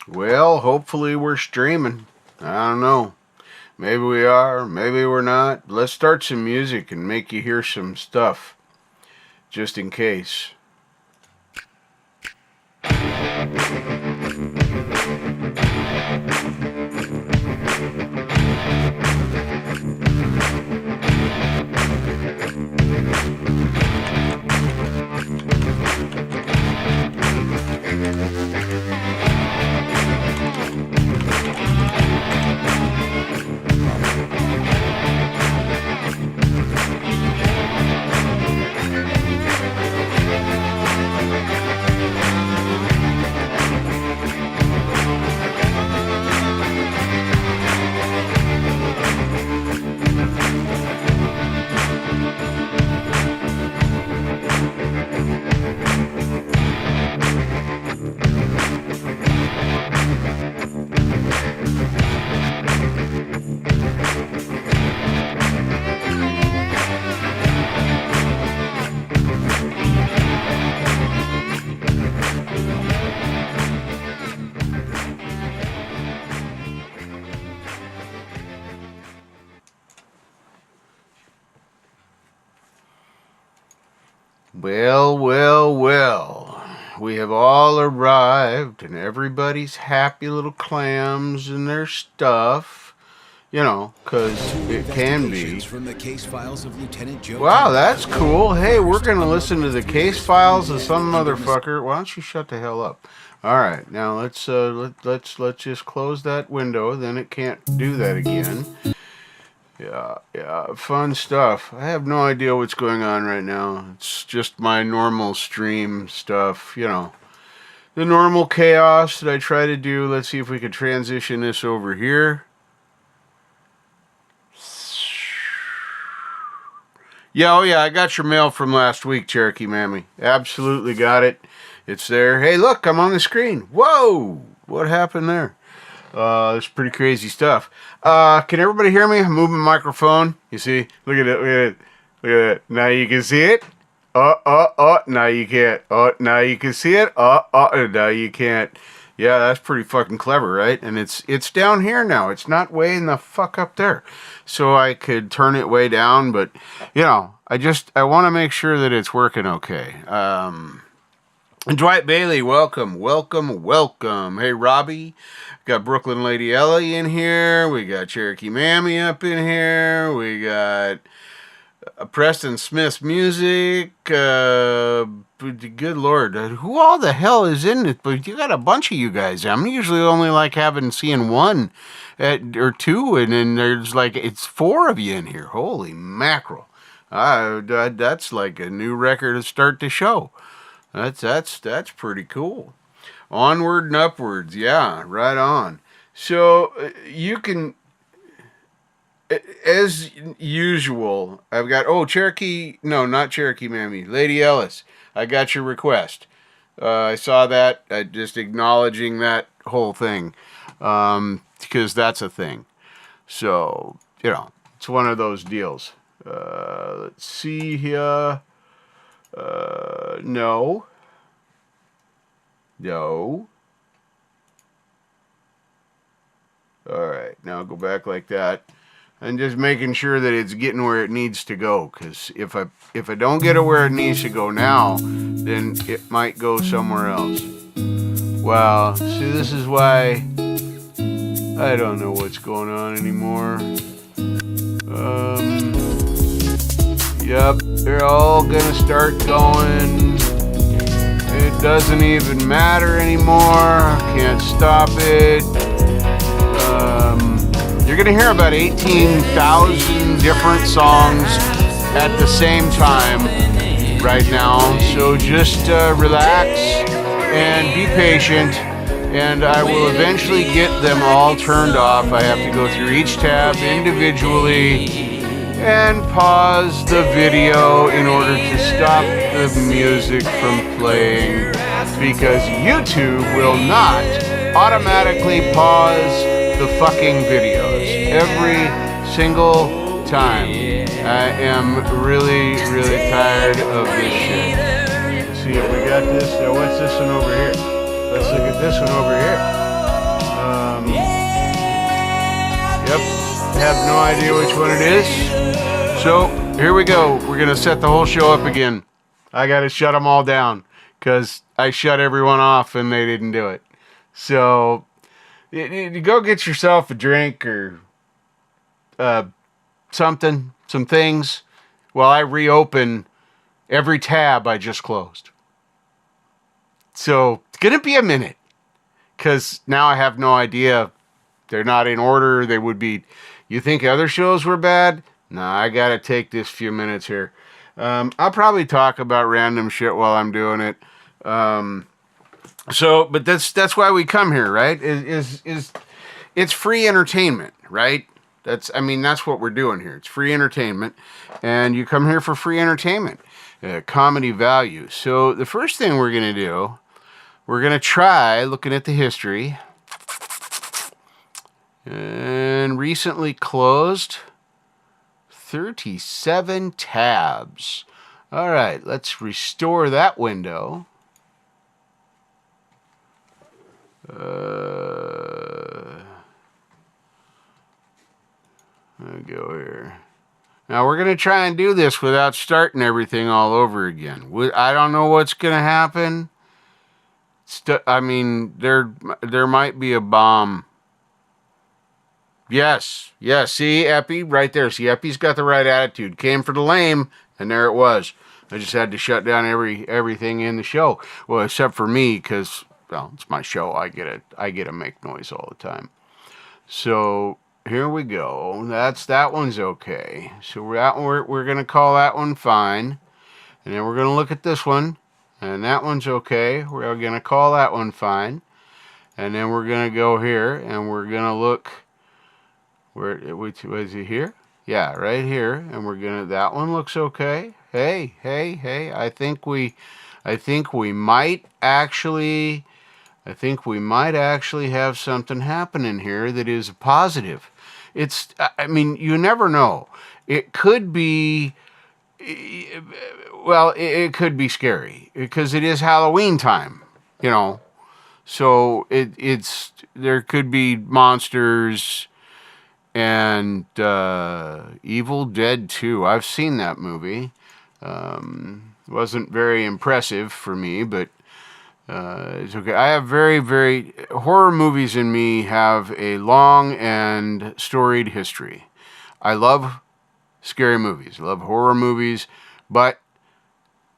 Well, hopefully we're streaming. I don't know. Maybe we are, maybe we're not. Let's start some music and make you hear some stuff, just in case. Well. We have all arrived, and everybody's happy little clams and their stuff. You know, because it can be. From the case files of Lieutenant Joe. Wow, that's cool. Hey, we're going to listen to the case files of some motherfucker. Why don't you shut the hell up? All right, now let's just close that window. Then it can't do that again. Yeah, fun stuff. I have no idea what's going on right now. It's just my normal stream stuff, you know. The normal chaos that I try to do. Let's see if we can transition this over here. Yeah, oh yeah, I got your mail from last week, Cherokee Mammy. Absolutely got it. It's there. Hey, look, I'm on the screen. Whoa! What happened there? It's pretty crazy stuff. Can everybody hear me? I'm moving my microphone. You see? Look at it, look at it. Look at it. Now you can see it. Now you can't. Now you can see it. Now you can't. Yeah, that's pretty fucking clever, right? And it's down here now. It's not way in the fuck up there. So I could turn it way down, but, you know, I want to make sure that it's working okay. Dwight Bailey, welcome. Hey, Robbie. Got Brooklyn Lady Ellie in here. We got Cherokee Mammy up in here. We got Preston Smith's music. Good Lord. Who all the hell is in it? But you got a bunch of you guys. I'm usually only like seeing one or two, and then there's like, it's four of you in here. Holy mackerel. That's like a new record to start the show. That's pretty cool. Onward and upwards. Yeah, right on. So you can, as usual, I've got, Cherokee, no, not Cherokee Mammy, Lady Ellis, I got your request. I saw that, just acknowledging that whole thing, because that's a thing. So, you know, it's one of those deals. Let's see here. No. Alright, now go back like that. And just making sure that it's getting where it needs to go. Because if I don't get it where it needs to go now, then it might go somewhere else. Wow, see, this is why I don't know what's going on anymore. Yep, they're all gonna start going. It doesn't even matter anymore. Can't stop it. You're gonna hear about 18,000 different songs at the same time right now. So just relax and be patient, and I will eventually get them all turned off. I have to go through each tab individually and pause the video in order to stop the music from playing, because YouTube will not automatically pause the fucking videos every single time. I am really tired of this shit. Let's see if we got this. What's this one over here? Let's look at this one over here. Yep, have no idea which one it is. So here we go. We're going to set the whole show up again. I got to shut them all down because I shut everyone off and they didn't do it. So you go get yourself a drink or something, some things, while I reopen every tab I just closed. So it's going to be a minute because now I have no idea. They're not in order. They would be. You think other shows were bad? No, I got to take this few minutes here. I'll probably talk about random shit while I'm doing it. But that's why we come here, right? Is it's free entertainment, right? That's what we're doing here. It's free entertainment, and you come here for free entertainment, comedy value. So the first thing we're gonna do, we're gonna try looking at the history, and recently closed 37 tabs. All right, let's restore that window. I'll go here. Now we're gonna try and do this without starting everything all over again. I don't know what's gonna happen. There might be a bomb. Yes. See, Epi, right there. See, Epi's got the right attitude. Came for the lame, and there it was. I just had to shut down everything in the show. Well, except for me, because it's my show. I get to make noise all the time. So here we go. That one's okay. So we're gonna call that one fine, and then we're gonna look at this one, and that one's okay. We're gonna call that one fine, and then we're gonna go here, and we're gonna look. Which was it here? Yeah, right here, and that one looks okay. Hey, I think we might actually have something happening here that is positive. You never know. It could be, it could be scary because it is Halloween time, so there could be monsters. And Evil Dead 2. I've seen that movie. Wasn't very impressive for me, but it's okay. I have very horror movies in me have a long and storied history. I love scary movies. I love horror movies, but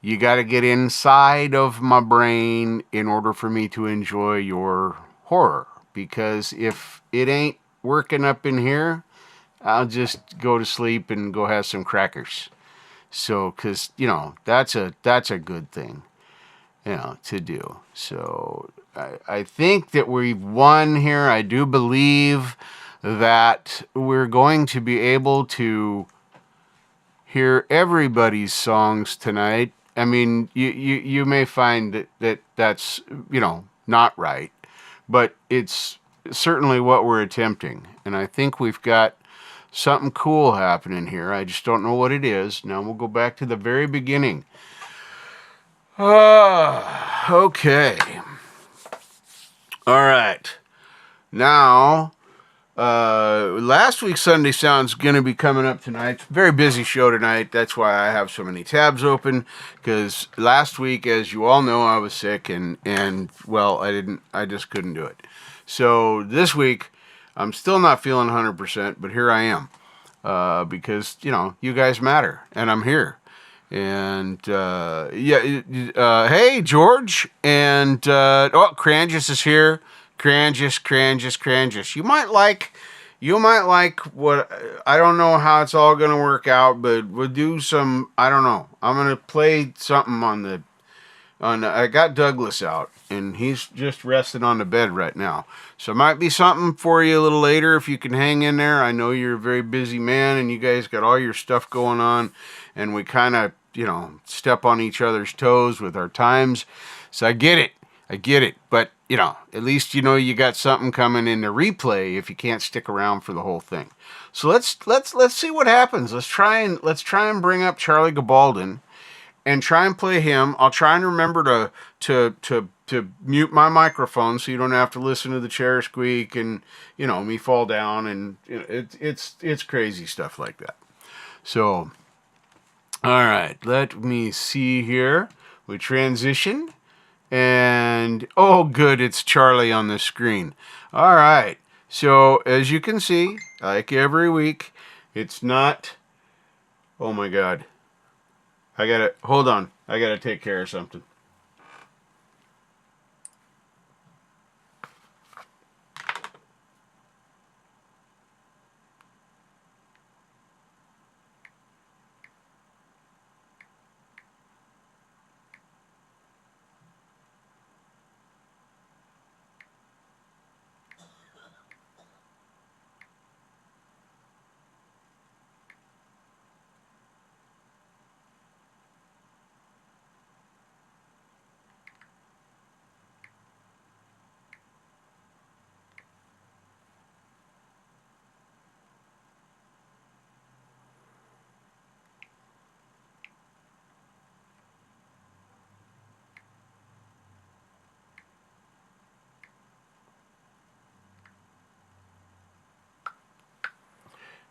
you got to get inside of my brain in order for me to enjoy your horror. Because if it ain't working up in here, I'll just go to sleep and go have some crackers. So, because that's a good thing, to do. So I think that we've won here. I do believe that we're going to be able to hear everybody's songs tonight. You may find that's not right, but it's certainly what we're attempting, and I think we've got something cool happening here. I just don't know what it is. Now we'll go back to the very beginning. Okay. All right. Now, last week's Sunday Sound's going to be coming up tonight. Very busy show tonight. That's why I have so many tabs open, because last week, as you all know, I was sick, and I just couldn't do it. So this week, I'm still not feeling 100%, but here I am, because, you guys matter, and I'm here. And, hey, George, and, Crangus is here. Crangus. You might like what, I don't know how it's all going to work out, but we'll do some, I don't know. I'm going to play something I got Douglas out, and he's just resting on the bed right now. So it might be something for you a little later if you can hang in there. I know you're a very busy man, and you guys got all your stuff going on, and we kind of, step on each other's toes with our times. So I get it. But, at least you got something coming in the replay if you can't stick around for the whole thing. So let's see what happens. Let's try and bring up Charlie Gabaldon. and try and play him. I'll try and remember to mute my microphone so you don't have to listen to the chair squeak and me fall down, and it's crazy stuff like that. So, all right, let me see here. We transition, and oh, good, it's Charlie on the screen. All right, so as you can see, like every week, it's not. Oh my God. Hold on. I gotta take care of something.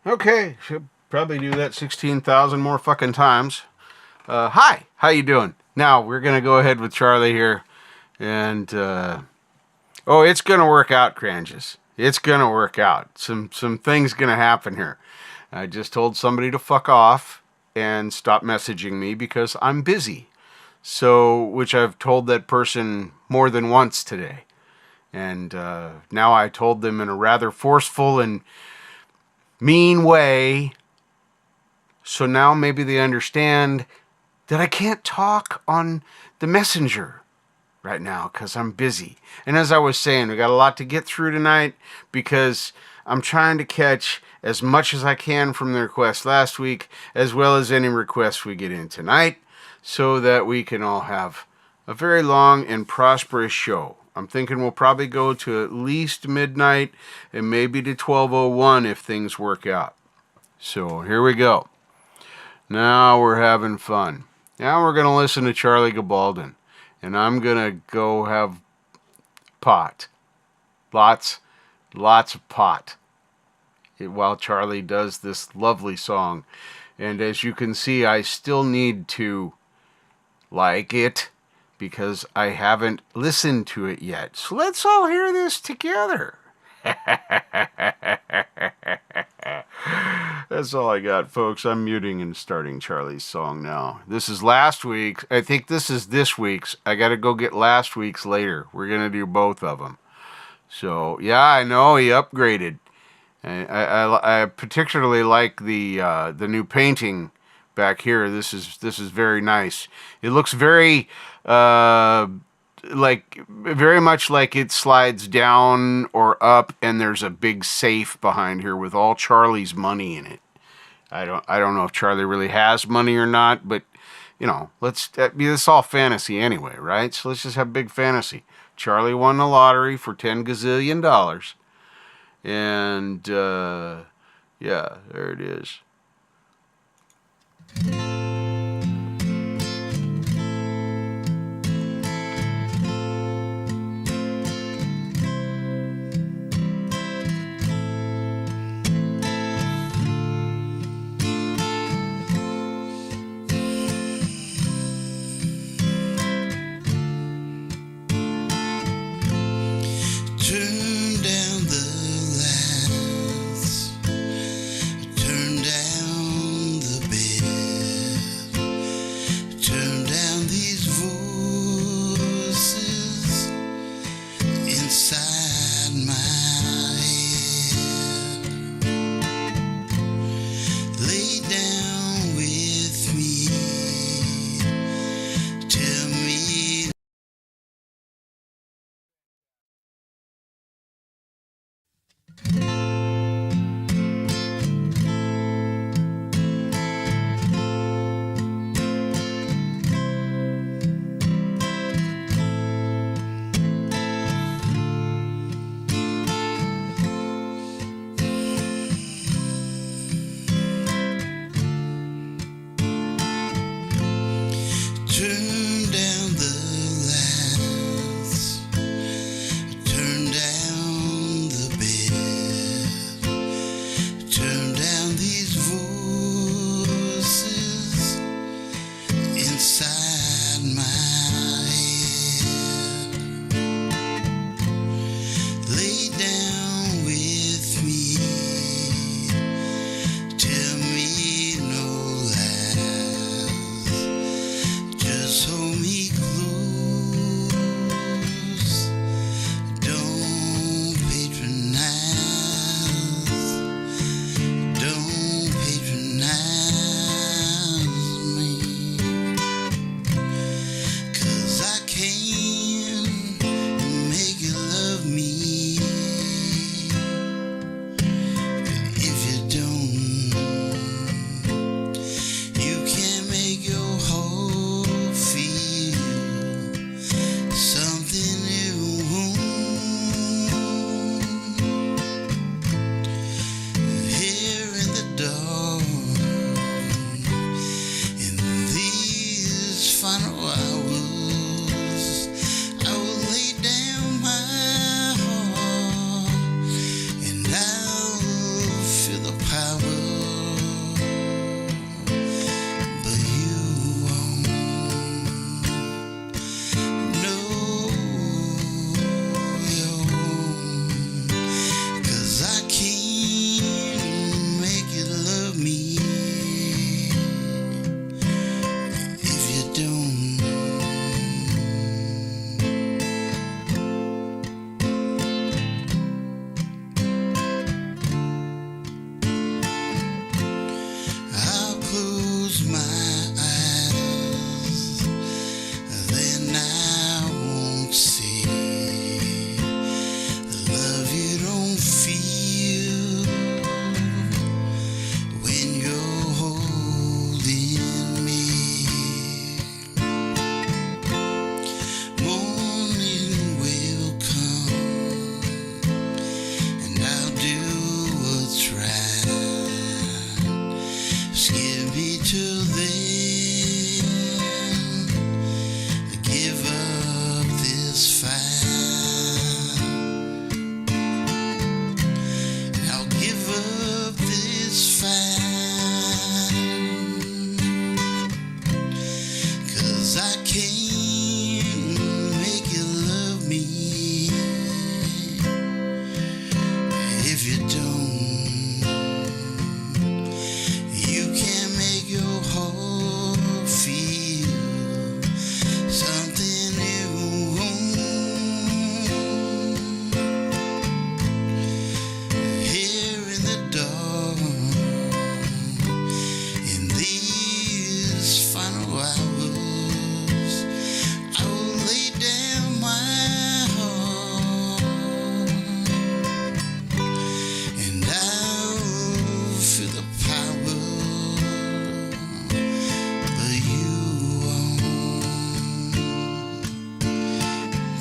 Okay, should probably do that 16,000 more fucking times. Hi, how you doing? Now, we're going to go ahead with Charlie here. And, it's going to work out, Cranges. It's going to work out. Some things going to happen here. I just told somebody to fuck off and stop messaging me because I'm busy. So, which I've told that person more than once today. And now I told them in a rather forceful and mean way. So now maybe they understand that I can't talk on the messenger right now because I'm busy. And as I was saying, we got a lot to get through tonight because I'm trying to catch as much as I can from the requests last week, as well as any requests we get in tonight, so that we can all have a very long and prosperous show. I'm thinking we'll probably go to at least midnight and maybe to 12:01 if things work out. So here we go. Now we're having fun. Now we're going to listen to Charlie Gabaldon. And I'm going to go have pot. Lots of pot. While Charlie does this lovely song. And as you can see, I still need to like it because I haven't listened to it yet. So let's all hear this together. That's all I got, folks. I'm muting and starting Charlie's song now. This is last week's. I think this is this week's. I got to go get last week's later. We're going to do both of them. So, yeah, I know he upgraded. I particularly like the new painting back here. This is very nice. It looks very very much like it slides down or up, and there's a big safe behind here with all Charlie's money in it. I don't know if Charlie really has money or not, but this is all fantasy anyway, right? So let's just have big fantasy. Charlie won the lottery for $10 gazillion. And, yeah, there it is. Turn down the bed. inside my head. Lay down with me. Tell me no lies. Just hold me close. Don't patronize. Don't patronize me. 'Cause I can't make you love me. If you don't, you can't make your heart feel something it won't. Here in the dark, in these final hours, I will lay down my heart and I'll feel the power. But you won't. No, you won't. 'Cause I can't make you love me. If you don't. I'll close my eyes, then I won't see the love you don't feel when you're holding me. Morning will come and I'll do what's right. Skip me till then. Give up this fight. And I'll give up this fight. 'Cause I can't make you love me. If you don't, you can't make your heart feel something it won't. Here in the dark, in these final hours, I will lay down my heart and I'll feel the power. But you won't.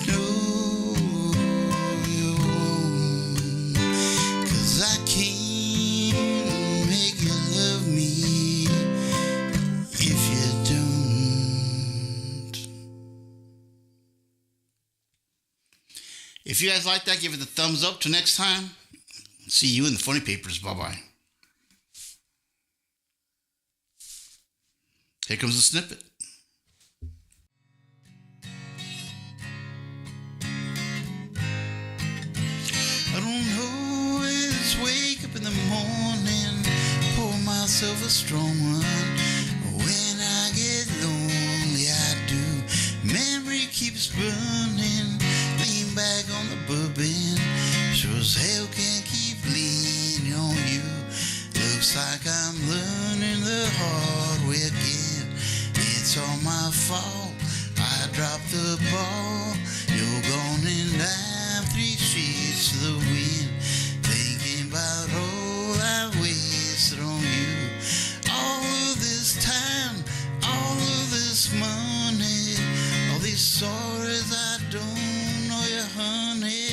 No, you won't. 'Cause I can't make you love me if you don't. If you guys like that, give it a thumbs up. Till next time, see you in the funny papers. Bye-bye. Here comes the snippet. I don't always wake up in the morning, pour myself a strong one. When I get lonely, I do. Memory keeps burning, lean back on the bourbon. Sure as hell can't keep leaning on you. Looks like I'm learning the hard way again. It's all my fault, I dropped the ball. You're gone and I'm 3 sheets to the wind. Thinking about all I wasted on you. All of this time, all of this money, all these stories I don't know you, honey.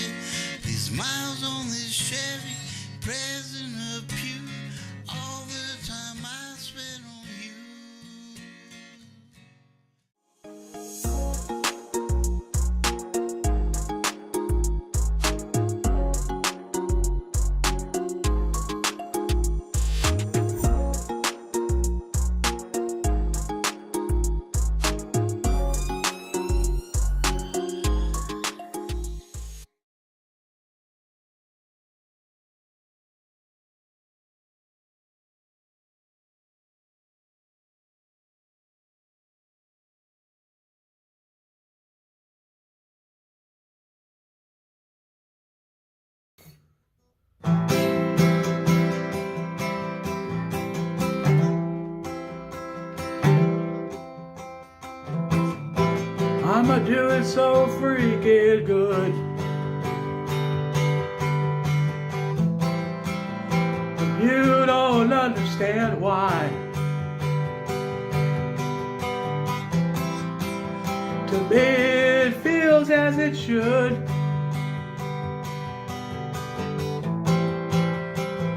These miles on this Chevy, present of pew, all the time I spent on you. I'ma do it so freaking good. You don't understand why. To me it feels as it should.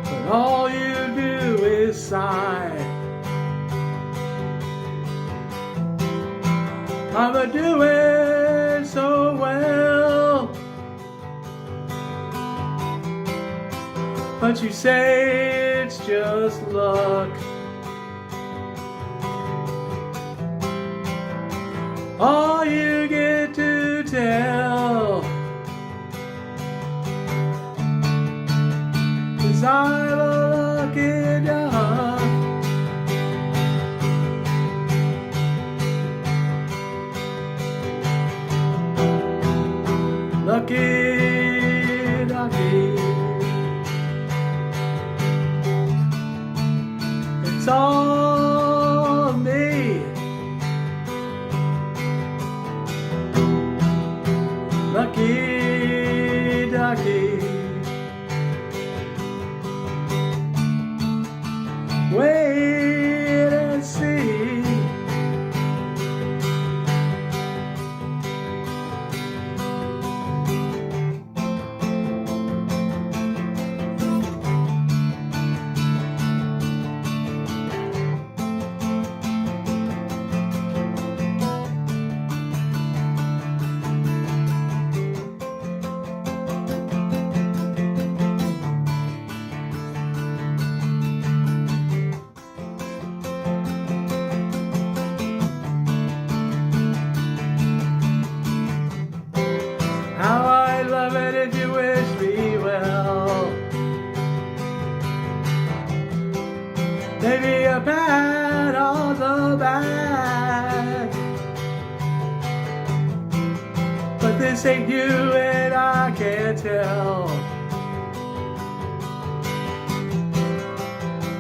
But all you do is sigh. I'ma do it so well. But you say it's just luck. All you get to tell is I'm a lucky duck. Lucky ducky. It's all me. Lucky ducky. Wait and see. How I'd love it if you wish me well. Maybe a pat on the back. But this ain't you and I can't tell.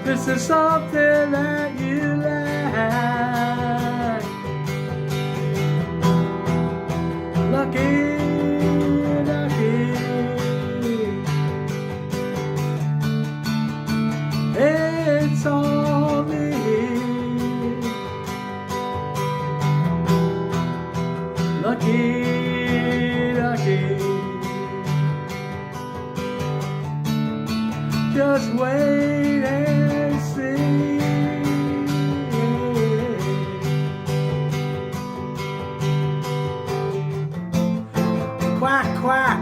This is something that you lack. Lucky. It's all me. Lucky ducky. Just wait and see. Quack, quack.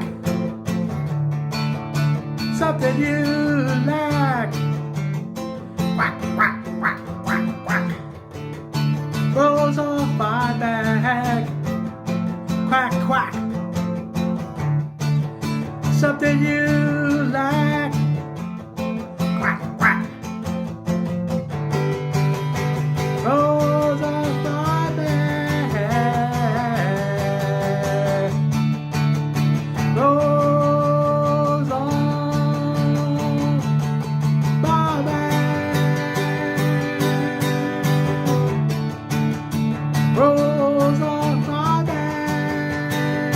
Something you lack. Quack, quack, quack, quack, quack. Rolls off my back. Quack, quack. Something you lack. Quack, quack. Rolls off my back. Rolls off my back. Rolls off my back.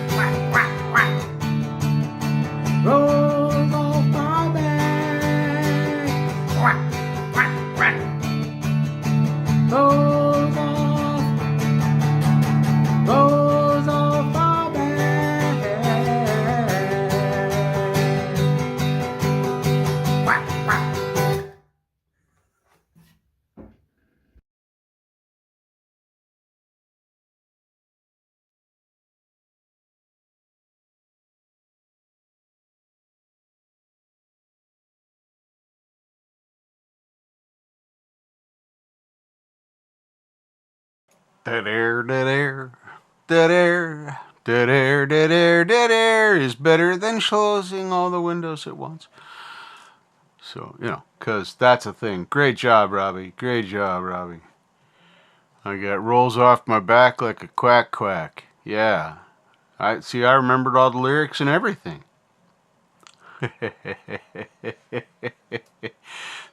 Quack, quack, quack. Rolls off my back. Quack, quack, quack. Rolls off my back. Quack, quack. Dead air, dead air, dead air, dead air, dead air, dead air is better than closing all the windows at once. So, because that's a thing. Great job, Robbie. Great job, Robbie. I got rolls off my back like a quack quack. Yeah. I remembered all the lyrics and everything.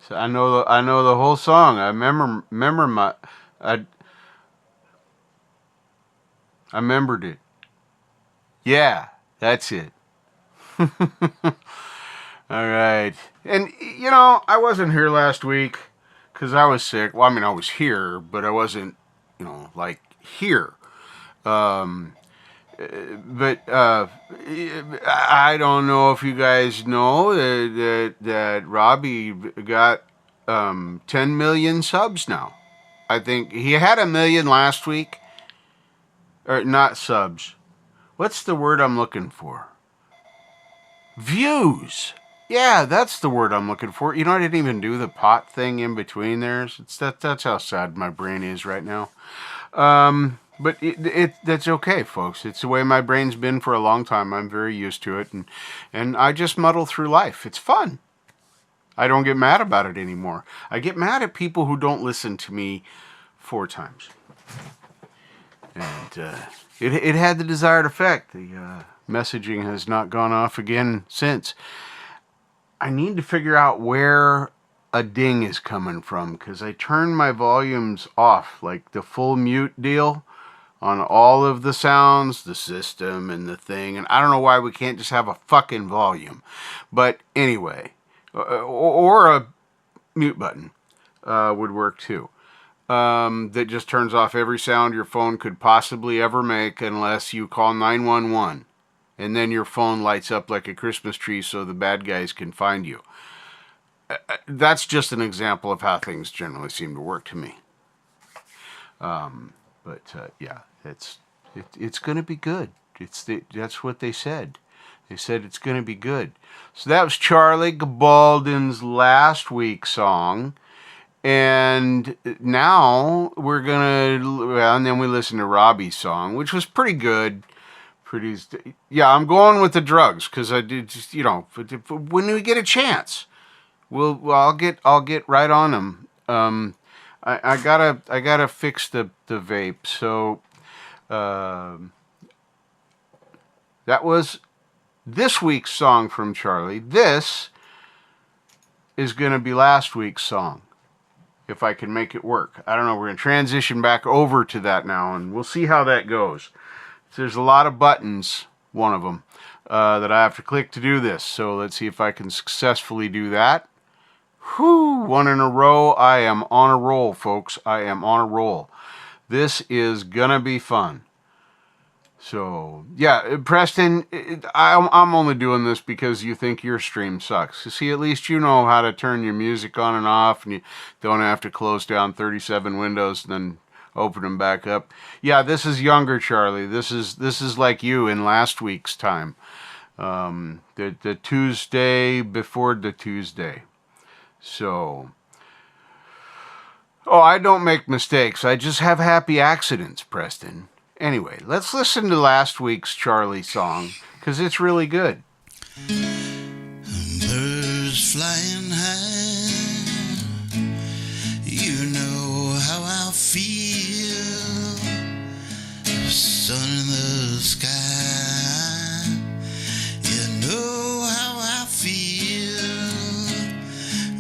So I know the whole song. I remembered it. Yeah, that's it. All right. And you know, I wasn't here last week because I was sick. Well, I mean, I was here, but I wasn't, like here. Um, but I don't know if you guys know that Robbie got 10 million subs now. I think he had 1 million last week, or not subs. What's the word I'm looking for? Views. Yeah, that's the word I'm looking for. You know, I didn't even do the pot thing in between there. That's how sad my brain is right now. But that's okay, folks. It's the way my brain's been for a long time. I'm very used to it, and I just muddle through life. It's fun. I don't get mad about it anymore. I get mad at people who don't listen to me 4 times. And it had the desired effect. The messaging has not gone off again since. I need to figure out where a ding is coming from, because I turned my volumes off, like the full mute deal on all of the sounds, the system and the thing. And I don't know why we can't just have a fucking volume. But anyway, or a mute button would work too. That just turns off every sound your phone could possibly ever make unless you call 911. And then your phone lights up like a Christmas tree so the bad guys can find you. That's just an example of how things generally seem to work to me. Yeah, it's going to be good. That's what they said. They said it's going to be good. So that was Charlie Gabaldon's last week's song. And now we're going to, and then we listened to Robbie's song, which was pretty good. Yeah, I'm going with the drugs because I did just, when we get a chance, I'll get right on them. I gotta fix the vape. So that was this week's song from Charlie. This is gonna be last week's song, if I can make it work. I don't know. We're gonna transition back over to that now, and we'll see how that goes. There's a lot of buttons, one of them, that I have to click to do this. So let's see if I can successfully do that. Whew, 1 in a row. I am on a roll, folks. I am on a roll. This is gonna be fun. So, yeah, Preston, I'm only doing this because you think your stream sucks. You see, at least you know how to turn your music on and off, and you don't have to close down 37 windows and then open them back up. Yeah, this is younger Charlie. This is like you in last week's time. The Tuesday before the Tuesday. So, I don't make mistakes. I just have happy accidents, Preston. Anyway, let's listen to last week's Charlie song, because it's really good. Birds flying high, you know how I feel. Sun in the sky, you know how I feel.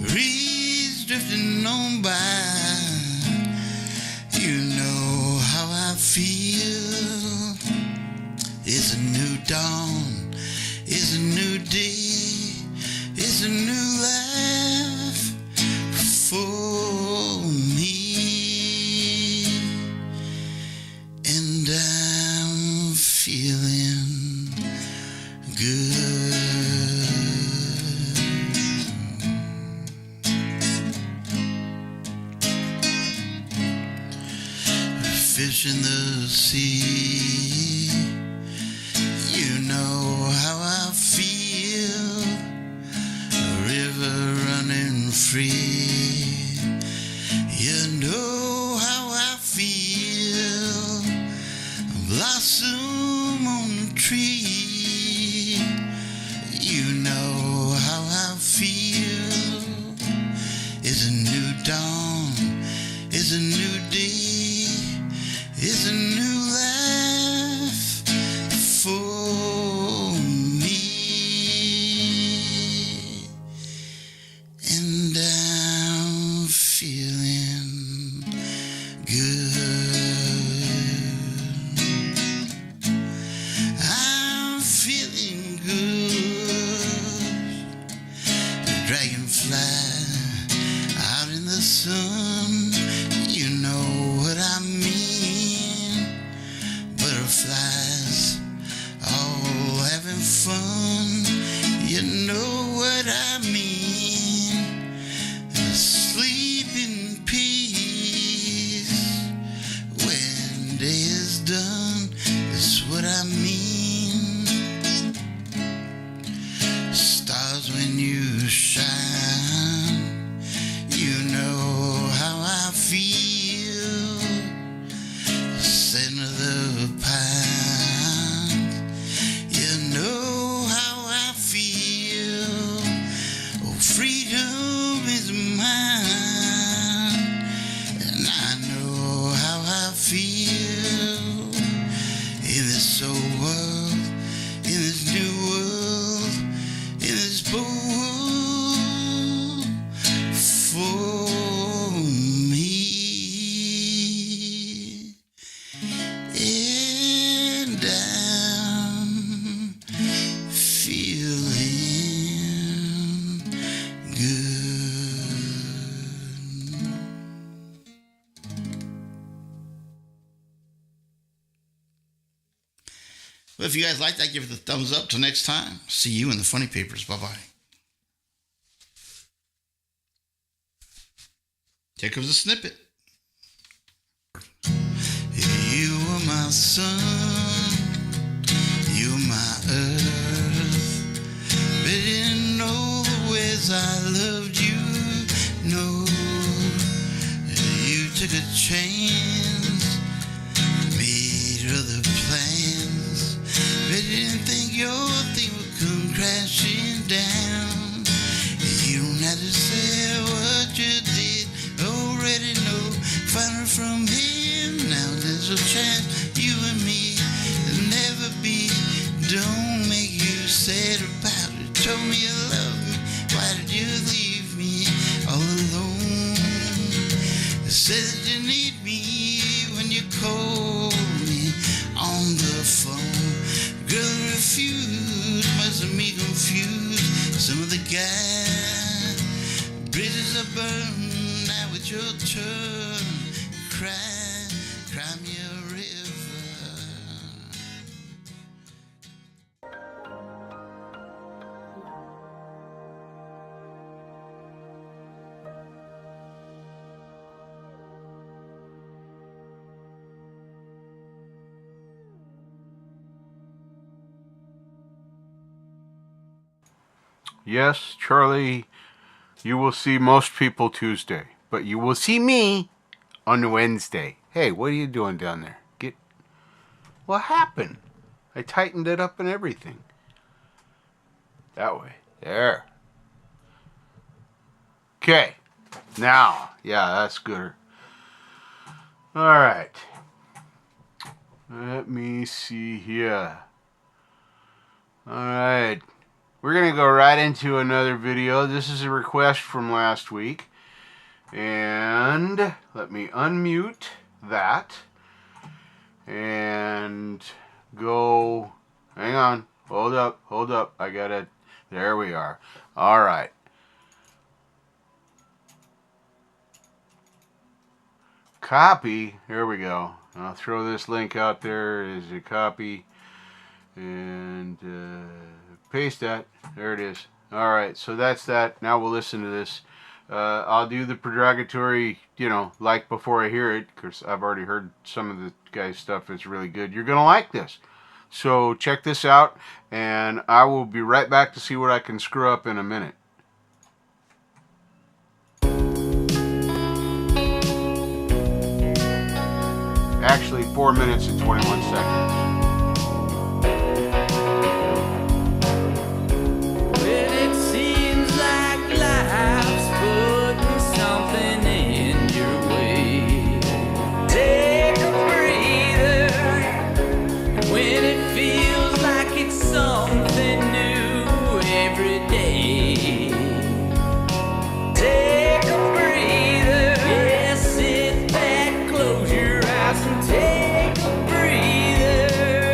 Breeze drifting on by, you know how I feel. It's a new dawn, it's a new day, it's a new life for me. And I'm feeling good. Fish in the sea, you know how I feel. A river running free, you know how I feel. A blossom on the tree, you know how I feel. It's a new dawn, it's a new day, it's a new life the day is done. That's what I mean. Stars when you shine, you know how I feel. Scent of the pine, you know how I feel. Oh, freedom is mine, and I know how I feel. In this old world, in this new world, in this bold for me. And I'm feeling good. Well, if you guys like that, give it the thumbs up. Till next time, see you in the funny papers. Bye-bye. Here comes a snippet. You were my sun, you were my earth, but you didn't know the ways I loved you. No, you took a chance, made other plans, but you didn't think your thing would come crashing down. You don't have to say what you did, already know. Find her from him, now there's a chance you and me will never be. Don't make you sad about it. Told me you love me, why did you leave me all alone? Said that you need me when you call me on the phone. Girl refused, must have me confused. Some of the guys, bridges are burned, now it's your turn. Cry me a river. Yes, Charlie, you will see most people Tuesday, but you will see me on Wednesday. Hey, what are you doing down there? What happened? I tightened it up and everything. That way. There. Okay. Now. Yeah, that's gooder. Alright. Let me see here. Alright. We're going to go right into another video. This is a request from last week. And let me unmute that. And go. Hang on. Hold up. I got it. There we are. Alright. Copy. Here we go. I'll throw this link out there as a copy. And paste that. There it is. Alright, so that's that. Now we'll listen to this. I'll do the derogatory, like before I hear it, because I've already heard some of the guy's stuff. It's really good. You're going to like this. So check this out, and I will be right back to see what I can screw up in a minute. Actually, 4 minutes and 21 seconds. Take a breather.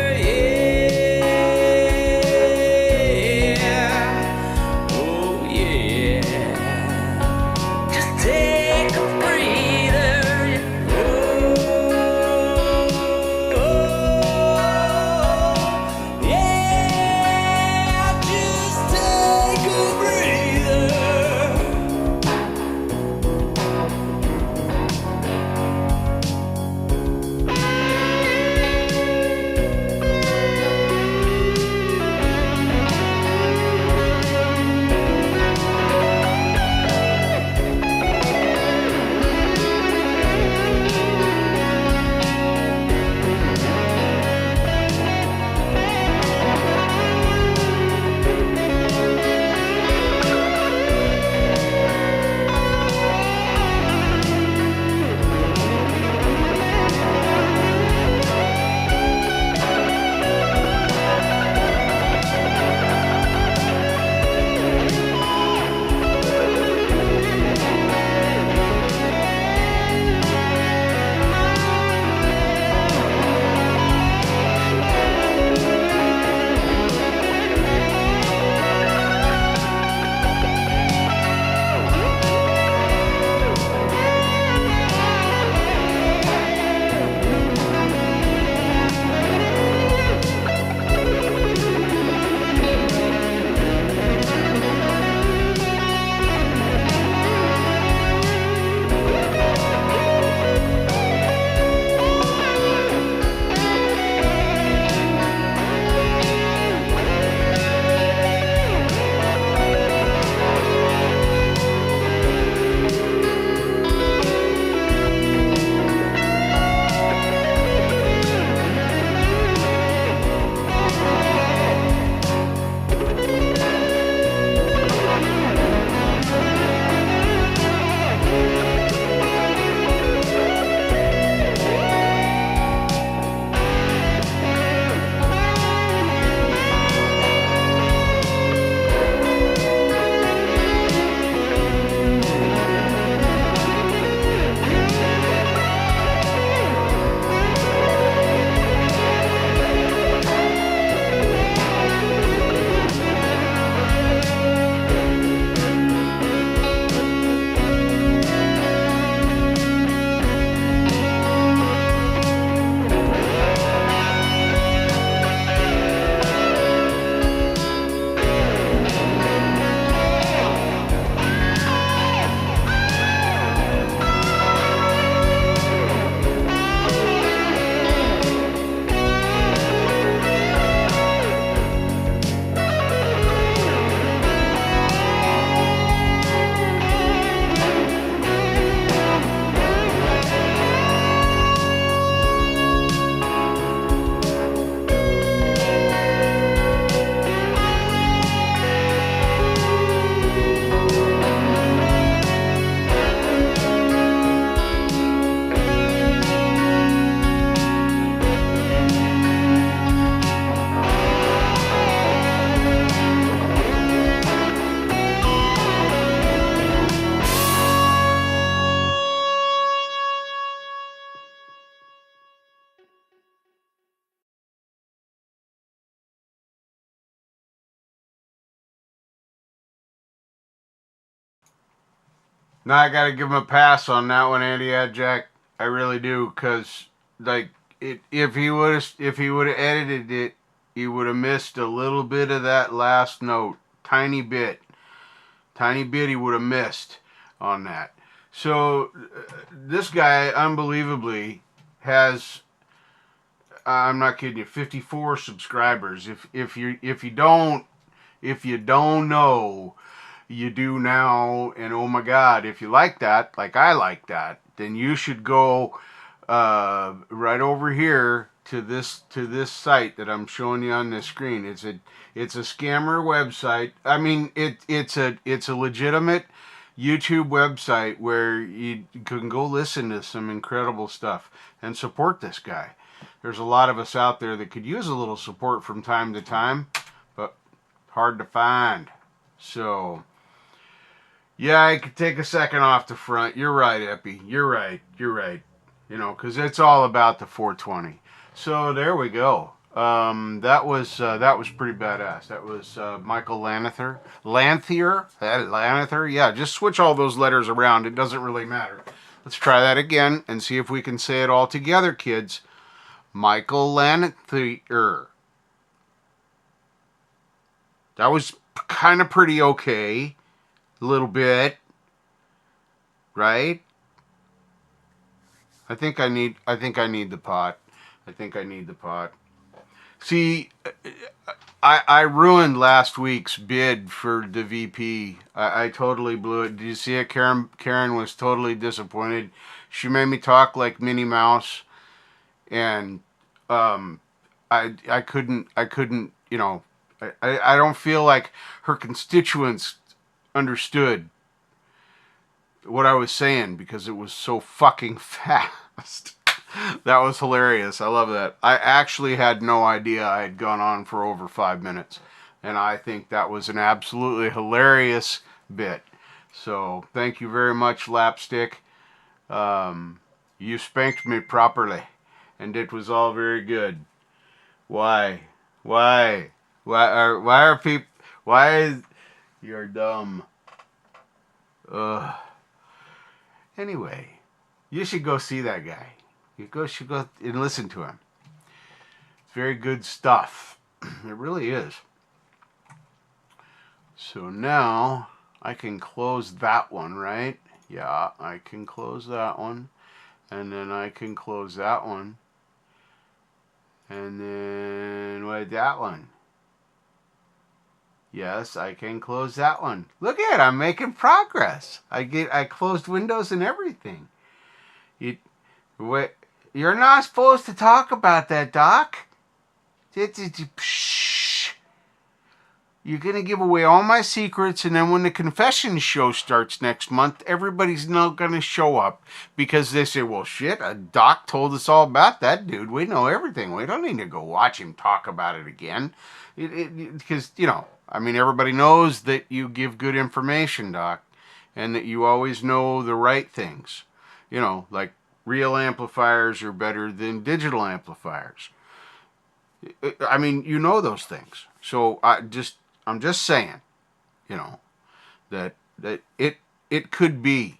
Now I gotta give him a pass on that one, Andy Adjack. I really do, cause like if he would have edited it, he would have missed a little bit of that last note, tiny bit he would have missed on that. So this guy unbelievably has, I'm not kidding you, 54 subscribers. If you don't know, you do now. And oh my God, if you like that, like I like that, then you should go right over here to this site that I'm showing you on this screen. It's a scammer website. I mean, it's a legitimate YouTube website where you can go listen to some incredible stuff and support this guy. There's a lot of us out there that could use a little support from time to time, but hard to find. So, yeah, I could take a second off the front. You're right, Epi. You're right. You know, because it's all about the 420. So there we go. That was pretty badass. That was Michael Lanthier. Lanthier. Yeah, just switch all those letters around. It doesn't really matter. Let's try that again and see if we can say it all together, kids. Michael Lanthier. That was kind of pretty okay. A little bit. Right? I think I need the pot. See, I ruined last week's bid for the VP. I totally blew it. Did you see it? Karen was totally disappointed. She made me talk like Minnie Mouse, and I couldn't, you know, I don't feel like her constituents understood what I was saying because it was so fucking fast. That was hilarious. I love that. I actually had no idea I had gone on for over 5 minutes. And I think that was an absolutely hilarious bit. So, thank you very much, Lapstick. You spanked me properly. And it was all very good. Why are people... You're dumb. Anyway, you should go see that guy. You should go and listen to him. It's very good stuff. It really is. So now I can close that one, right? Yeah, I can close that one. And then I can close that one. And then what, that one? Yes, I can close that one. Look at it, I'm making progress. I closed windows and everything. You're not supposed to talk about that, Doc. Psh. You're going to give away all my secrets, and then when the confession show starts next month, everybody's not going to show up because they say, well, shit, Doc told us all about that dude. We know everything. We don't need to go watch him talk about it again. Because, you know, I mean, everybody knows that you give good information, Doc, and that you always know the right things. You know, like real amplifiers are better than digital amplifiers. I mean, you know those things. So I'm just saying, you know, that it could be.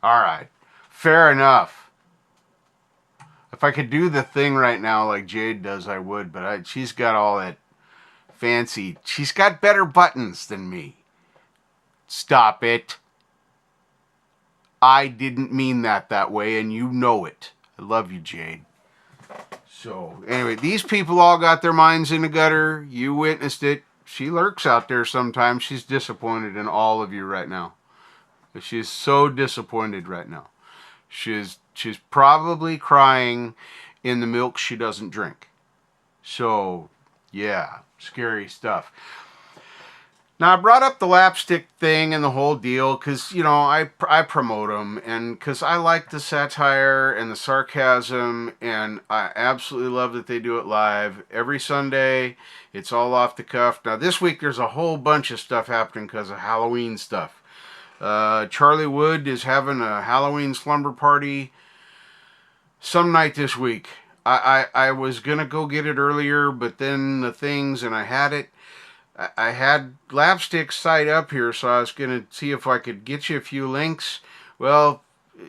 All right. Fair enough. If I could do the thing right now like Jade does, I would, but she's got all that fancy. She's got better buttons than me. Stop it. I didn't mean that way, and you know it. I love you, Jade. So, anyway, these people all got their minds in the gutter. You witnessed it. She lurks out there sometimes. She's disappointed in all of you right now. She's so disappointed right now. She's probably crying in the milk she doesn't drink. So, yeah, scary stuff. Now, I brought up the Lapstick thing and the whole deal because, you know, I promote them and because I like the satire and the sarcasm, and I absolutely love that they do it live every Sunday. It's all off the cuff. Now, this week there's a whole bunch of stuff happening because of Halloween stuff. Charlie Wood is having a Halloween slumber party some night this week. I was gonna go get it earlier, but then the things, and I had it. I had Lapstick site up here, so I was gonna see if I could get you a few links. Well,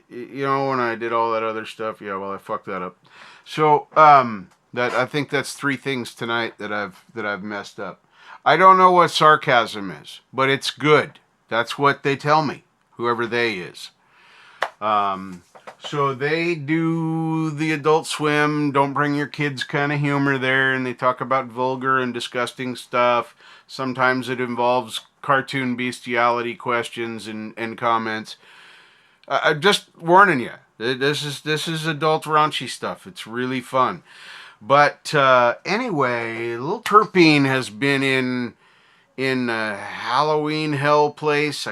when I did all that other stuff, yeah, well, I fucked that up. So, that I think that's 3 things tonight that I've messed up. I don't know what sarcasm is, but it's good. That's what they tell me, whoever they is. So they do the Adult Swim, don't bring your kids kind of humor there, and they talk about vulgar and disgusting stuff. Sometimes it involves cartoon bestiality questions and comments. I'm just warning you. This is adult raunchy stuff. It's really fun. But anyway, Little Terpene has been in a Halloween hell place.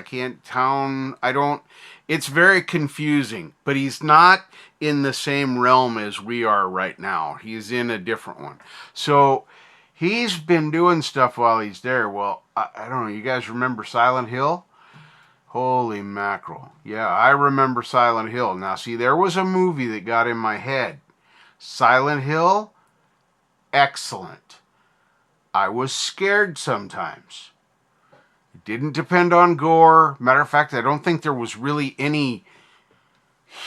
It's very confusing, but he's not in the same realm as we are right now. He's in a different one. So he's been doing stuff while he's there. Well, I don't know. You guys remember Silent Hill? Holy mackerel. Yeah, I remember Silent Hill. Now, see, there was a movie that got in my head. Silent Hill, excellent. I was scared sometimes. It didn't depend on gore. Matter of fact, I don't think there was really any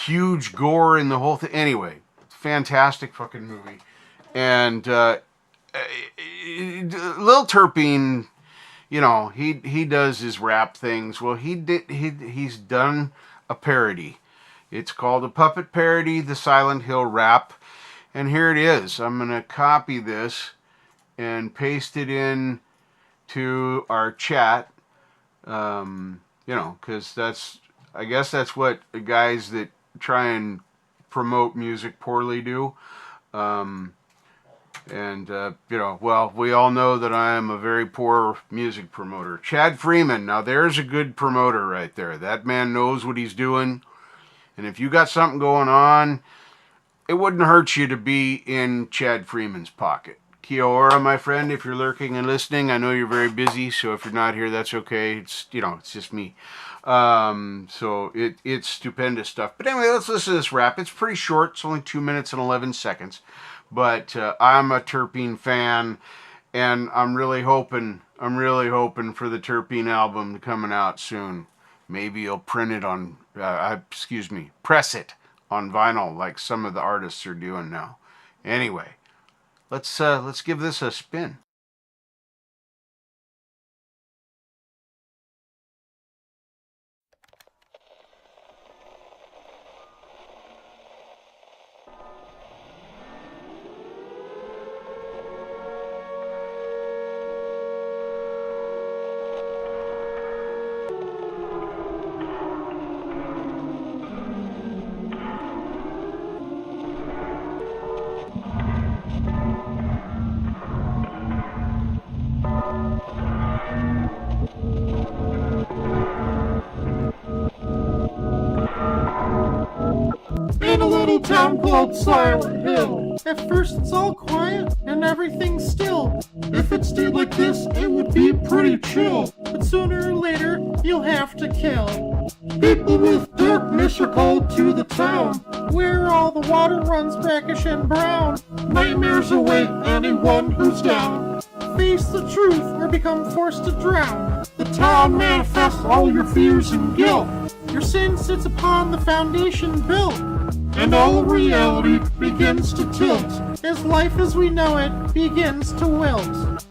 huge gore in the whole thing. Anyway, fantastic fucking movie. And Lil Terpene, he does his rap things. Well, he's done a parody. It's called a puppet parody, the Silent Hill rap. And here it is. I'm going to copy this and paste it in to our chat. Because I guess that's what the guys that try and promote music poorly do. We all know that I am a very poor music promoter. Chad Freeman, now there's a good promoter right there. That man knows what he's doing. And if you got something going on, it wouldn't hurt you to be in Chad Freeman's pocket. Kia ora, my friend, if you're lurking and listening. I know you're very busy, so if you're not here, that's okay. It's just me. So it's stupendous stuff. But anyway, let's listen to this rap. It's pretty short. It's only 2 minutes and 11 seconds. But I'm a Terpene fan, and I'm really hoping for the Terpene album coming out soon. Maybe he'll press it on vinyl like some of the artists are doing now. Anyway. Let's give this a spin. In a little town called Silent Hill. At first it's all quiet and everything's still. If it stayed like this, it would be pretty chill. But sooner or later, you'll have to kill. People with darkness are called to the town, where all the water runs brackish and brown. Nightmares await anyone who's down. Face the truth or become forced to drown. The town manifests all your fears and guilt. Your sin sits upon the foundation built, and all reality begins to tilt as life as we know it begins to wilt.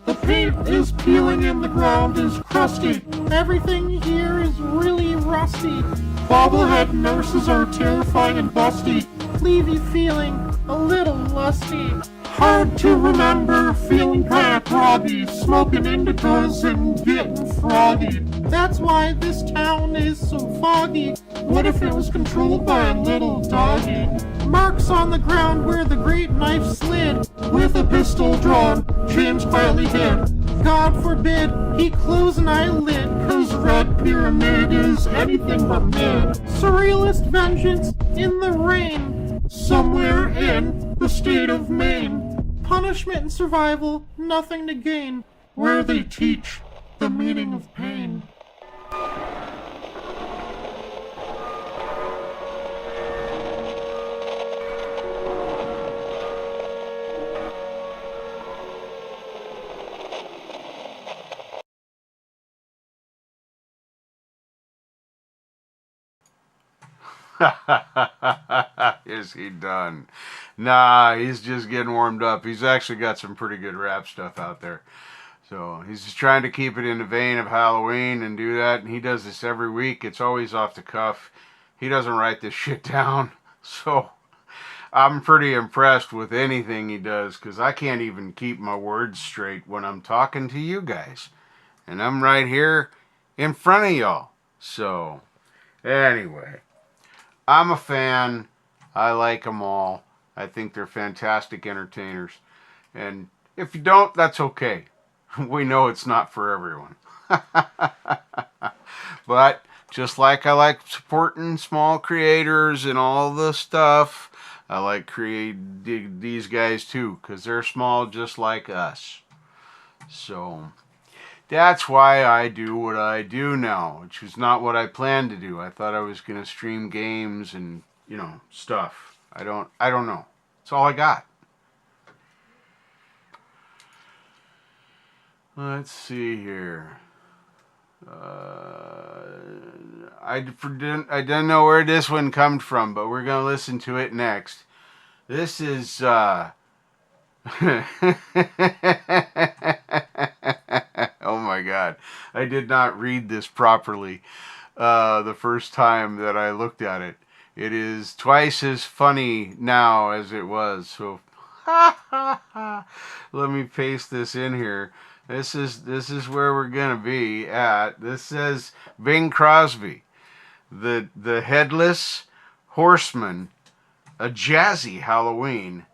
The paint is peeling and the ground is crusty. Everything here is really rusty. Bobblehead nurses are terrifying and busty, leave you feeling a little lusty. Hard to remember, feeling kinda groggy, smoking indicas and getting froggy. That's why this town is so foggy. What if it was controlled by a little doggy? Marks on the ground where the great knife slid, with a pistol drawn, James quietly hid. God forbid he close an eyelid, 'cause Red Pyramid is anything but mid. Surrealist vengeance in the rain, somewhere in the state of Maine. Punishment and survival, nothing to gain, where they teach the meaning of pain. Is he done? Nah, he's just getting warmed up. He's actually got some pretty good rap stuff out there. So he's just trying to keep it in the vein of Halloween and do that. And he does this every week. It's always off the cuff. He doesn't write this shit down. So I'm pretty impressed with anything he does because I can't even keep my words straight when I'm talking to you guys. And I'm right here in front of y'all. So anyway, I'm a fan. I like them all. I think they're fantastic entertainers. And if you don't, that's okay. We know it's not for everyone. But just like I like supporting small creators and all the stuff, I like these guys too, because they're small just like us. So that's why I do what I do now, which was not what I planned to do. I thought I was going to stream games and, stuff. I don't know. That's all I got. Let's see here. I didn't know where this one comes from, but we're going to listen to it next. This is, oh my God. I did not read this properly the first time that I looked at it. It is twice as funny now as it was. So, let me paste this in here. This is where we're gonna be at. This says Bing Crosby, the headless horseman, a jazzy Halloween,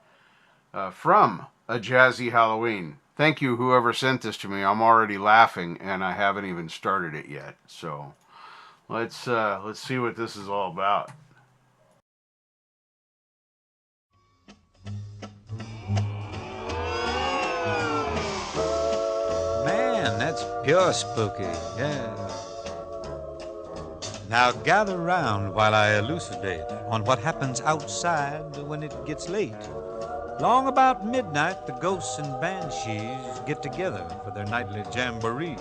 from a jazzy Halloween. Thank you, whoever sent this to me. I'm already laughing, and I haven't even started it yet. So let's see what this is all about. Man, that's pure spooky, yeah. Now gather round while I elucidate on what happens outside when it gets late. Long about midnight, the ghosts and banshees get together for their nightly jamborees.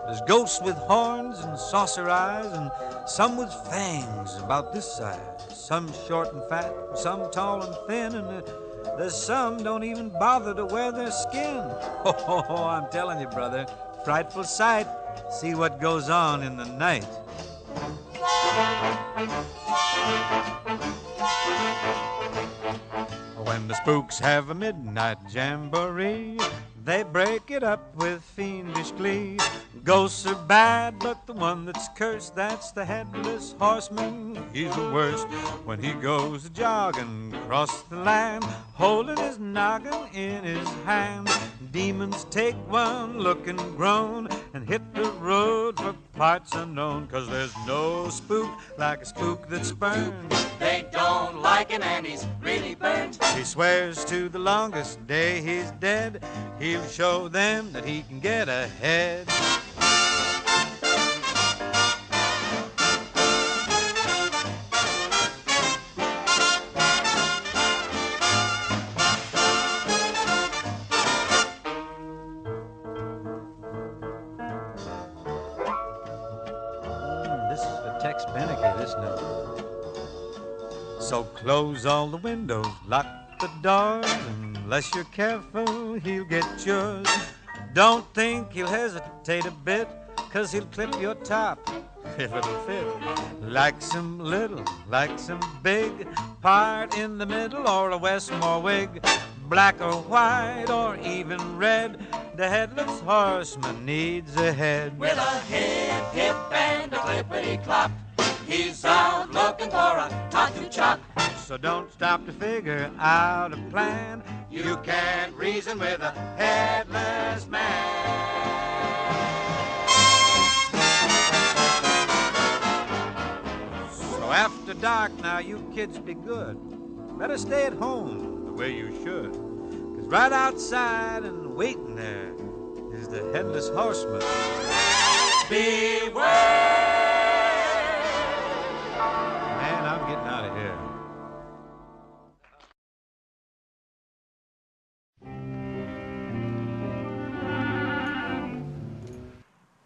There's ghosts with horns and saucer eyes, and some with fangs about this size. Some short and fat, some tall and thin, and there's some don't even bother to wear their skin. Oh, I'm telling you, brother, frightful sight. See what goes on in the night. When the spooks have a midnight jamboree, they break it up with fiendish glee. Ghosts are bad, but the one that's cursed, that's the headless horseman. He's the worst when he goes jogging across the land, holding his noggin in his hand. Demons take one look and groan and hit the road for parts unknown, 'cause there's no spook like a spook that's burned. They don't like him and he's really burnt. He swears to the longest day he's dead, he'll show them that he can get ahead. This is for Tex Beneke, this note. So close all the windows, lock the doors, unless you're careful, he'll get yours. Don't think he'll hesitate a bit, 'cause he'll clip your top if it'll fit. Like some little, like some big, part in the middle, or a Westmore wig. Black or white or even red, the headless horseman needs a head. With a hip, hip and a clippity-clop, he's out looking for a tot to chop. So don't stop to figure out a plan. You can't reason with a headless man. So after dark now, you kids be good. Better stay at home the way you should. 'Cause right outside and waiting there is the headless horseman. Beware! Man, I'm getting out of here.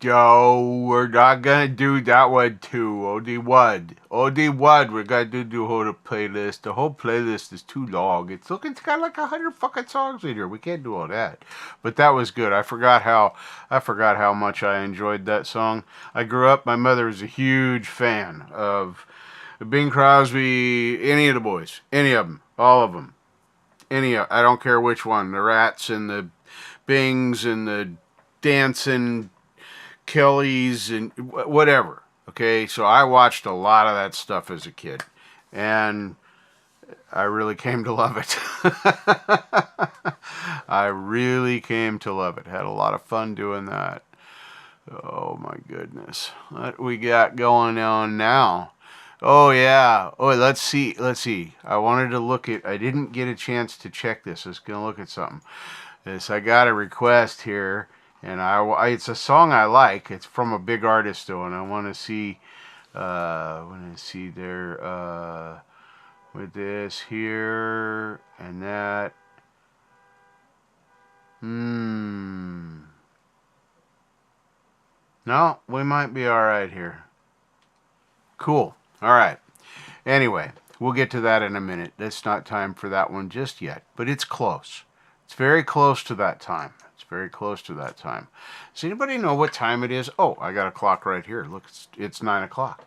Yo, we're not gonna do that one too. Only one. Only one. We're gonna do the whole playlist. The whole playlist is too long. It's got like 100 fucking songs in here. We can't do all that. But that was good. I forgot how much I enjoyed that song. I grew up. My mother was a huge fan of Bing Crosby. Any of the boys. Any of them. All of them. I don't care which one. The Rats and the Bings and the Dancing Kellys and whatever. Okay, so I watched a lot of that stuff as a kid, and I really came to love it. I really came to love it. Had a lot of fun doing that. Oh my goodness. What we got going on now? Oh yeah. Oh, let's see. I wanted to look at, I didn't get a chance to check this. I was going to look at something. I got a request here, and it's a song I like. It's from a big artist though, and I want to see there with this here and that. No, we might be all right here. Cool. All right. Anyway, we'll get to that in a minute. It's not time for that one just yet, but it's close. It's very close to that time. Very close to that time. Does anybody know what time it is? Oh, I got a clock right here. Look, it's 9 o'clock.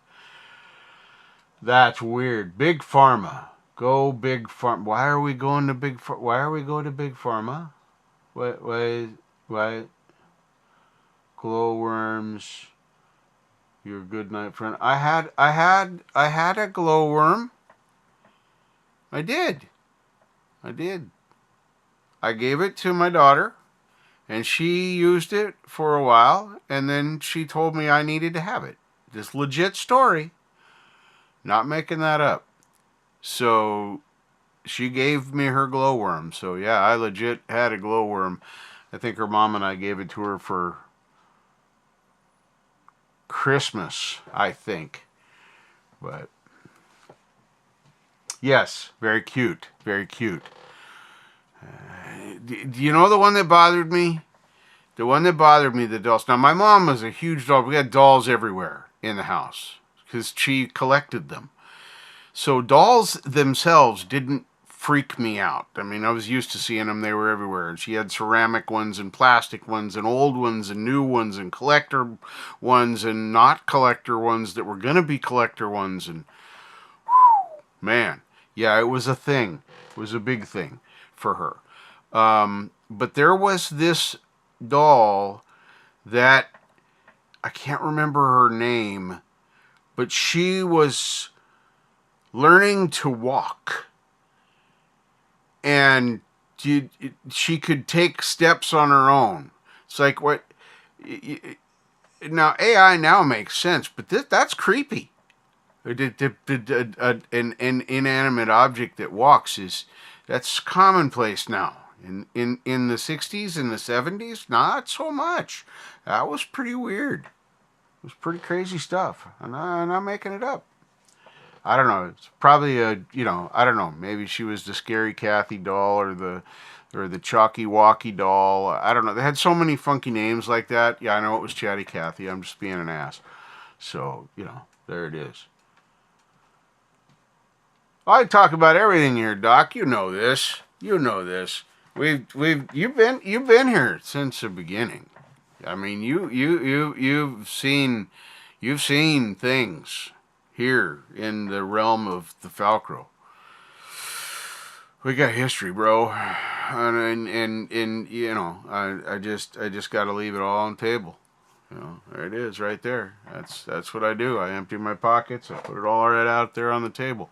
That's weird. Big Pharma. Go Big Pharma. Why are we going to Big Pharma? Why are we going to Big Pharma? Why? Glowworms. Your good night friend. I had a glowworm. I did. I gave it to my daughter. And she used it for a while, and then she told me I needed to have it. This legit story. Not making that up. So she gave me her glowworm. So yeah, I legit had a glowworm. I think her mom and I gave it to her for Christmas, I think. But yes, very cute. Very cute. Do you know the one that bothered me? The one that bothered me, the dolls. Now, my mom was a huge doll. We had dolls everywhere in the house because she collected them. So dolls themselves didn't freak me out. I mean, I was used to seeing them. They were everywhere. And she had ceramic ones and plastic ones and old ones and new ones and collector ones and not collector ones that were going to be collector ones. And whew, man, yeah, it was a thing. It was a big thing for her. But there was this doll that I can't remember her name, but she was learning to walk, and she could take steps on her own. It's like, what? Now AI now makes sense, but that's creepy. An inanimate object that walks that's commonplace now. In the 60s and the 70s, not so much. That was pretty weird. It was pretty crazy stuff. I'm not making it up. I don't know. It's probably I don't know. Maybe she was the Scary Kathy doll or the Chalky Walkie doll. I don't know. They had so many funky names like that. Yeah, I know it was Chatty Kathy. I'm just being an ass. So, there it is. I talk about everything here, Doc. You know this. You've been here since the beginning. I mean, you've seen things here in the realm of the Falcro. We got history, bro, and I just got to leave it all on the table. There it is, right there. That's what I do. I empty my pockets. I put it all right out there on the table.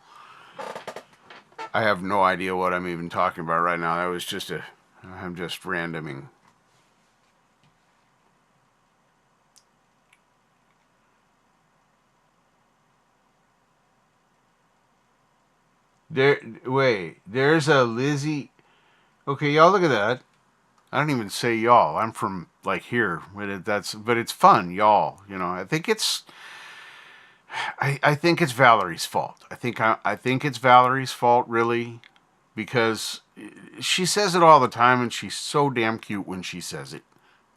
I have no idea what I'm even talking about right now. That was just I'm just randoming. There's a Lizzie. Okay, y'all look at that. I don't even say y'all. I'm from like here, but it's fun, y'all. I think it's Valerie's fault. I think it's Valerie's fault, really, because she says it all the time, and she's so damn cute when she says it.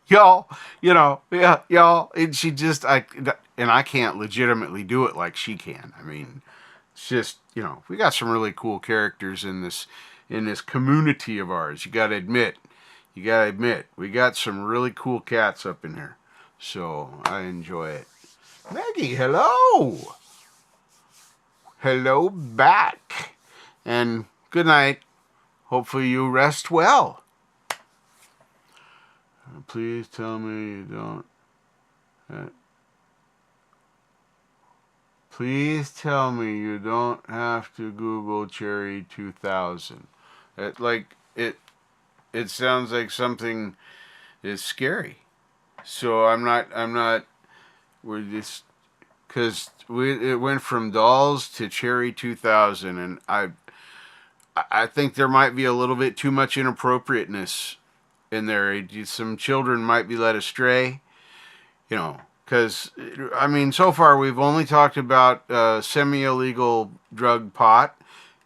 y'all, yeah, y'all. And she just, I can't legitimately do it like she can. I mean, it's just, we got some really cool characters in this community of ours. You gotta admit, we got some really cool cats up in here. So I enjoy it. Maggie, hello. Hello back. And good night. Hopefully you rest well. Please tell me you don't. Please tell me you don't have to Google Cherry 2000. It sounds like something is scary. So we're just, because it went from Dolls to Cherry 2000, and I think there might be a little bit too much inappropriateness in there. Some children might be led astray, because, I mean, so far we've only talked about semi-illegal drug pot,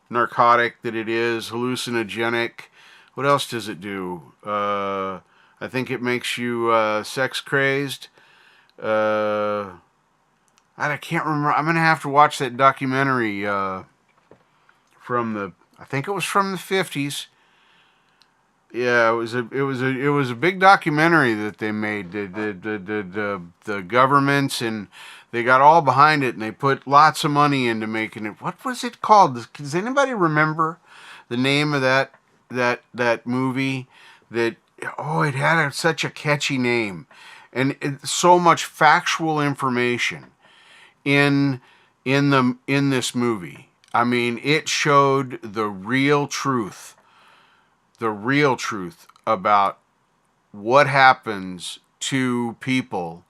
narcotic that it is, hallucinogenic. What else does it do? I think it makes you sex crazed. I can't remember. I'm gonna have to watch that documentary I think it was from the 50s. Yeah, it was a big documentary that they made. The governments, and they got all behind it, and they put lots of money into making it. What was it called? Does anybody remember the name of that movie? It had such a catchy name, and so much factual information in this movie. I mean, it showed the real truth about what happens to people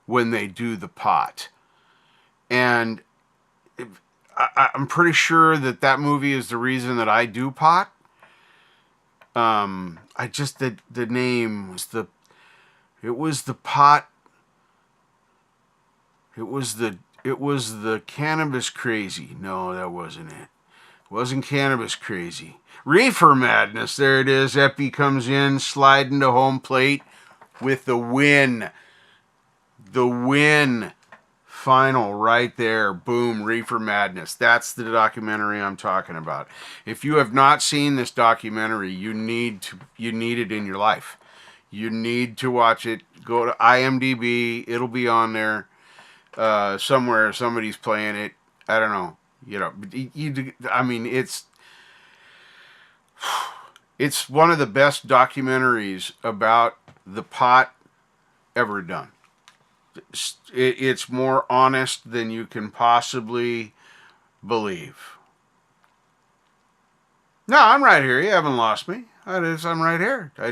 when they do the pot. And I'm pretty sure that movie is the reason that I do pot. The name was it was the pot. It was the Cannabis Crazy. No, that wasn't it. It wasn't Cannabis Crazy. Reefer Madness. There it is. Epi comes in, sliding to home plate with the win. The win. Final right there. Boom. Reefer Madness. That's the documentary I'm talking about. If you have not seen this documentary, you need it in your life. You need to watch it. Go to IMDb. It'll be on there. Somewhere somebody's playing it. I don't know. I mean, it's one of the best documentaries about the pot ever done. It's more honest than you can possibly believe. No, I'm right here. You haven't lost me. I'm right here. I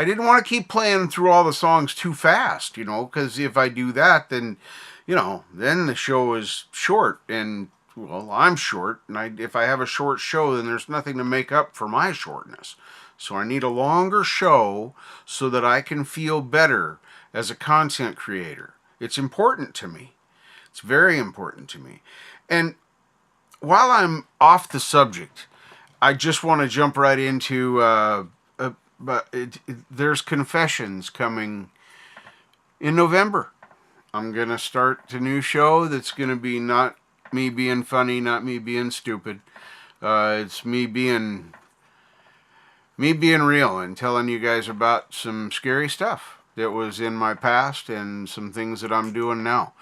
didn't want to keep playing through all the songs too fast, because if I do that, then, then the show is short, and, well, I'm short, and if I have a short show, then there's nothing to make up for my shortness. So I need a longer show so that I can feel better as a content creator. It's important to me. It's very important to me. And while I'm off the subject, I just want to jump right into... there's confessions coming in November. I'm going to start a new show that's going to be not me being funny, not me being stupid. It's me being real and telling you guys about some scary stuff that was in my past and some things that I'm doing now,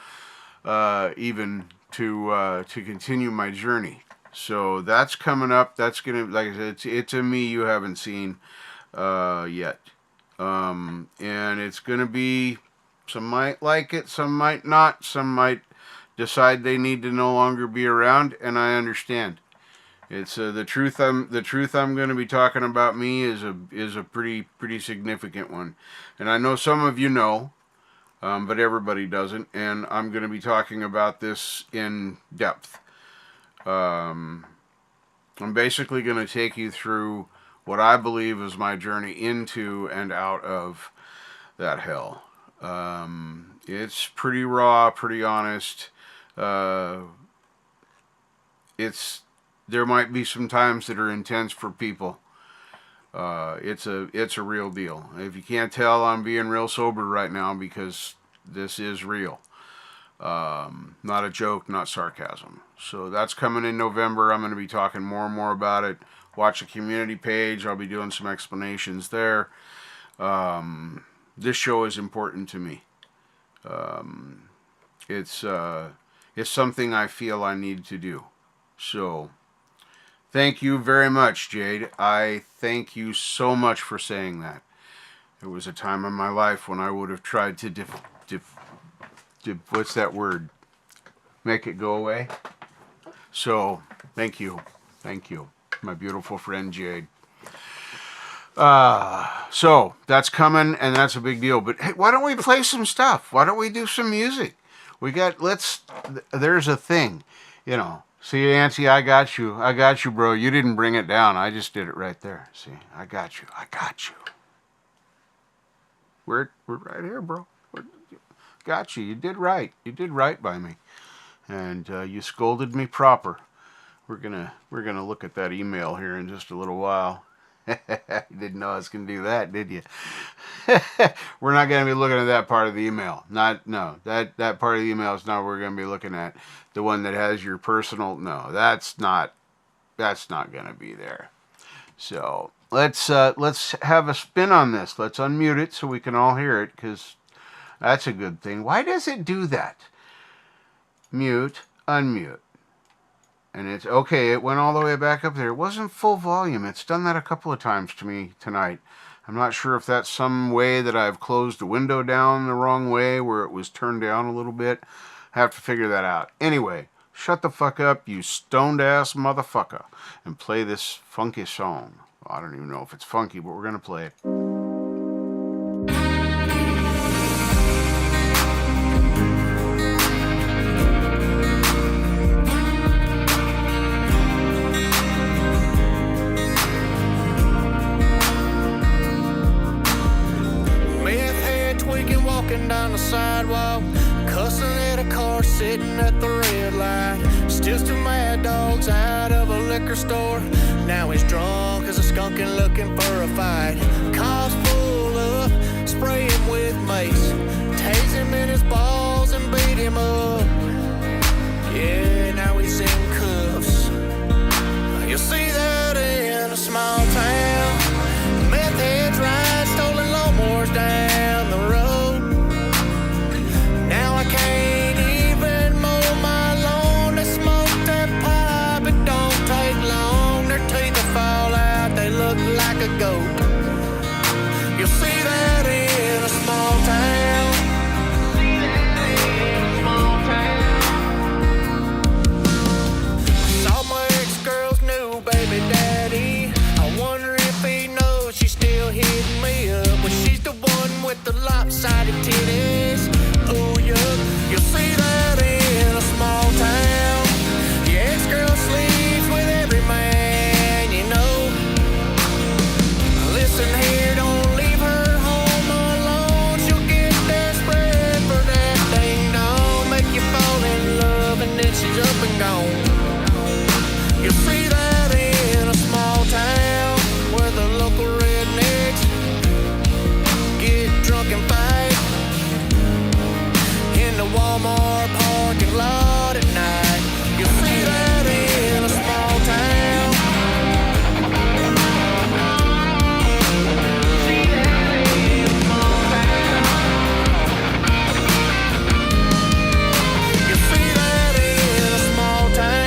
even to continue my journey. So that's coming up. That's going to, like I said, it's a me you haven't seen yet. And it's going to be, some might like it, some might not, some might decide they need to no longer be around, and I understand. It's the truth I'm going to be talking about me is a pretty significant one. And I know some of you know, but everybody doesn't, and I'm going to be talking about this in depth. I'm basically going to take you through what I believe is my journey into and out of that hell. It's pretty raw, pretty honest. There might be some times that are intense for people. It's a real deal. If you can't tell, I'm being real sober right now because this is real. Not a joke, not sarcasm. So that's coming in November. I'm going to be talking more and more about it. Watch the community page. I'll be doing some explanations there. This show is important to me. It's something I feel I need to do. So thank you very much, Jade. I thank you so much for saying that. There was a time in my life when I would have tried to what's that word? Make it go away. So thank you. Thank you, my beautiful friend Jade. So that's coming, and that's a big deal. But hey, why don't we play some stuff? Why don't we do some music? There's a thing, you know. See, Nancy, I got you, bro. You didn't bring it down. I just did it right there. See, I got you. We're right here, bro. Got you. You did right. You did right by me, and you scolded me proper. We're gonna look at that email here in just a little while. You didn't know I was gonna do that, did you? We're not gonna be looking at that part of the email. That part of the email is not what we're gonna be looking at. The one that has your personal. No, that's not gonna be there. So let's have a spin on this. Let's unmute it so we can all hear it, because that's a good thing. Why does it do that? Mute, unmute. And it's okay, it went all the way back up there. It wasn't full volume. It's done that a couple of times to me tonight. I'm not sure if that's some way that I've closed the window down the wrong way where it was turned down a little bit. I have to figure that out. Anyway, shut the fuck up, you stoned ass motherfucker, and play this funky song. I don't even know if it's funky, but we're going to play it. Down the sidewalk, cussing at a car sitting at the red light. Still two mad dogs out of a liquor store. Now he's drunk as a skunk and looking for a fight. Cars full up, spray him with mace, tase him in his balls and beat him up. Yeah, now he's in cuffs. You'll see that in a small town. Meth heads ride stolen lawnmowers down the road. Now I can't even mow my lawn. They smoke that pipe, it don't take long. Their teeth will fall out, they look like a goat. You'll see that in a small town. Saw my ex-girl's new baby daddy. I wonder if he knows she's still hitting me up. Well, she's the one with the lopsided titties. Oh, yeah, you'll see that in a small town. Your ex-girl sleeps with every man you know. Listen here, don't leave her home alone. She'll get desperate for that ding dong. Make you fall in love and then she's up and gone. You'll see that in a small town where the local rednecks get drunk and fight in the Walmart parking lot at night. You'll see that in a small town. See that in a small town. You'll see that in a small town.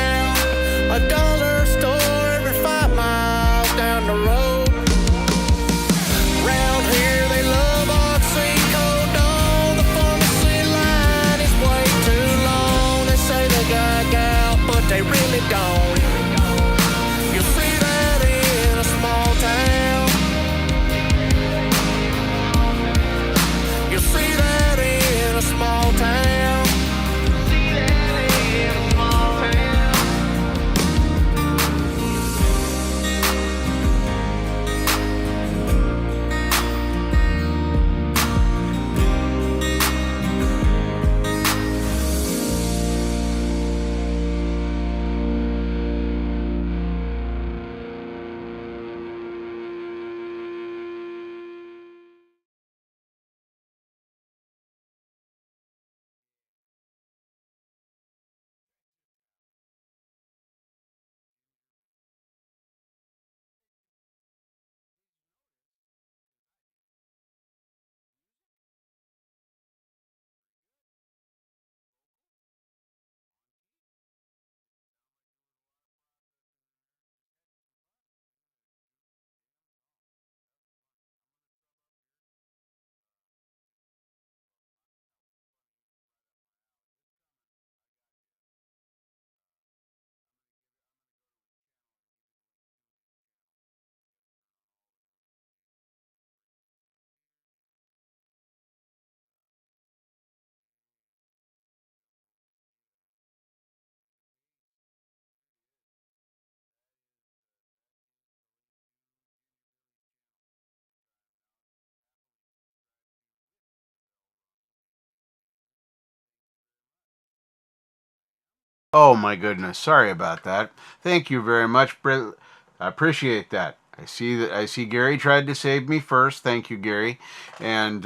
Oh my goodness, sorry about that. Thank you very much, Britt. I appreciate that. I see Gary tried to save me first. Thank you, Gary. And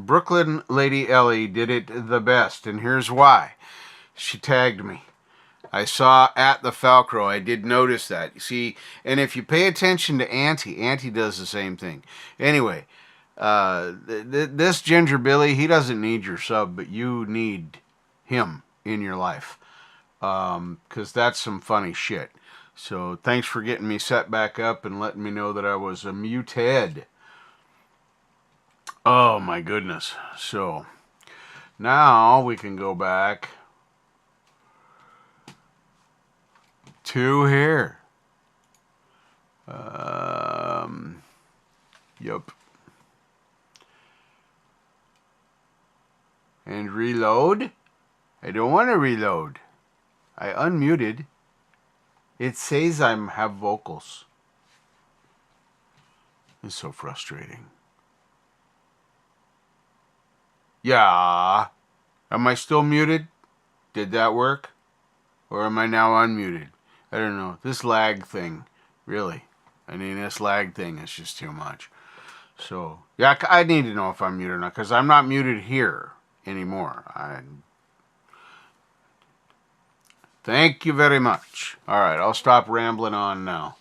Brooklyn Lady Ellie did it the best, and here's why. She tagged me. I saw at TheFalcro. I did notice that. You see, and if you pay attention to Auntie does the same thing. Anyway, this Ginger Billy, he doesn't need your sub, but you need him in your life. Because that's some funny shit. So thanks for getting me set back up and letting me know that I was muted. Oh my goodness. So now we can go back to here. Yep. And reload. I don't want to reload. I unmuted. It says I have vocals. It's so frustrating. Yeah. Am I still muted? Did that work? Or am I now unmuted? I don't know. This lag thing, really. I mean, this lag thing is just too much. So, yeah, I need to know if I'm muted or not, because I'm not muted here anymore. Thank you very much. All right, I'll stop rambling on now.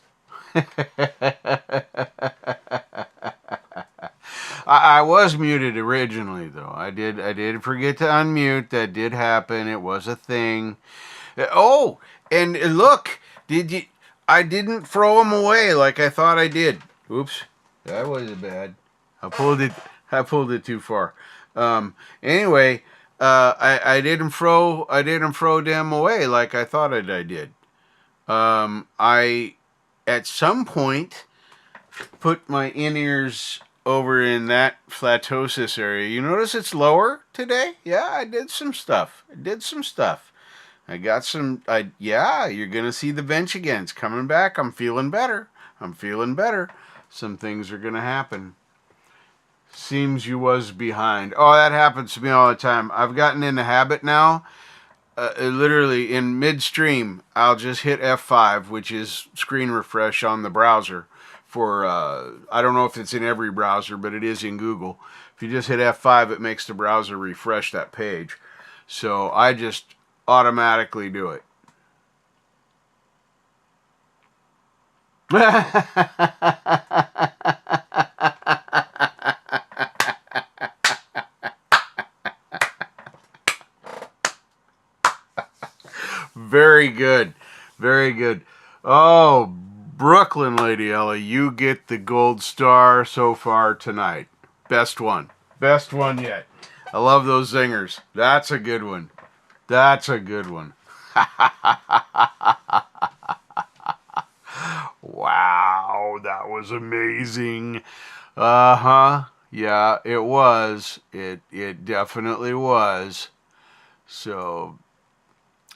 I was muted originally, though. I did forget to unmute. That did happen. It was a thing. Oh, and look, I didn't throw them away like I thought I did. Oops, that was bad. I pulled it too far. Anyway, I didn't throw them away like I thought I did. I at some point put my in-ears over in that flatosis area. You notice it's lower today? Yeah, I did some stuff. I got some, yeah, you're going to see the bench again. It's coming back. I'm feeling better. Some things are going to happen. Seems you was behind. Oh, that happens to me all the time. I've gotten in the habit now. Literally in midstream, I'll just hit F5, which is screen refresh on the browser. For I don't know if it's in every browser, but it is in Google. If you just hit F5, it makes the browser refresh that page. So I just automatically do it. Very good. Very good. Oh, Brooklyn Lady Ella, you get the gold star so far tonight. Best one. Best one yet. I love those zingers. That's a good one. That's a good one. Wow, that was amazing. Uh-huh. Yeah, it was. It definitely was. So,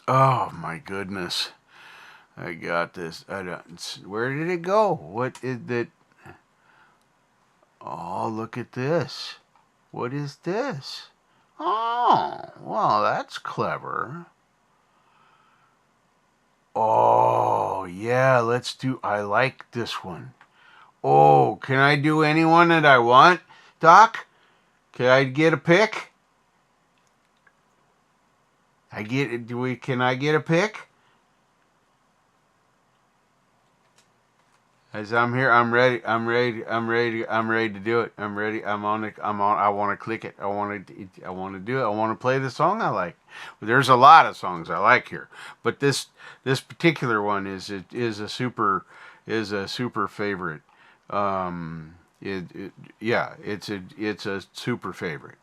oh my goodness. I got this. Where did it go? What is that? Oh, look at this. What is this? Oh, well, that's clever. Oh, yeah, let's do, I like this one. Oh, can I do any one that I want, Doc? Can I get a pick? Can I get a pick? As I'm here, I'm ready to do it. I'm ready. I want to click it. I want to do it. I want to play the song I like. There's a lot of songs I like here, but this particular one is a super favorite. Yeah, it's a super favorite.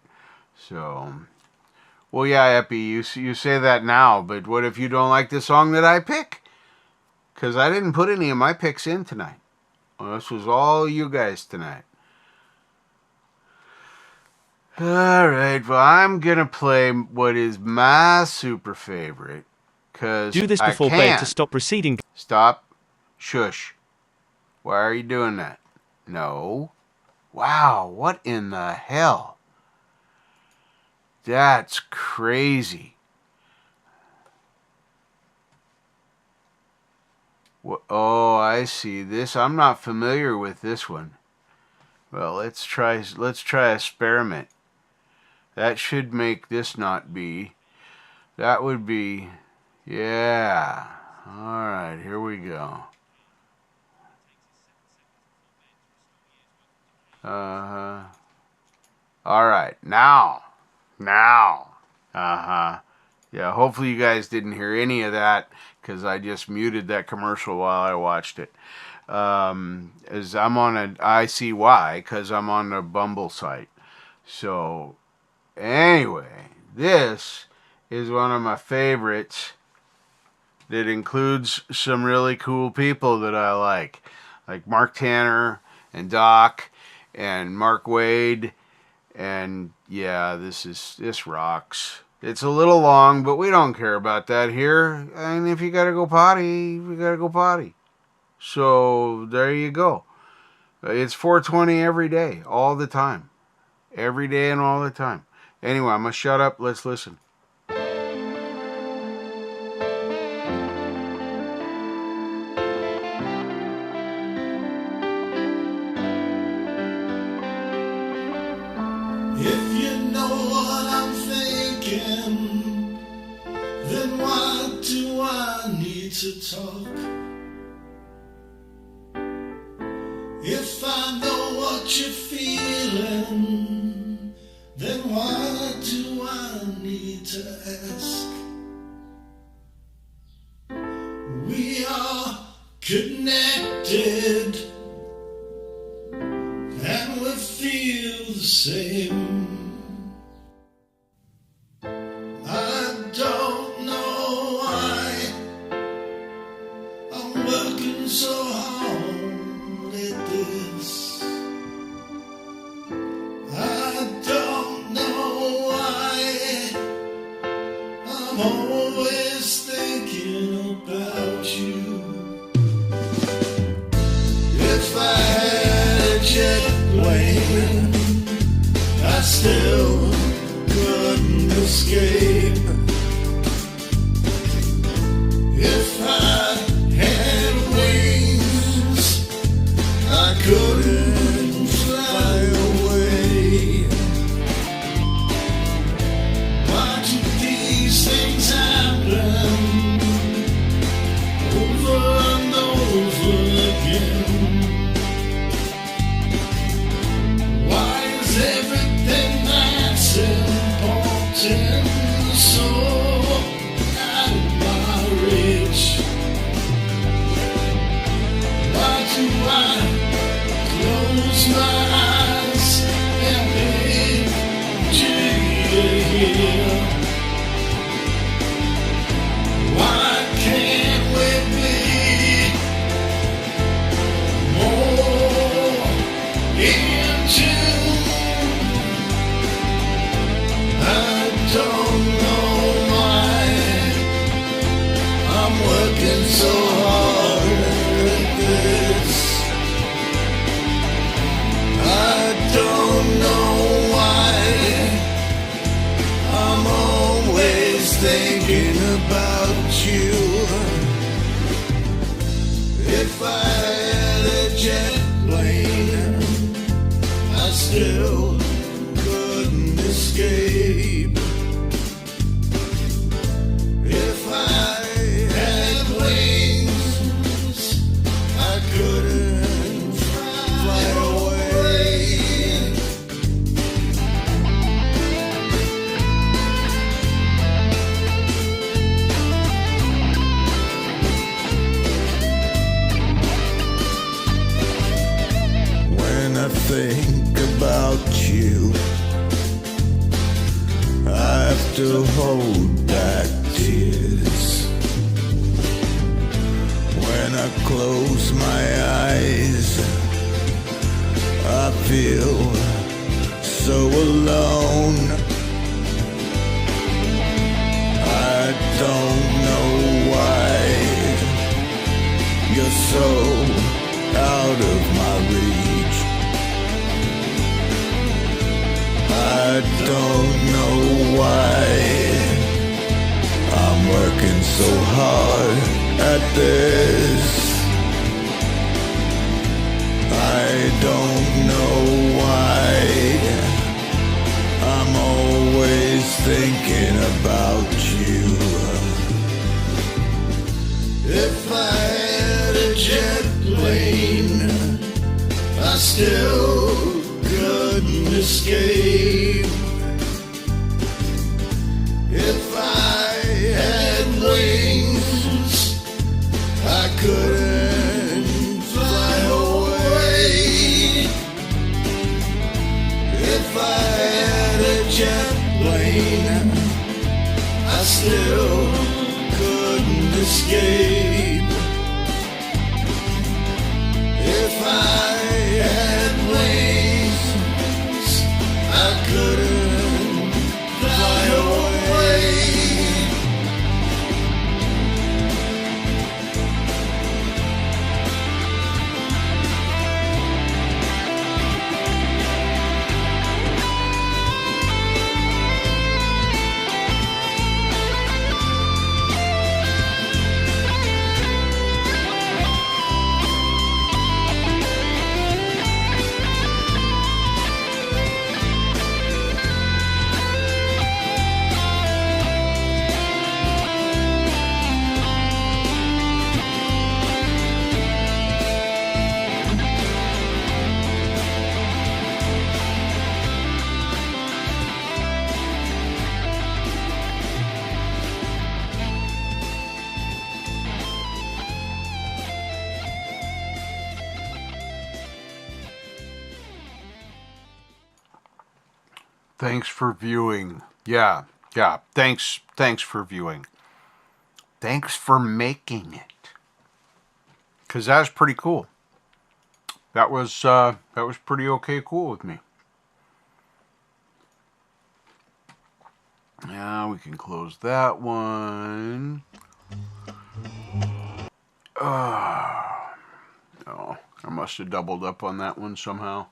So, well, yeah, Epi, you say that now, but what if you don't like the song that I pick? Because I didn't put any of my picks in tonight. Well, this was all you guys tonight. Alright, well, I'm going to play what is my super favorite. Because do this before bed to stop receding. Stop. Shush. Why are you doing that? No. Wow, what in the hell? That's crazy. Oh, I see. This, I'm not familiar with this one. Well, let's try experiment. That should make this not be. That would be, yeah. All right, here we go. All right, now. Yeah, hopefully you guys didn't hear any of that because I just muted that commercial while I watched it. As I'm on a, I see why, because I'm on the Bumble site. So, anyway, this is one of my favorites that includes some really cool people that I like Mark Tanner and Doc and Mark Wade, and yeah, this rocks. It's a little long, but we don't care about that here. And if you gotta go potty, you gotta go potty. So there you go. It's 420 every day, all the time. Every day and all the time. Anyway, I'm gonna shut up. Let's listen. If you know what I'm thinking, then why do I need to talk? If I know what you're feeling, then why do I need to ask? We are connected, and we feel the same. I don't know why I'm working so hard at this. I don't know why I'm always thinking about you. If I had a jet plane, I still couldn't escape. If I had wings, I couldn't fly away. Why do these things happen over and over again? Why is everything that's important so out of my reach? Why do I close my eyes and picture you here? Why can't we be more in tune? I don't know why I'm working so hard at this. I don't know why I'm always thinking about you. If I had a jet plane, I still couldn't escape. If I had wings, I couldn't fly away. When I think about you, I have to hold back tears. When I close my eyes, I feel so alone. I don't know why you're so out of my reach. I don't know why I'm working so hard at this. If I had a jet plane, I still couldn't escape. If I had wings, I couldn't fly away. If I had a jet plane, I still couldn't escape. If I had wings, I couldn't fly away. Thanks for viewing. Yeah. Thanks for viewing. Thanks for making it. 'Cause that was pretty cool. That was pretty okay cool with me. Now we can close that one. Oh, no, I must have doubled up on that one somehow.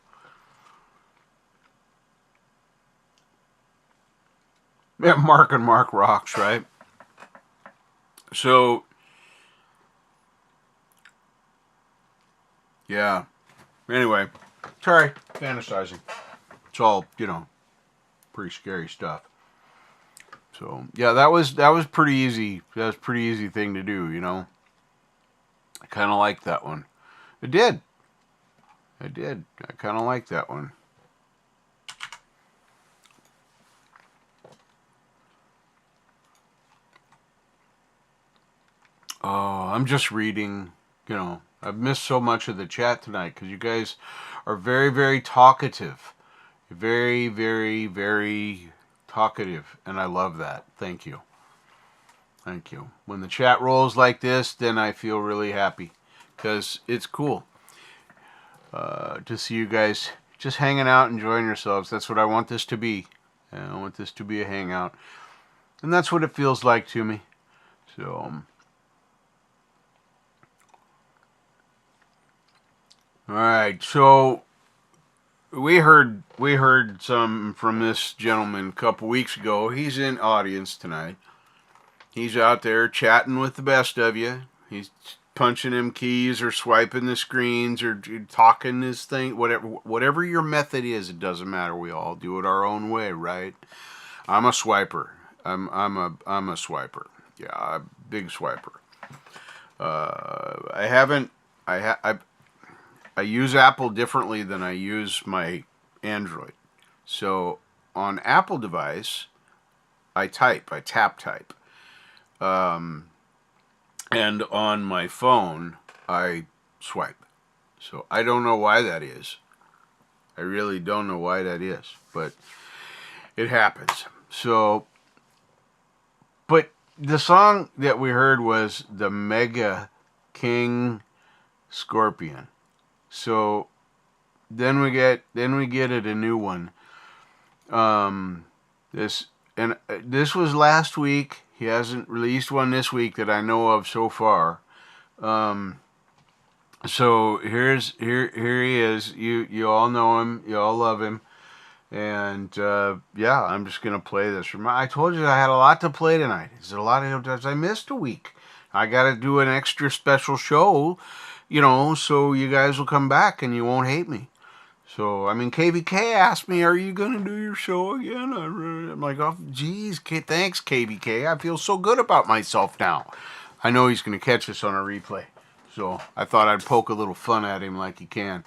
Yeah, Mark and Mark rocks, right? So, yeah. Anyway, sorry, fantasizing. It's all, pretty scary stuff. So, yeah, that was pretty easy. That was a pretty easy thing to do, I kind of liked that one. I did. I kind of liked that one. Oh, I'm just reading, I've missed so much of the chat tonight because you guys are very, very talkative. Very, very, very talkative, and I love that. Thank you. Thank you. When the chat rolls like this, then I feel really happy because it's cool to see you guys just hanging out, enjoying yourselves. That's what I want this to be. I want this to be a hangout, and that's what it feels like to me. So, all right. So we heard some from this gentleman a couple weeks ago. He's in audience tonight. He's out there chatting with the best of you. He's punching them keys or swiping the screens or talking this thing. Whatever your method is, it doesn't matter. We all do it our own way, right? I'm a swiper. I'm a swiper. Yeah, I'm a big swiper. I use Apple differently than I use my Android. So on Apple device, I tap type. And on my phone, I swipe. So I don't know why that is. I really don't know why that is, but it happens. So, but the song that we heard was the Mega King Scorpion. So then we get it a new one. This was last week. He hasn't released one this week that I know of so far. So here he is. You all know him. You all love him. And yeah, I'm just gonna play this. I told you I had a lot to play tonight. There's a lot of times I missed a week. I got to do an extra special show, so you guys will come back and you won't hate me. So, KVK asked me, are you going to do your show again? I'm like, oh, geez, thanks, KVK. I feel so good about myself now. I know he's going to catch us on a replay. So I thought I'd poke a little fun at him like he can.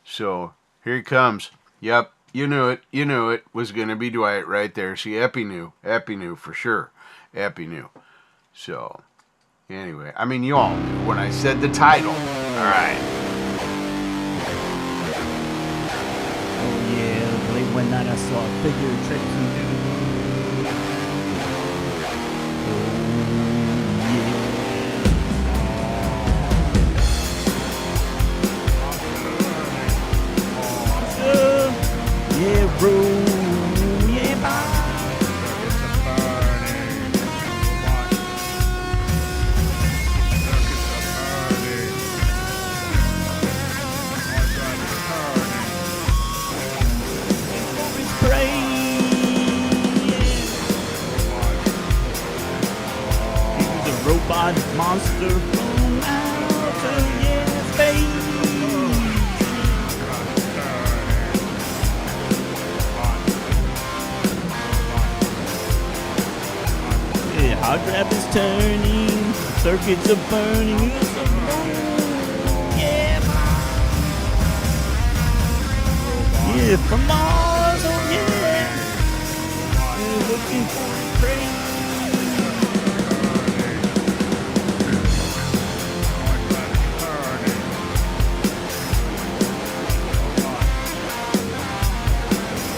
So here he comes. Yep, you knew it. You knew it was going to be Dwight right there. See, Epi knew. Epi knew for sure. Epi knew. So anyway, I mean, you all knew when I said the title. All right. Oh yeah, late one night I saw a figure trekking through the yeah, bro. Yeah, bye. He's a robot monster from outer space. Hard drive is turning, circuits are burning. Yeah, yeah, from Mars, oh yeah. We're looking for a prey.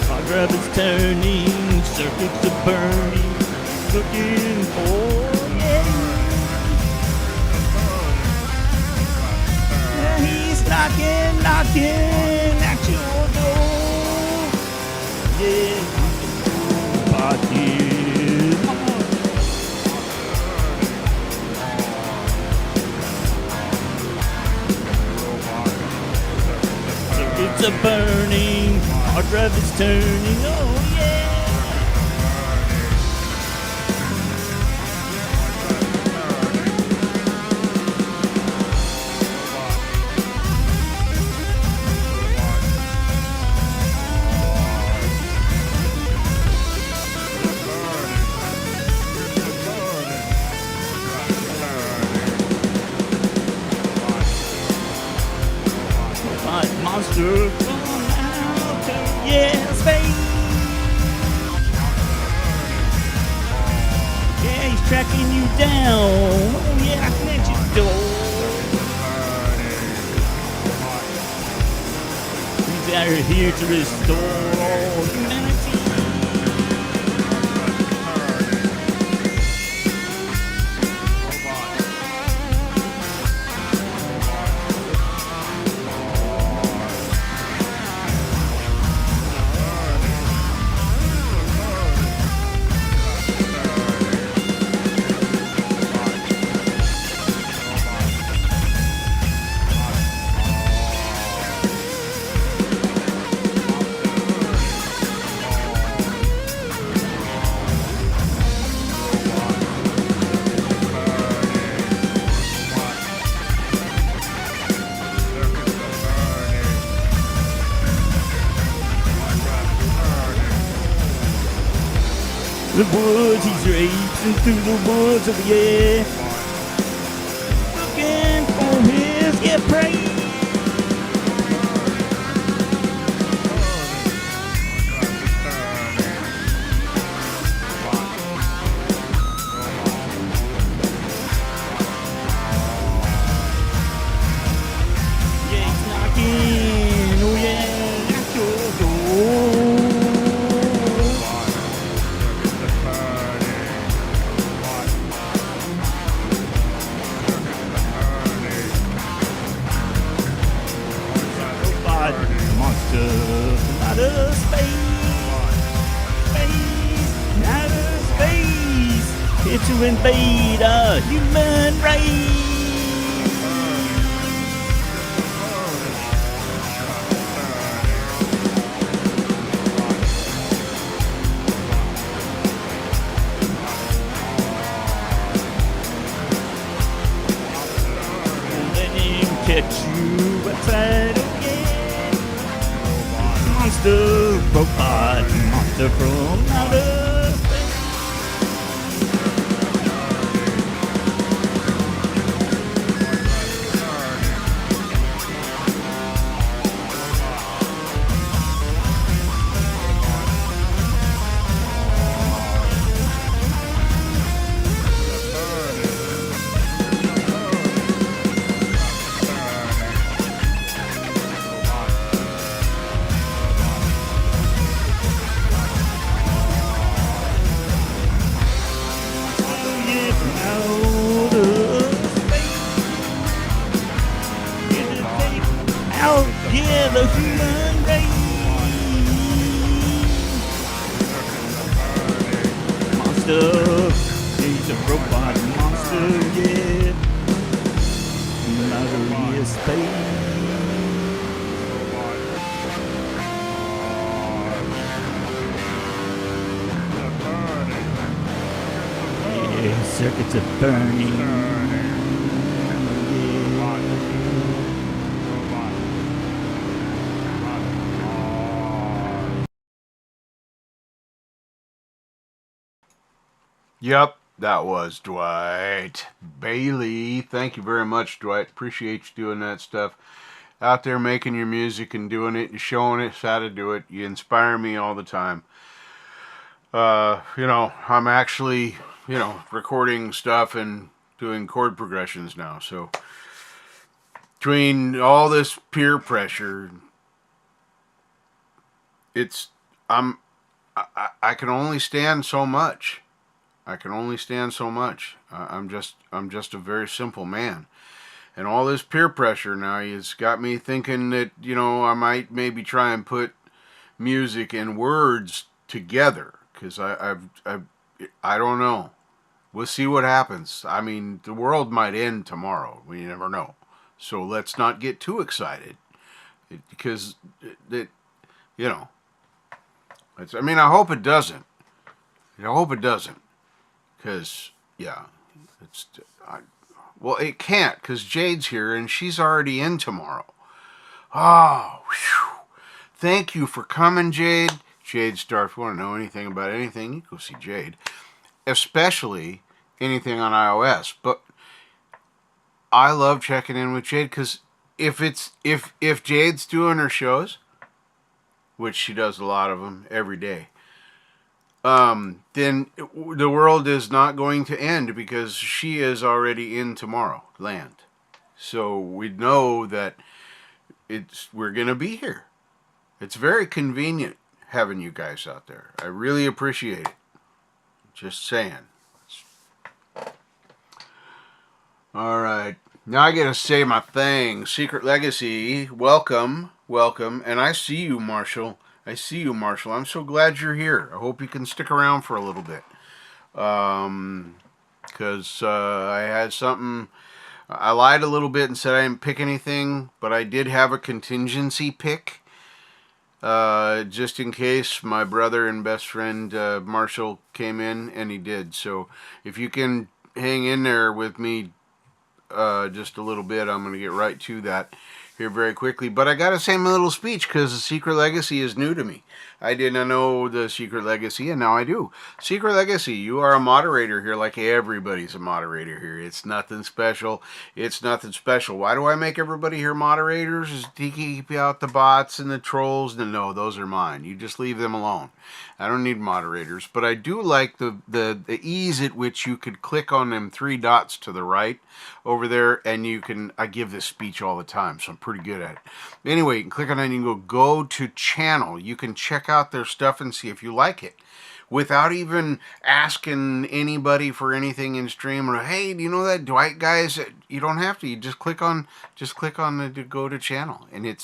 Hard drive is turning, circuits are burning. Looking for, yeah, he's knocking at your door. Yeah, party. Circuits are burning, hard drive is turning. Oh yeah. Monster from outer space. Yeah, he's tracking you down. Oh yeah, I can let you go. He's out here to restore all humanity. The woods, he's racing through the woods, oh yeah. Looking for his prey. Yeah, he's knocking, oh yeah, at your door. Monster from outer space, here to invade a human race. Let him catch you outside. Monster, robot, monster from outer space. yeah, the human race. Monster, he's a robot monster, yeah. Outer space. Yeah, circuits are burning. Yep, that was Dwight Bailey. Thank you very much, Dwight. Appreciate you doing that stuff. Out there making your music and doing it and showing us how to do it. You inspire me all the time. I'm actually, recording stuff and doing chord progressions now. So between all this peer pressure, I can only stand so much. I can only stand so much. I'm just a very simple man, and all this peer pressure now has got me thinking that I might maybe try and put music and words together because I don't know. We'll see what happens. I mean, the world might end tomorrow. We never know. So let's not get too excited because you know. I hope it doesn't. I hope it doesn't. Because, yeah, it can't, because Jade's here, and she's already in tomorrow. Oh, whew. Thank you for coming, Jade. Jade Star, if you want to know anything about anything, you go see Jade. Especially anything on iOS. But I love checking in with Jade, because if Jade's doing her shows, which she does a lot of them every day, then the world is not going to end because she is already in tomorrow land. So we know that we're going to be here. It's very convenient having you guys out there. I really appreciate it. Just saying. All right. Now I got to say my thing. Secret Legacy, welcome. And I see you, Marshall. I'm so glad you're here. I hope you can stick around for a little bit. Because I had something... I lied a little bit and said I didn't pick anything, but I did have a contingency pick. Just in case my brother and best friend Marshall came in, and he did. So if you can hang in there with me just a little bit, I'm going to get right to that here very quickly. But I got to say my little speech because the Secret Legacy is new to me. I did not know the Secret Legacy, and now I do. Secret Legacy, you are a moderator here like everybody's a moderator here. It's nothing special. Why do I make everybody here moderators? Is to keep out the bots and the trolls? No, those are mine. You just leave them alone. I don't need moderators, but I do like the ease at which you could click on them 3 dots to the right over there, and I give this speech all the time, so I'm pretty good at it. Anyway, you can click on it and you can go to channel. You can check out their stuff and see if you like it without even asking anybody for anything in stream or, hey, do you know that Dwight guys? You don't have to. You just click on the go to channel, and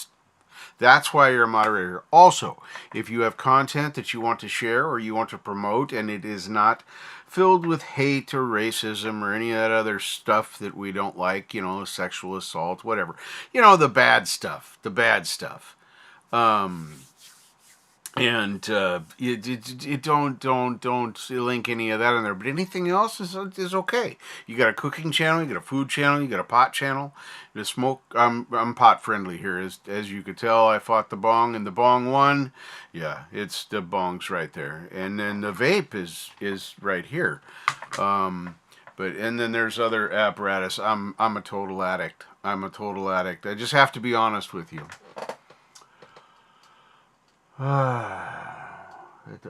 that's why you're a moderator. Also, if you have content that you want to share or you want to promote and it is not filled with hate or racism or any of that other stuff that we don't like, sexual assault, whatever. The bad stuff. And you don't link any of that in there, but anything else is okay. You got a cooking channel, you got a food channel, you got a pot channel, the smoke. I'm pot friendly here, as you could tell. I fought the bong, and the bong won. Yeah, it's the bong's right there, and then the vape is right here. And then there's other apparatus. I'm a total addict. I just have to be honest with you.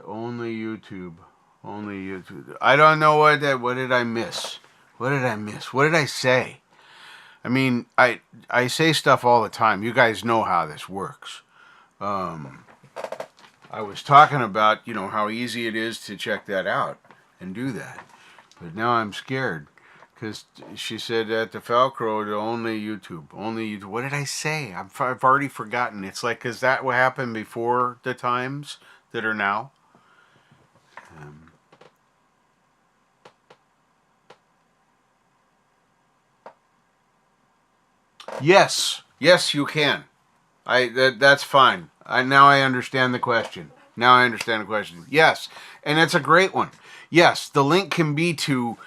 Only YouTube. I don't know what did I miss? What did I say? I mean, I say stuff all the time. You guys know how this works. I was talking about, how easy it is to check that out and do that. But now I'm scared Because she said at TheFalcro, only YouTube. Only YouTube. What did I say? I've already forgotten. It's like, is that what happened before the times that are now? Yes. Yes, you can. That's fine. Now I understand the question. Yes. And it's a great one. Yes, the link can be to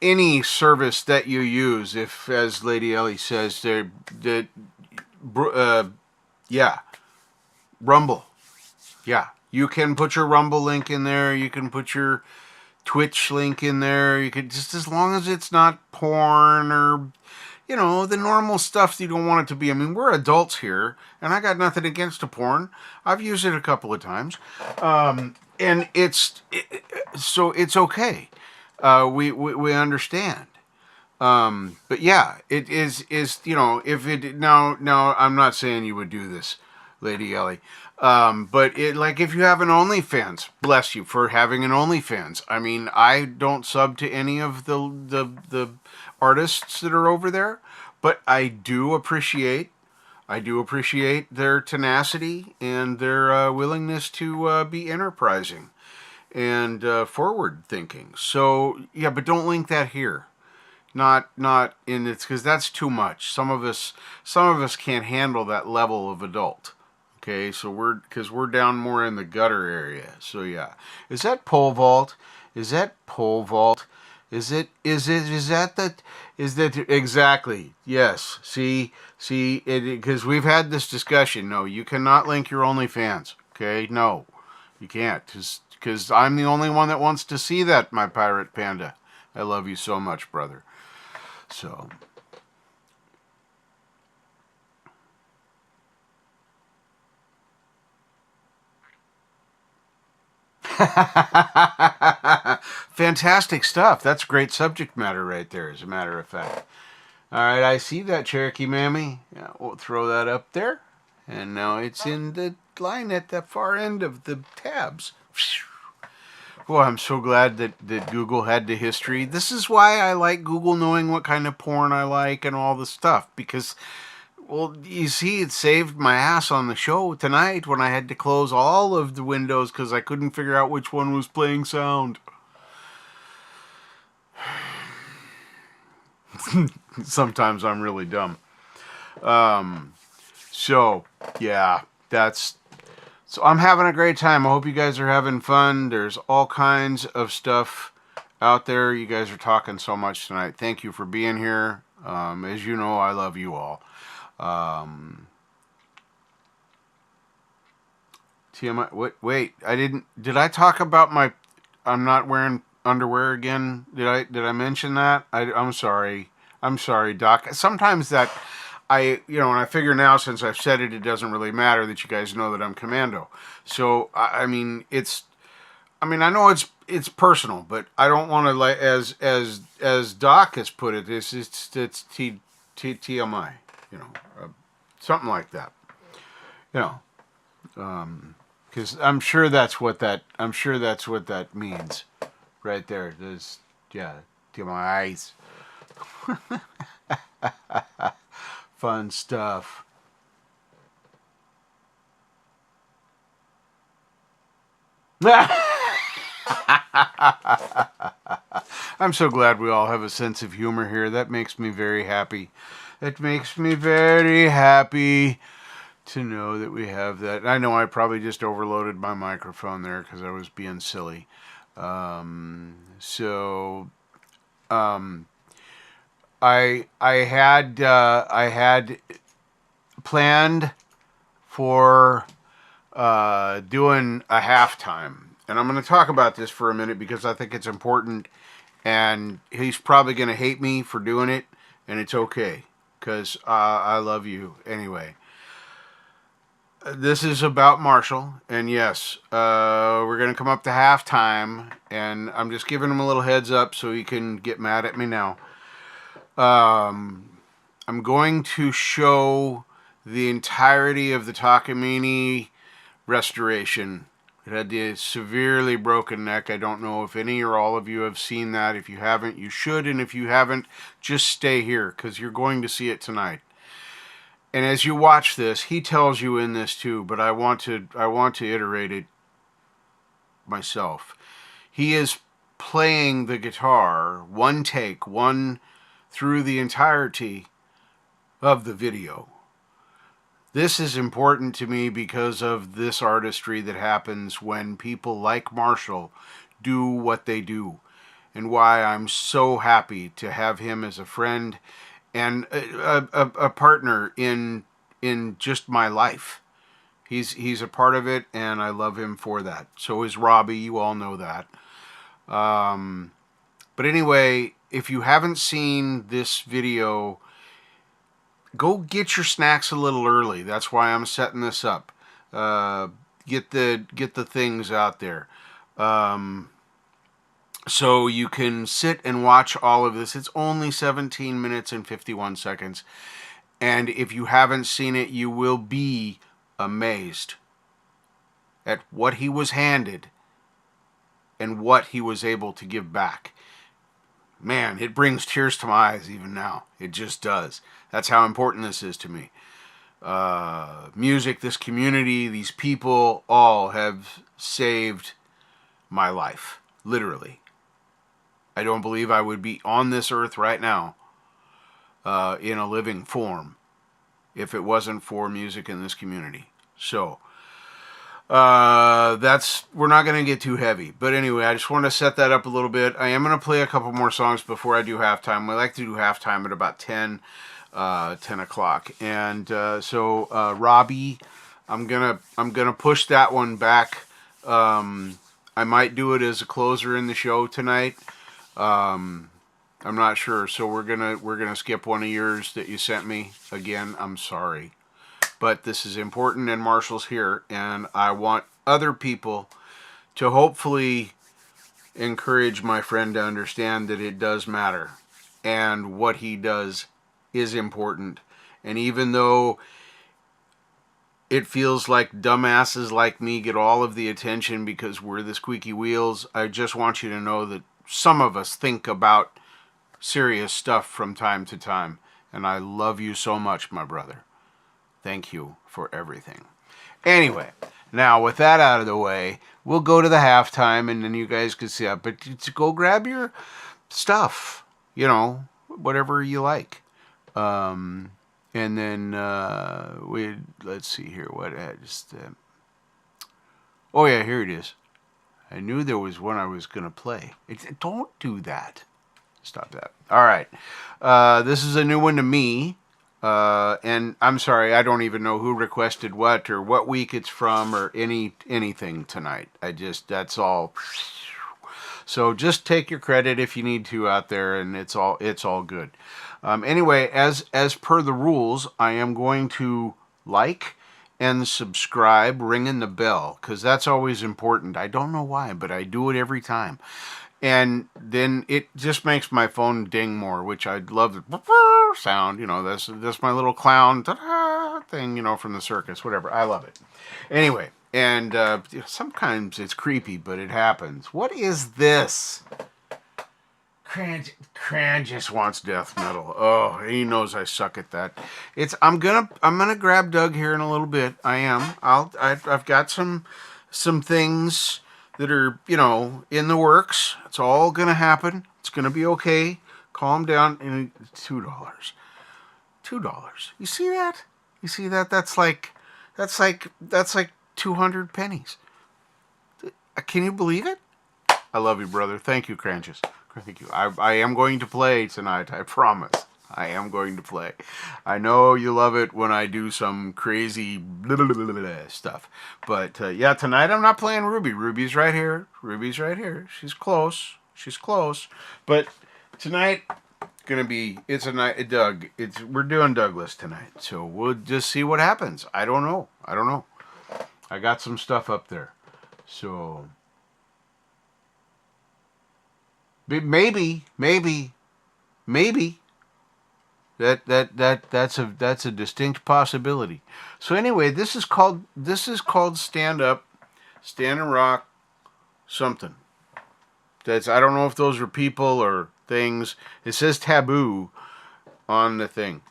any service that you use. If, as Lady Ellie says, yeah, Rumble. Yeah, you can put your Rumble link in there. You can put your Twitch link in there. You could, just as long as it's not porn or, you know, the normal stuff that you don't want it to be. I mean, we're adults here, and I got nothing against the porn. I've used it a couple of times, and so it's okay. We understand. But yeah, it is you know, if it now I'm not saying you would do this, Lady Ellie. But it, like, if you have an OnlyFans, bless you for having an OnlyFans. I mean, I don't sub to any of the artists that are over there, but I do appreciate their tenacity and their willingness to be enterprising and forward thinking. So yeah, but don't link that here. Not in it's because that's too much. Some of us can't handle that level of adult. Okay, so we're down more in the gutter area. So yeah, is that pole vault? Is that exactly? Yes. See, because we've had this discussion. No, you cannot link your OnlyFans. Okay, no, you can't. Because I'm the only one that wants to see that, my pirate panda. I love you so much, brother. So. Fantastic stuff. That's great subject matter right there, as a matter of fact. All right, I see that, Cherokee Mammy. Yeah, we'll throw that up there. And now it's in the line at the far end of the tabs. Well, I'm so glad that Google had the history. This is why I like Google knowing what kind of porn I like and all the stuff. Because, well, you see, it saved my ass on the show tonight when I had to close all of the windows because I couldn't figure out which one was playing sound. Sometimes I'm really dumb. So, yeah, so I'm having a great time. I hope you guys are having fun. There's all kinds of stuff out there. You guys are talking so much tonight. Thank you for being here. As you know, I love you all. TMI. Wait. Did I talk about I'm not wearing underwear again? Did I mention that? I'm sorry. I'm sorry, Doc. Sometimes that and I figure now, since I've said it, it doesn't really matter that you guys know that I'm Commando. So I mean, I know it's personal, but I don't want to, like, as Doc has put it, it's TMI, something like that, because I'm sure that's what that means, right there. There's TMIs. Fun stuff. I'm so glad we all have a sense of humor here. That makes me very happy. It makes me very happy to know that we have that. I know I probably just overloaded my microphone there because I was being silly. I had planned for doing a halftime, and I'm going to talk about this for a minute because I think it's important, and he's probably going to hate me for doing it, and it's okay because I love you anyway. This is about Marshall, and yes, we're going to come up to halftime, and I'm just giving him a little heads up so he can get mad at me now. I'm going to show the entirety of the Takamine restoration It had the severely broken neck. I don't know if any or all of you have seen that. If you haven't, you should. And if you haven't, just stay here because you're going to see it tonight. And as you watch this, he tells you in this too, but I want to iterate it myself. He is playing the guitar, one take, one through the entirety of the video. This is important to me because of this artistry that happens when people like Marshall do what they do, and why I'm so happy to have him as a friend and a partner in just my life. He's a part of it, and I love him for that. So is Robbie. You all know that. But anyway, if you haven't seen this video, go get your snacks a little early. That's why I'm setting this up. Get the things out there. So you can sit and watch all of this. It's only 17 minutes and 51 seconds. And if you haven't seen it, you will be amazed at what he was handed and what he was able to give back. Man, it brings tears to my eyes even now. It just does. That's how important this is to me. Music, this community, these people all have saved my life. Literally. I don't believe I would be on this earth right now in a living form if it wasn't for music in this community. So, we're not going to get too heavy. But anyway, I just want to set that up a little bit. I am going to play a couple more songs before I do halftime. We like to do halftime at about 10 o'clock. And so Robbie, I'm gonna push that one back. I might do it as a closer in the show tonight. I'm not sure. So we're gonna skip one of yours that you sent me. Again, I'm sorry. But this is important, and Marshall's here, and I want other people to hopefully encourage my friend to understand that it does matter, and what he does is important. And even though it feels like dumbasses like me get all of the attention because we're the squeaky wheels, I just want you to know that some of us think about serious stuff from time to time, and I love you so much, my brother. Thank you for everything. Anyway, now with that out of the way, we'll go to the halftime, and then you guys can see it. But go grab your stuff, whatever you like. And then let's see here. Oh yeah, here it is. I knew there was one I was gonna play. Don't do that. Stop that. All right. This is a new one to me. And I'm sorry, I don't even know who requested what or what week it's from or anything tonight. That's all. So just take your credit if you need to out there, and it's all good. Anyway, as per the rules, I am going to like and subscribe, ringing the bell, because that's always important. I don't know why, but I do it every time. And then it just makes my phone ding more, which I love the sound. That's my little clown thing, from the circus, whatever. I love it. Anyway, and sometimes it's creepy, but it happens. What is this? Cran just wants death metal. Oh, he knows I suck at that. I'm gonna grab Doug here in a little bit. I am. I've got some things that are, in the works. It's all gonna happen. It's gonna be okay. Calm down. And $2. $2. You see that? You see that? That's like 200 pennies. Can you believe it? I love you, brother. Thank you, Cranches. Thank you. I am going to play tonight. I promise. I am going to play. I know you love it when I do some crazy blah, blah, blah, blah stuff. But yeah, tonight I'm not playing Ruby. Ruby's right here. Ruby's right here. She's close. She's close. But tonight, it's a night. Doug. We're doing Douglas tonight. So we'll just see what happens. I don't know. I got some stuff up there. So maybe that's a distinct possibility. So anyway, this is called Stand Up Stand and rock something. I don't know if those are people or things. It says taboo on the thing.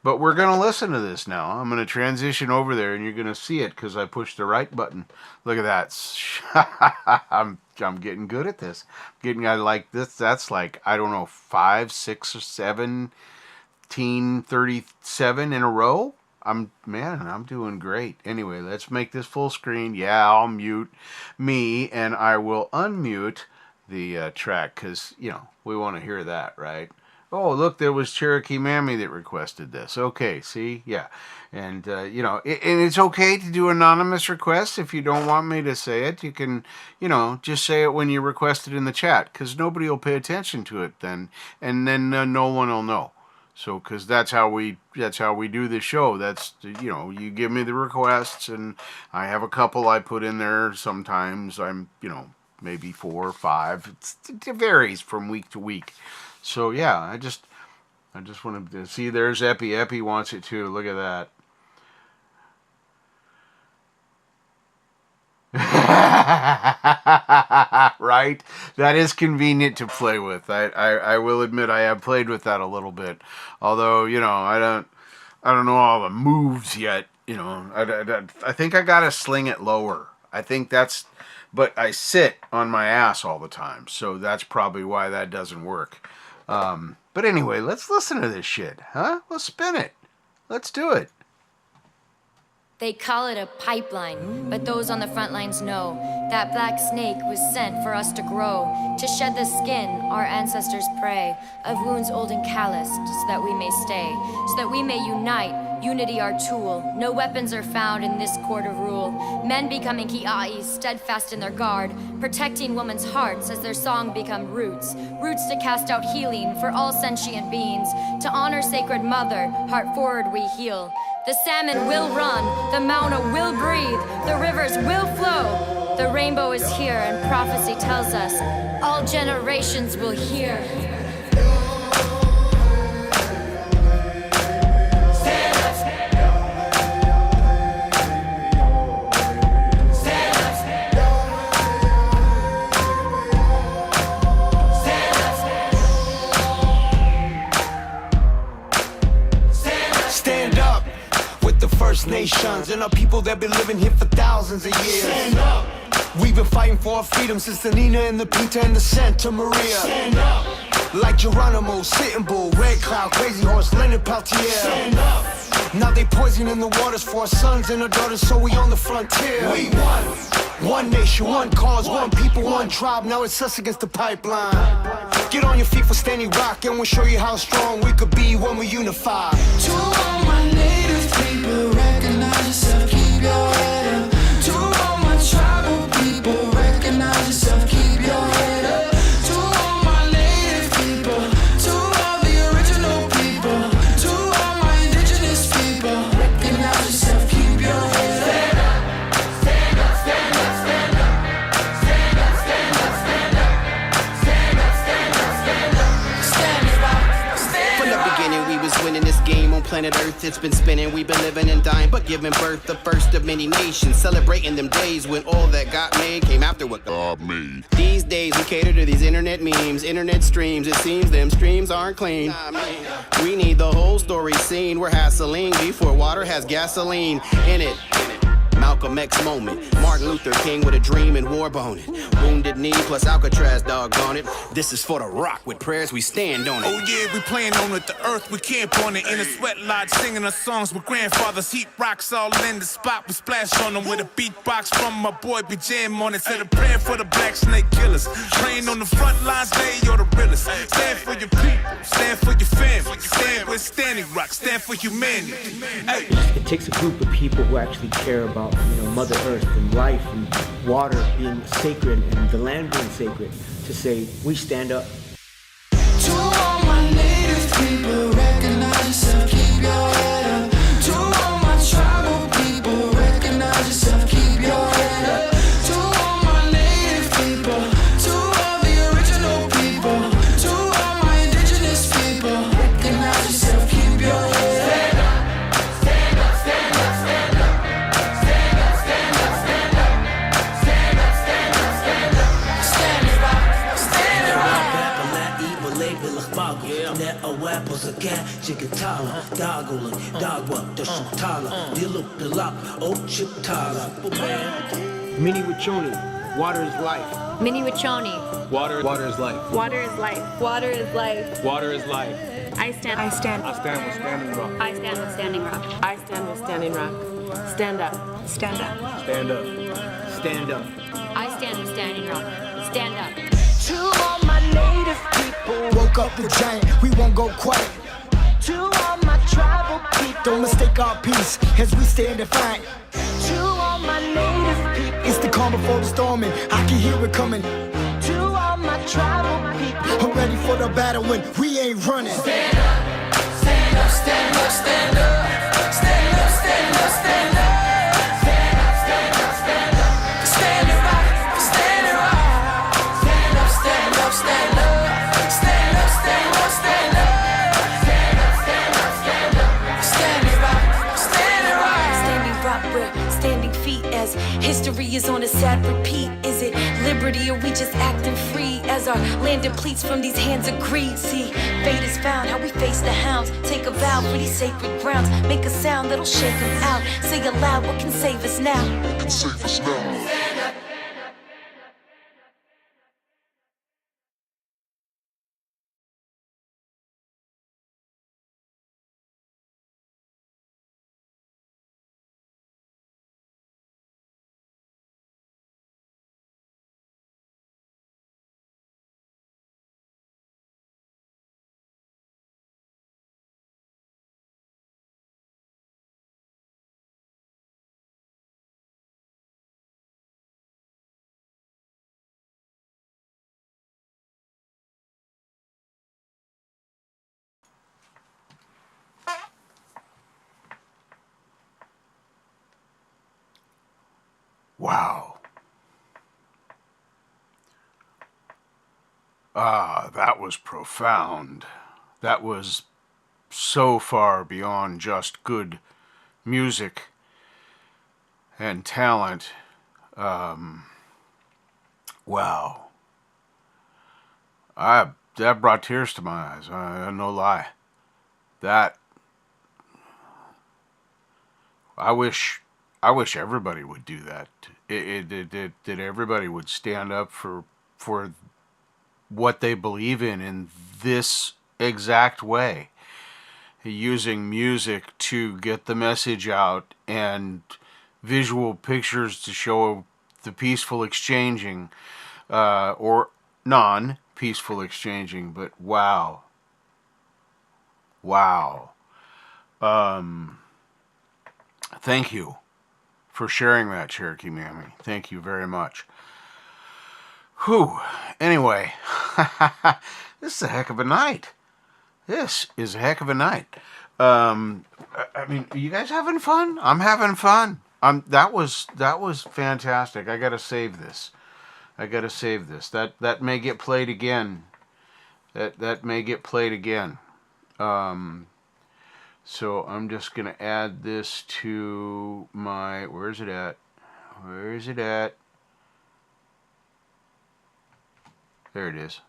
But we're going to listen to this now. I'm going to transition over there and you're going to see it because I pushed the right button. Look at that. I'm getting good at this. I like this. That's like, I don't know, 5, 6, or 7, 37 in a row. I'm doing great. Anyway, let's make this full screen. Yeah, I'll mute me and I will unmute the track because, we want to hear that, right? Oh, look, there was Cherokee Mammy that requested this. Okay, see? Yeah. And, and it's okay to do anonymous requests. If you don't want me to say it, you can, just say it when you request it in the chat because nobody will pay attention to it then. And then no one will know. So, because that's how we do the show. That's, you give me the requests and I have a couple I put in there. Sometimes I'm, maybe 4 or 5. It varies from week to week. So yeah, I just wanted to see. There's Epi. Epi wants it too. Look at that. Right? That is convenient to play with. I will admit I have played with that a little bit. Although, I don't know all the moves yet. I think I gotta sling it lower. I think but I sit on my ass all the time. So that's probably why that doesn't work. But anyway, let's listen to this shit, huh? Let's spin it. Let's do it. They call it a pipeline, but those on the front lines know that black snake was sent for us to grow, to shed the skin our ancestors pray, of wounds old and calloused, so that we may stay, so that we may unite, unity our tool. No weapons are found in this court of rule. Men becoming ki'ais, steadfast in their guard, protecting women's hearts as their song become roots to cast out healing for all sentient beings, to honor sacred mother, heart forward we heal. The salmon will run, the Mauna will breathe, the rivers will flow. The rainbow is here and prophecy tells us all generations will hear. First Nations and our people that been living here for thousands of years. Stand up. We've been fighting for our freedom since the Nina and the Pinta and the Santa Maria. Stand up. Like Geronimo, Sitting Bull, Red Cloud, Crazy Horse, Leonard Peltier. Stand up. Now they poisoning the waters for our sons and our daughters, so we on the frontier. We won. One nation, one cause, one people, one tribe. Now it's us against the pipeline. Get on your feet for Standing Rock, and we'll show you how strong we could be when we unify. To all my native people, recognize yourself, keep your head up. To all my tribal people, recognize yourself, keep your head up. To all my native people, to all the original people, to all my indigenous people, recognize yourself, keep your head up. Stand up, stand up, stand up, stand up, stand up, stand up, stand up, stand up, stand up, stand up, stand up. From the beginning we was winning this game on planet Earth. It's been spinning, we've been living and dying, but giving birth, the first of many nations, celebrating them days when all that got made came after what God made. These days we cater to these internet memes, internet streams. It seems them streams aren't clean. We need the whole story seen. We're hassling before water has gasoline in it. Malcolm X moment, Martin Luther King with a dream and war boning. Wounded knee plus Alcatraz, doggone it. This is for the rock, with prayers we stand on it. Oh yeah, we playing on it, the earth we camp on it. In a sweat lodge singing our songs with grandfathers. Heat rocks all in the spot, we splash on them with a beatbox from my boy, we jam on it. Said a prayer for the black snake killers. Praying on the front lines, they you're the realest. Stand for your people, stand for your family. Stand with Standing Rock, stand for humanity. Hey. It takes a group of people who actually care about Mother Earth and life and water being sacred and the land being sacred to say, we stand up. To all my native people, recognize yourself, keep your head up. To all my tribal people, recognize yourself, keep your head up. To all my native people, to all the original people, to all my indigenous people, recognize yourself, keep your head up. Stand up, stand up, stand up. Stand up, stand up, stand up. Stand Tala, Dagula, Dagwa, Dashutala, Dilup, Dilap, Ochip Tala. Mini Wachoni, water is life. Mini Wachoni. Water is life. Water is life. Water is life. Water is life. I stand with Standing Rock. I stand with Standing Rock. I stand with Standing Rock. Stand up. Stand up. Stand up. Stand up. I stand with Standing Rock. Stand up. To all my native people, woke up the giant, we won't go quiet. To all my tribal people, don't mistake our peace as we stand defiant. To all my native people, it's the calm before the storm and I can hear it coming. To all my tribal people, I'm ready for the battle when we ain't running. Stand up, stand up, stand up, stand up. Stand up, stand up, stand up. Stand up, stand up, stand up. Stand it right, stand it right. Stand up, stand up, stand up. Stand up, stand up, stand up. Stand up, stand up, stand up. Stand it right, stand it right. Standing rock, we're standing feet as history is on a sad repeat. Is it liberty or we just acting free as our land depletes from these hands of greed? See, fate is found, how we face the hounds. Take a vow for these sacred grounds. Make a sound that'll shake them out. Say aloud, what can save us now? What can save us now? Wow. That was profound. That was so far beyond just good music and talent. Wow. That brought tears to my eyes. No lie. That I wish everybody would do that. That everybody would stand up for what they believe in this exact way, using music to get the message out and visual pictures to show the peaceful exchanging or non-peaceful exchanging. But wow. Thank you for sharing that, Cherokee Mammy. Thank you very much. Whew. Anyway, this is a heck of a night. This is a heck of a night. I mean, are you guys having fun? I'm having fun. That was fantastic. I gotta save this. That may get played again. That may get played again. So I'm just going to add this to my... Where is it at? There it is.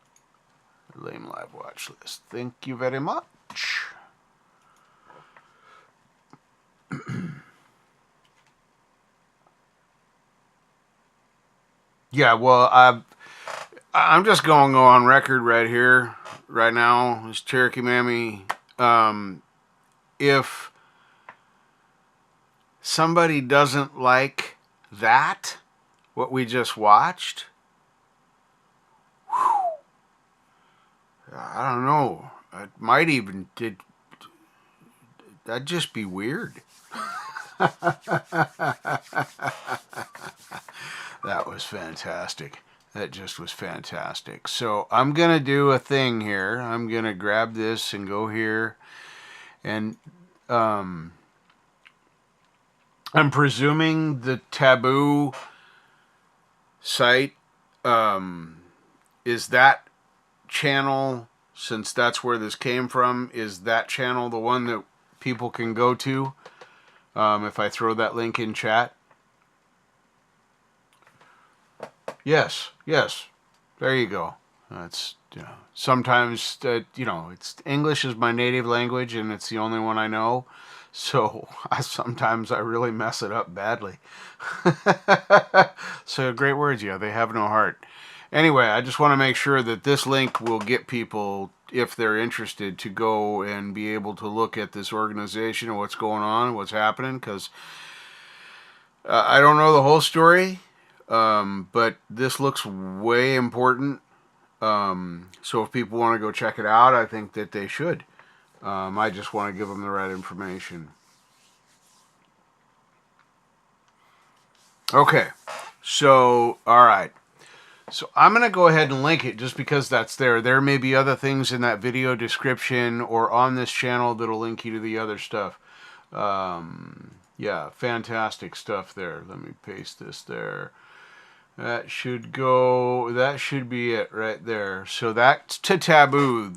Lame Live watch list. Thank you very much. Yeah, well, I'm just going to go on record right here, right now, as Cherokee Mammy. If somebody doesn't like that, what we just watched, I don't know. It might even that'd just be weird. That was fantastic. That just was fantastic. So I'm gonna do a thing here. I'm gonna grab this and go here. And I'm presuming the Taboo site is that channel, since that's where this came from, is that channel the one that people can go to if I throw that link in chat? Yes. There you go. That's, sometimes it's English is my native language and it's the only one I know. So sometimes I really mess it up badly. So great words, yeah, they have no heart. Anyway, I just want to make sure that this link will get people, if they're interested, to go and be able to look at this organization and what's going on, what's happening, because I don't know the whole story, but this looks way important. So if people want to go check it out, I think that they should. I just want to give them the right information. Okay, so, all right. So I'm going to go ahead and link it just because that's there. There may be other things in that video description or on this channel that'll link you to the other stuff. Yeah, fantastic stuff there. Let me paste this there. That should be it right there. So that's to Taboo.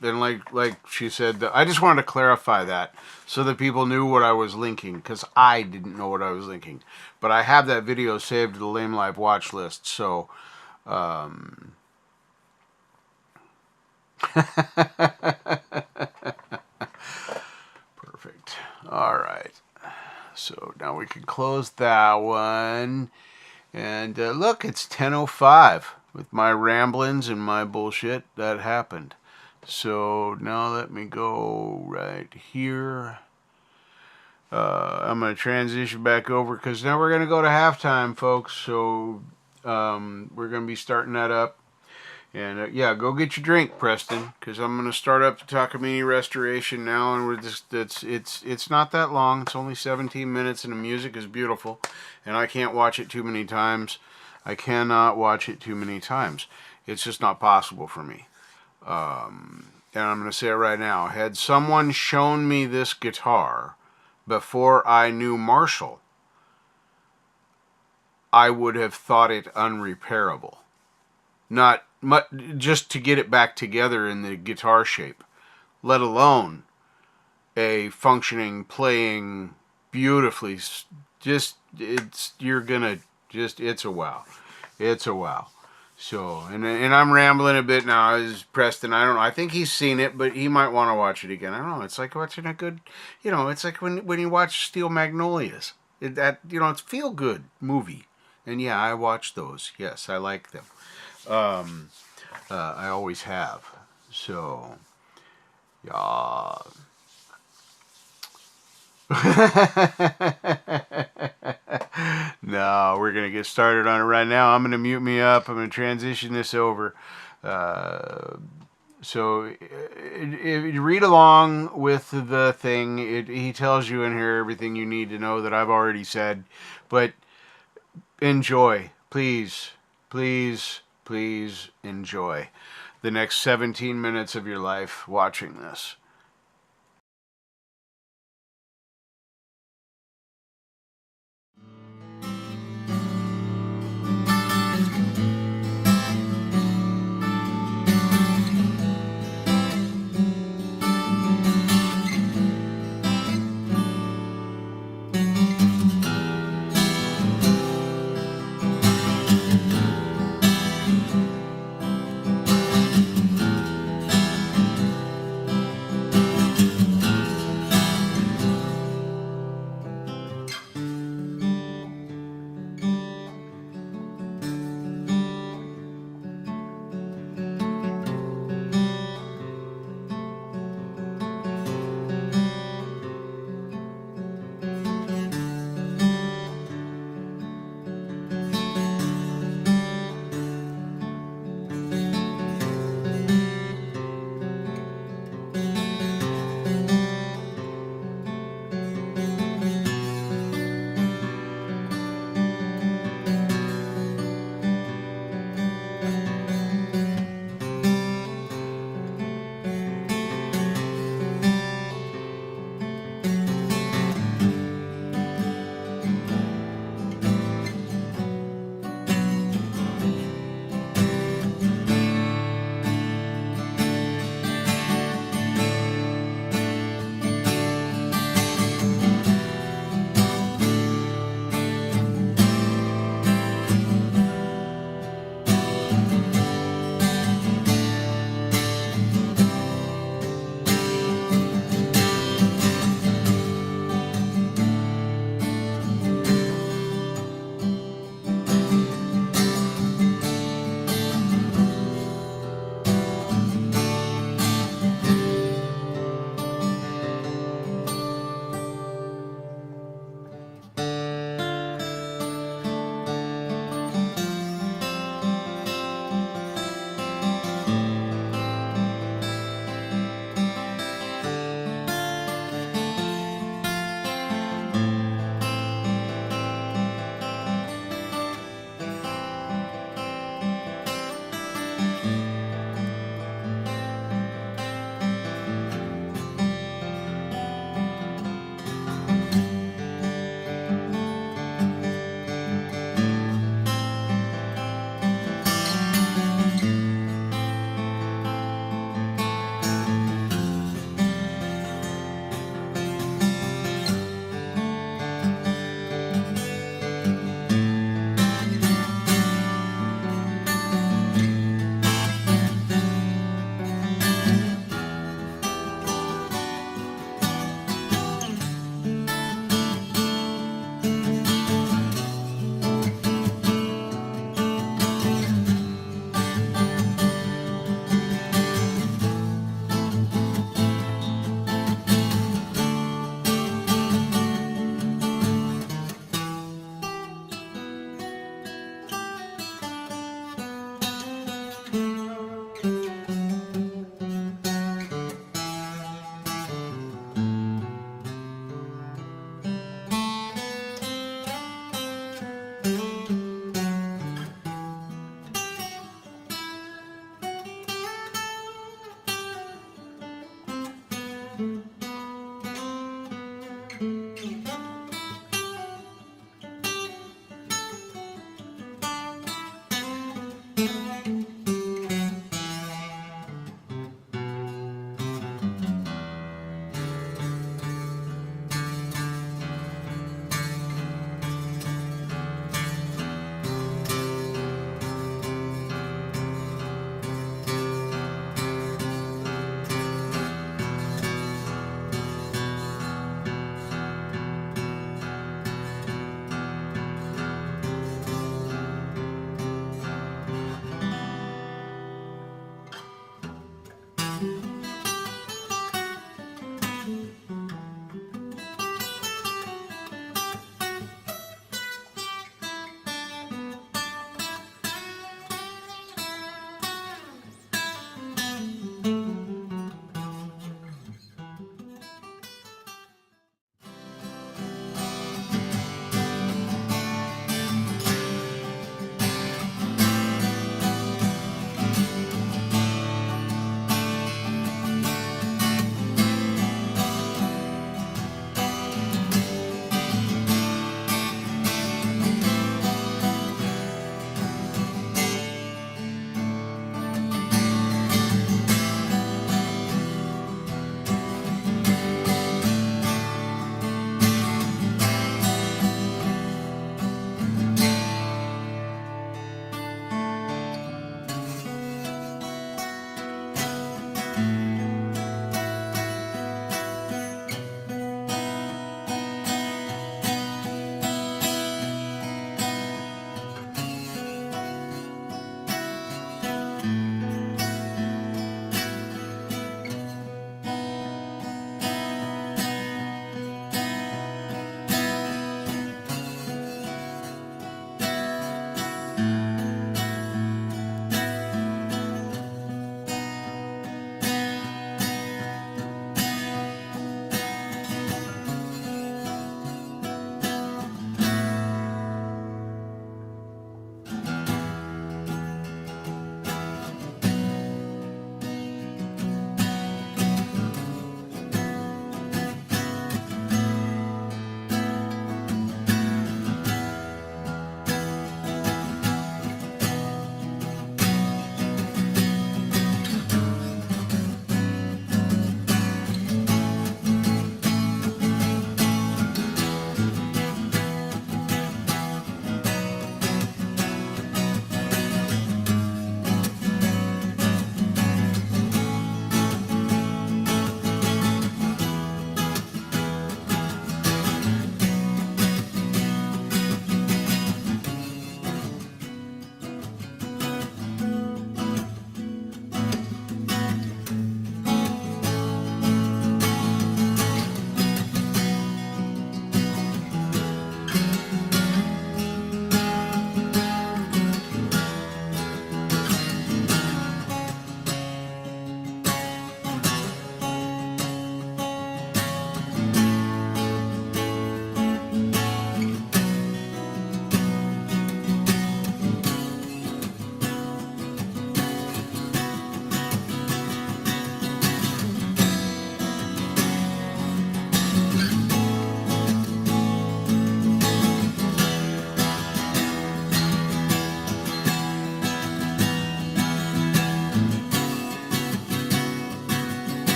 And like she said, I just wanted to clarify that so that people knew what I was linking, because I didn't know what I was linking. But I have that video saved to the Lame Live watch list, so perfect. All right. So now we can close that one. And look, it's 10:05 with my ramblings and my bullshit that happened. So now let me go right here. I'm going to transition back over because now we're going to go to halftime, folks. So we're going to be starting that up. And yeah, go get your drink, Preston, because I'm going to start up the Takamine Restoration now, and we're just it's not that long. It's only 17 minutes, and the music is beautiful, and I can't watch it too many times. I cannot watch it too many times. It's just not possible for me. And I'm going to say it right now. Had someone shown me this guitar before I knew Marshall, I would have thought it unrepairable. Not just to get it back together in the guitar shape, let alone a functioning, playing beautifully. It's a wow. It's a wow. So, and I'm rambling a bit now. Is Preston? I don't know. I think he's seen it, but he might want to watch it again. I don't know. It's like watching a good, it's like when you watch Steel Magnolias. It's a feel good movie. And yeah, I watch those. Yes, I like them. I always have. So, yeah. No, we're going to get started on it right now. I'm going to mute me up. I'm going to transition this over. So, if you read along with the thing, he tells you in here everything you need to know that I've already said. But enjoy. Please, please, please enjoy the next 17 minutes of your life watching this.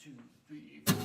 2, 3, 4.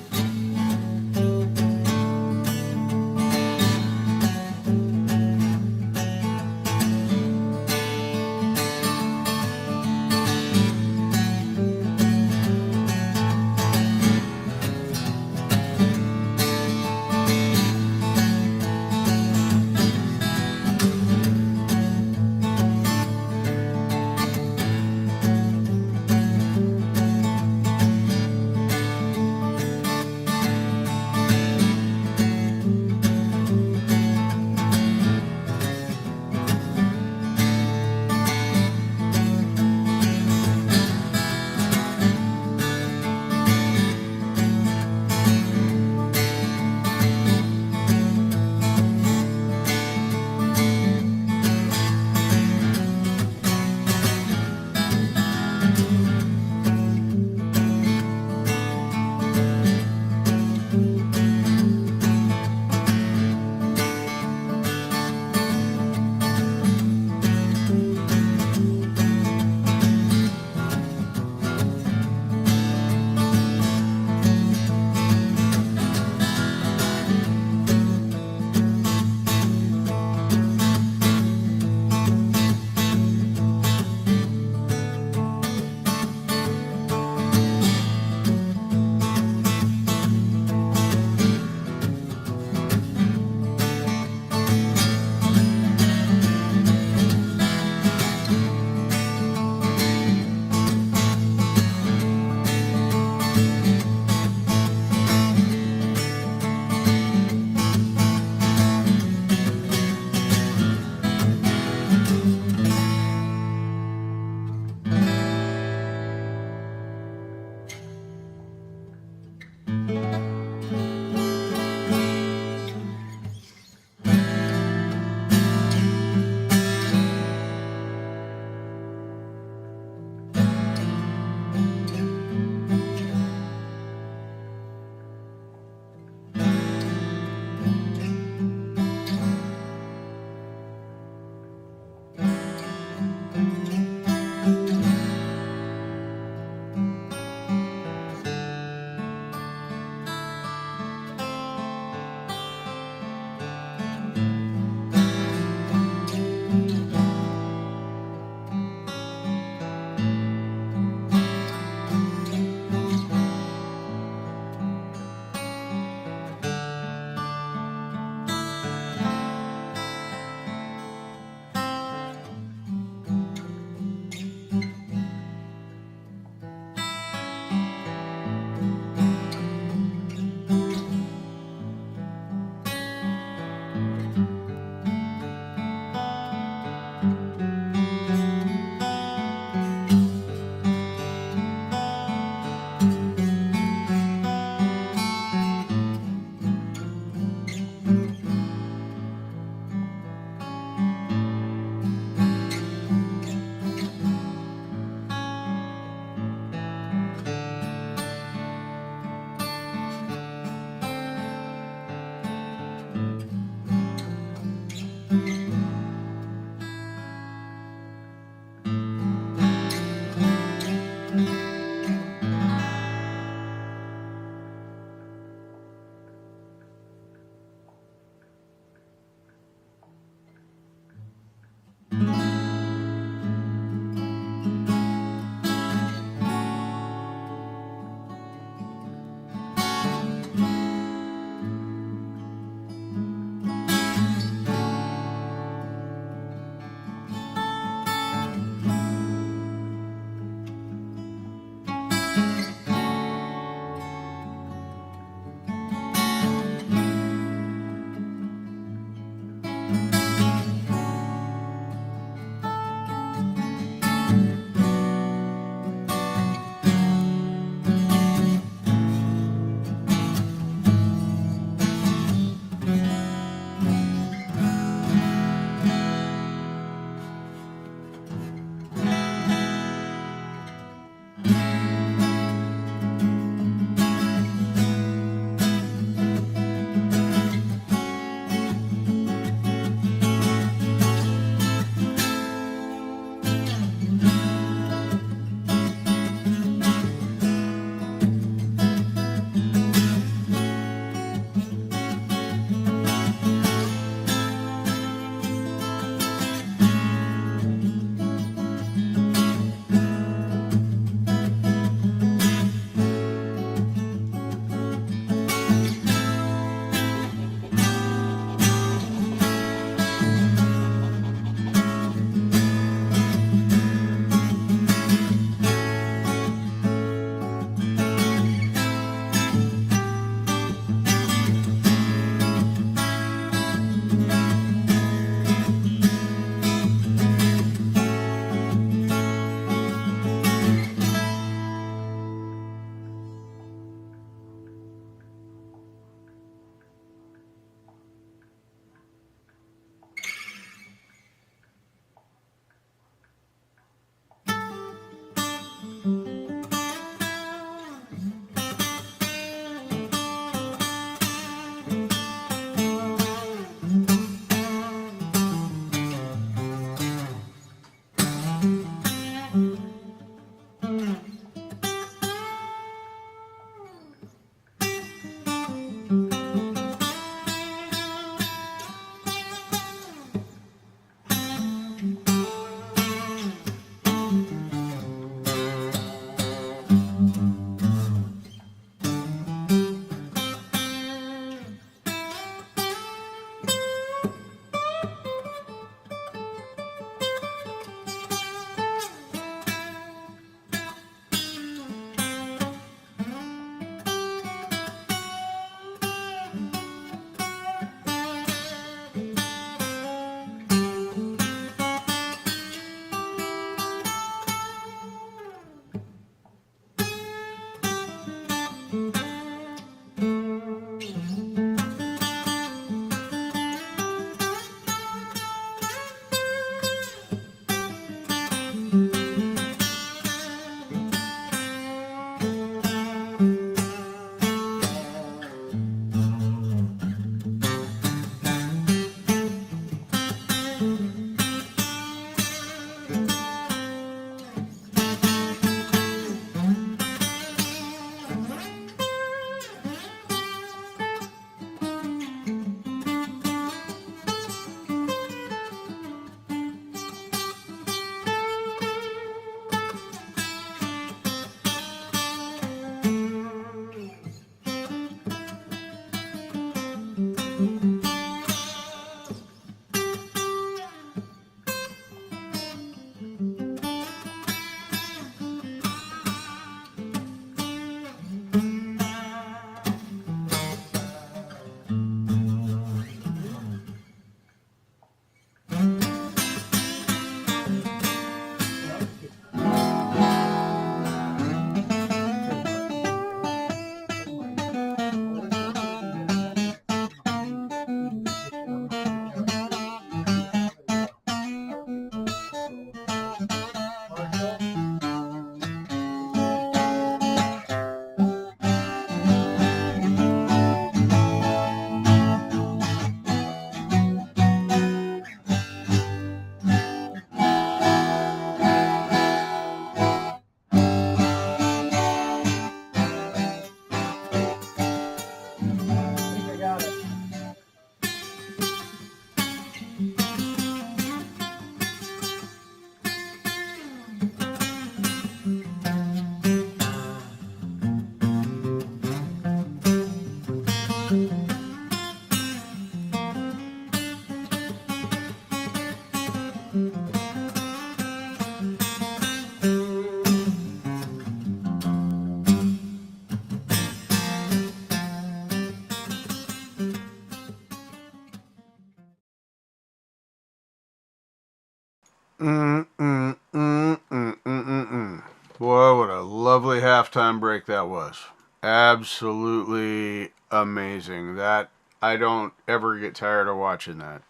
halftime break that was. Absolutely amazing. That, I don't ever get tired of watching that.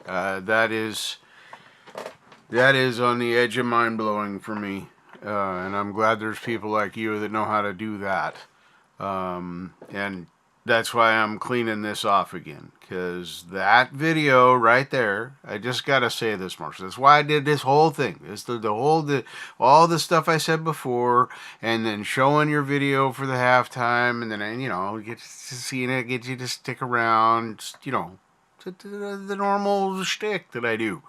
That is on the edge of mind-blowing for me. And I'm glad there's people like you that know how to do that. And that's why I'm cleaning this off again, because that video right there, I just gotta say this, Marshall. That's why I did this whole thing. It's all the stuff I said before, and then showing your video for the halftime, and then get to seeing it, get you to stick around, the normal shtick that I do.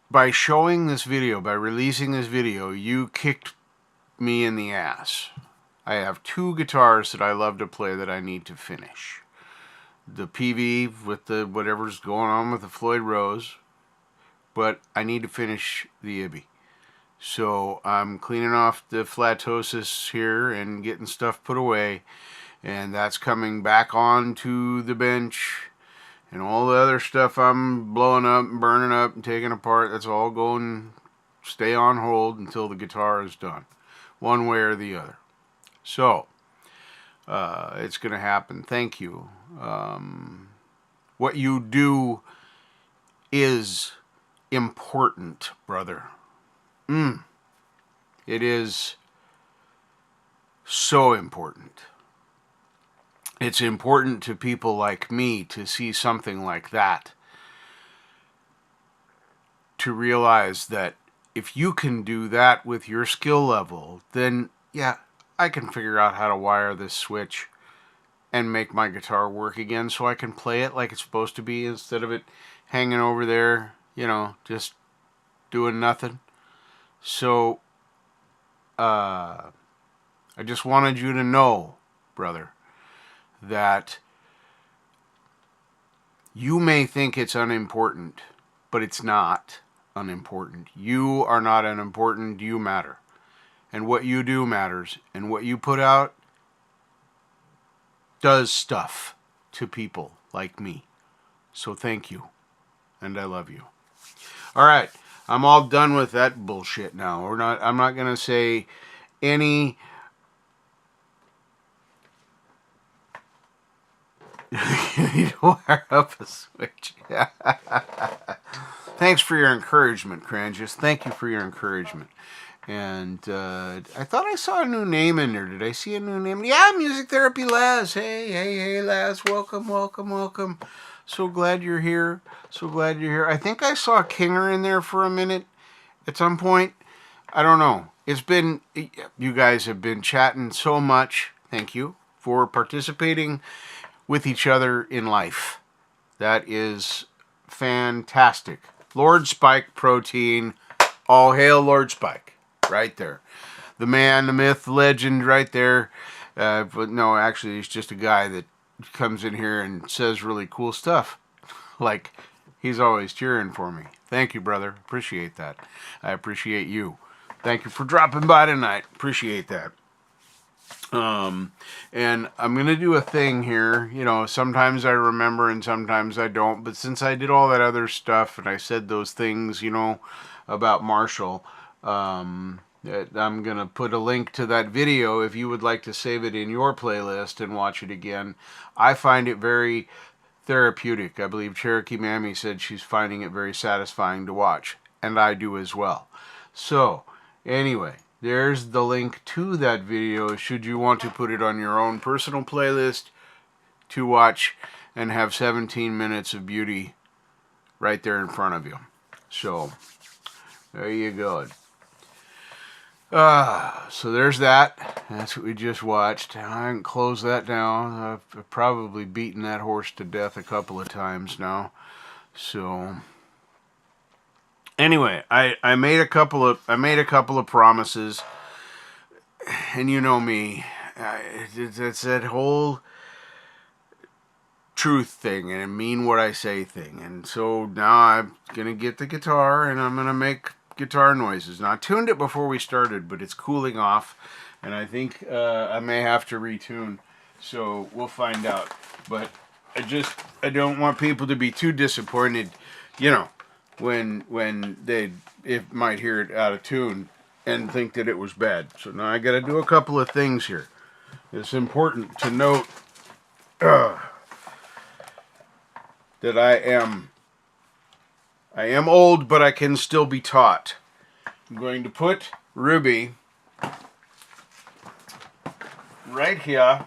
By showing this video, by releasing this video, you kicked me in the ass. I have 2 guitars that I love to play that I need to finish. The PV with the whatever's going on with the Floyd Rose, but I need to finish the Ibby. So I'm cleaning off the Flatosis here and getting stuff put away, and that's coming back onto the bench. And all the other stuff I'm blowing up and burning up and taking apart, that's all going to stay on hold until the guitar is done, one way or the other. So, it's going to happen. Thank you. What you do is important, brother. It is so important. It's important to people like me to see something like that, to realize that if you can do that with your skill level, then yeah, I can figure out how to wire this switch and make my guitar work again so I can play it like it's supposed to be instead of it hanging over there, just doing nothing. So, I just wanted you to know, brother, that you may think it's unimportant, but it's not unimportant. You are not unimportant. You matter. And what you do matters. And what you put out does stuff to people like me. So thank you. And I love you. All right. I'm all done with that bullshit now. I'm not going to say any... You don't wire up a switch. Thanks for your encouragement, Cranjus. Thank you for your encouragement. And I thought I saw a new name in there. Did I see a new name? Yeah, Music Therapy Laz. Hey, Laz. Welcome. So glad you're here. I think I saw Kinger in there for a minute at some point. I don't know. You guys have been chatting so much. Thank you for participating with each other in life. That is fantastic. Lord Spike Protein. All hail Lord Spike. Right there. The man, the myth, the legend right there. But no, actually, he's just a guy that comes in here and says really cool stuff. Like, he's always cheering for me. Thank you, brother. Appreciate that. I appreciate you. Thank you for dropping by tonight. Appreciate that. And I'm going to do a thing here. Sometimes I remember and sometimes I don't. But since I did all that other stuff and I said those things, about Marshall, I'm going to put a link to that video if you would like to save it in your playlist and watch it again. I find it very therapeutic. I believe Cherokee Mammy said she's finding it very satisfying to watch. And I do as well. So, anyway. There's the link to that video should you want to put it on your own personal playlist to watch and have 17 minutes of beauty right there in front of you. So, there you go. So there's that. That's what we just watched. I can close that down. I've probably beaten that horse to death a couple of times now. So... Anyway, I made a couple of promises, and you know me, it's that whole truth thing and mean what I say thing, and so now I'm gonna get the guitar and I'm gonna make guitar noises. Now I tuned it before we started, but it's cooling off, and I think I may have to retune, so we'll find out. But I don't want people to be too disappointed, when they might hear it out of tune and think that it was bad. So now I got to do a couple of things here. It's important to note that I am old, but I can still be taught. I'm going to put Ruby right here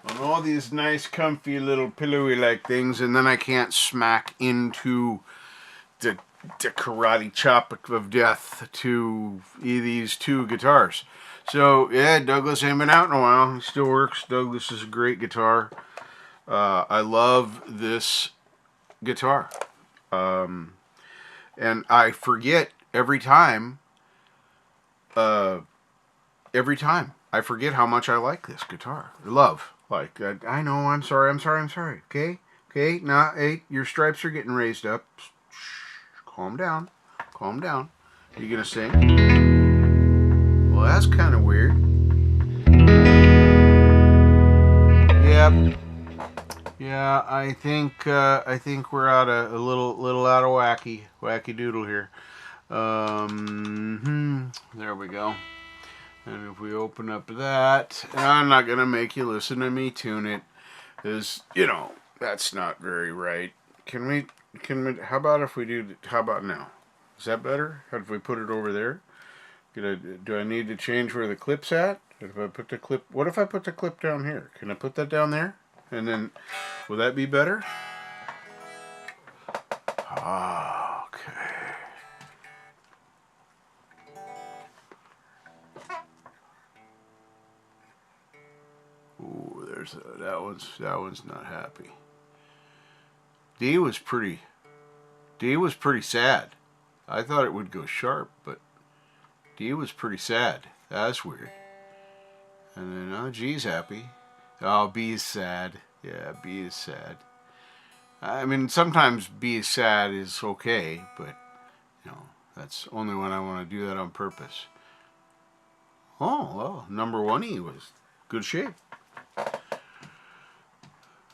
on all these nice comfy little pillowy like things, and then I can't smack into the karate chop of death to these two guitars. So yeah, Douglas ain't been out in a while. He still works. Douglas is a great guitar. I love this guitar. And I forget every time I forget how much I like this guitar. Like, I know, I'm sorry. Okay? Now, hey, your stripes are getting raised up. Shh, calm down. Are you gonna sing? Well, that's kind of weird. Yep. Yeah, I think we're out a little out of wacky doodle here. There we go. And if we open up that, and I'm not gonna make you listen to me tune it, because that's not very right. Can we? How about if we do? How about now? Is that better? How if we put it over there? Do I need to change where the clip's at? If I put the clip, what if I put the clip down here? Can I put that down there? And then, will that be better? Okay. Ooh, that one's not happy. D was pretty sad. I thought it would go sharp, but D was pretty sad. That's weird. And then, G's happy. Oh, B is sad. Yeah, B is sad. I mean, sometimes B is sad is okay, but, that's only when I want to do that on purpose. Oh, well, number 1E was good shape.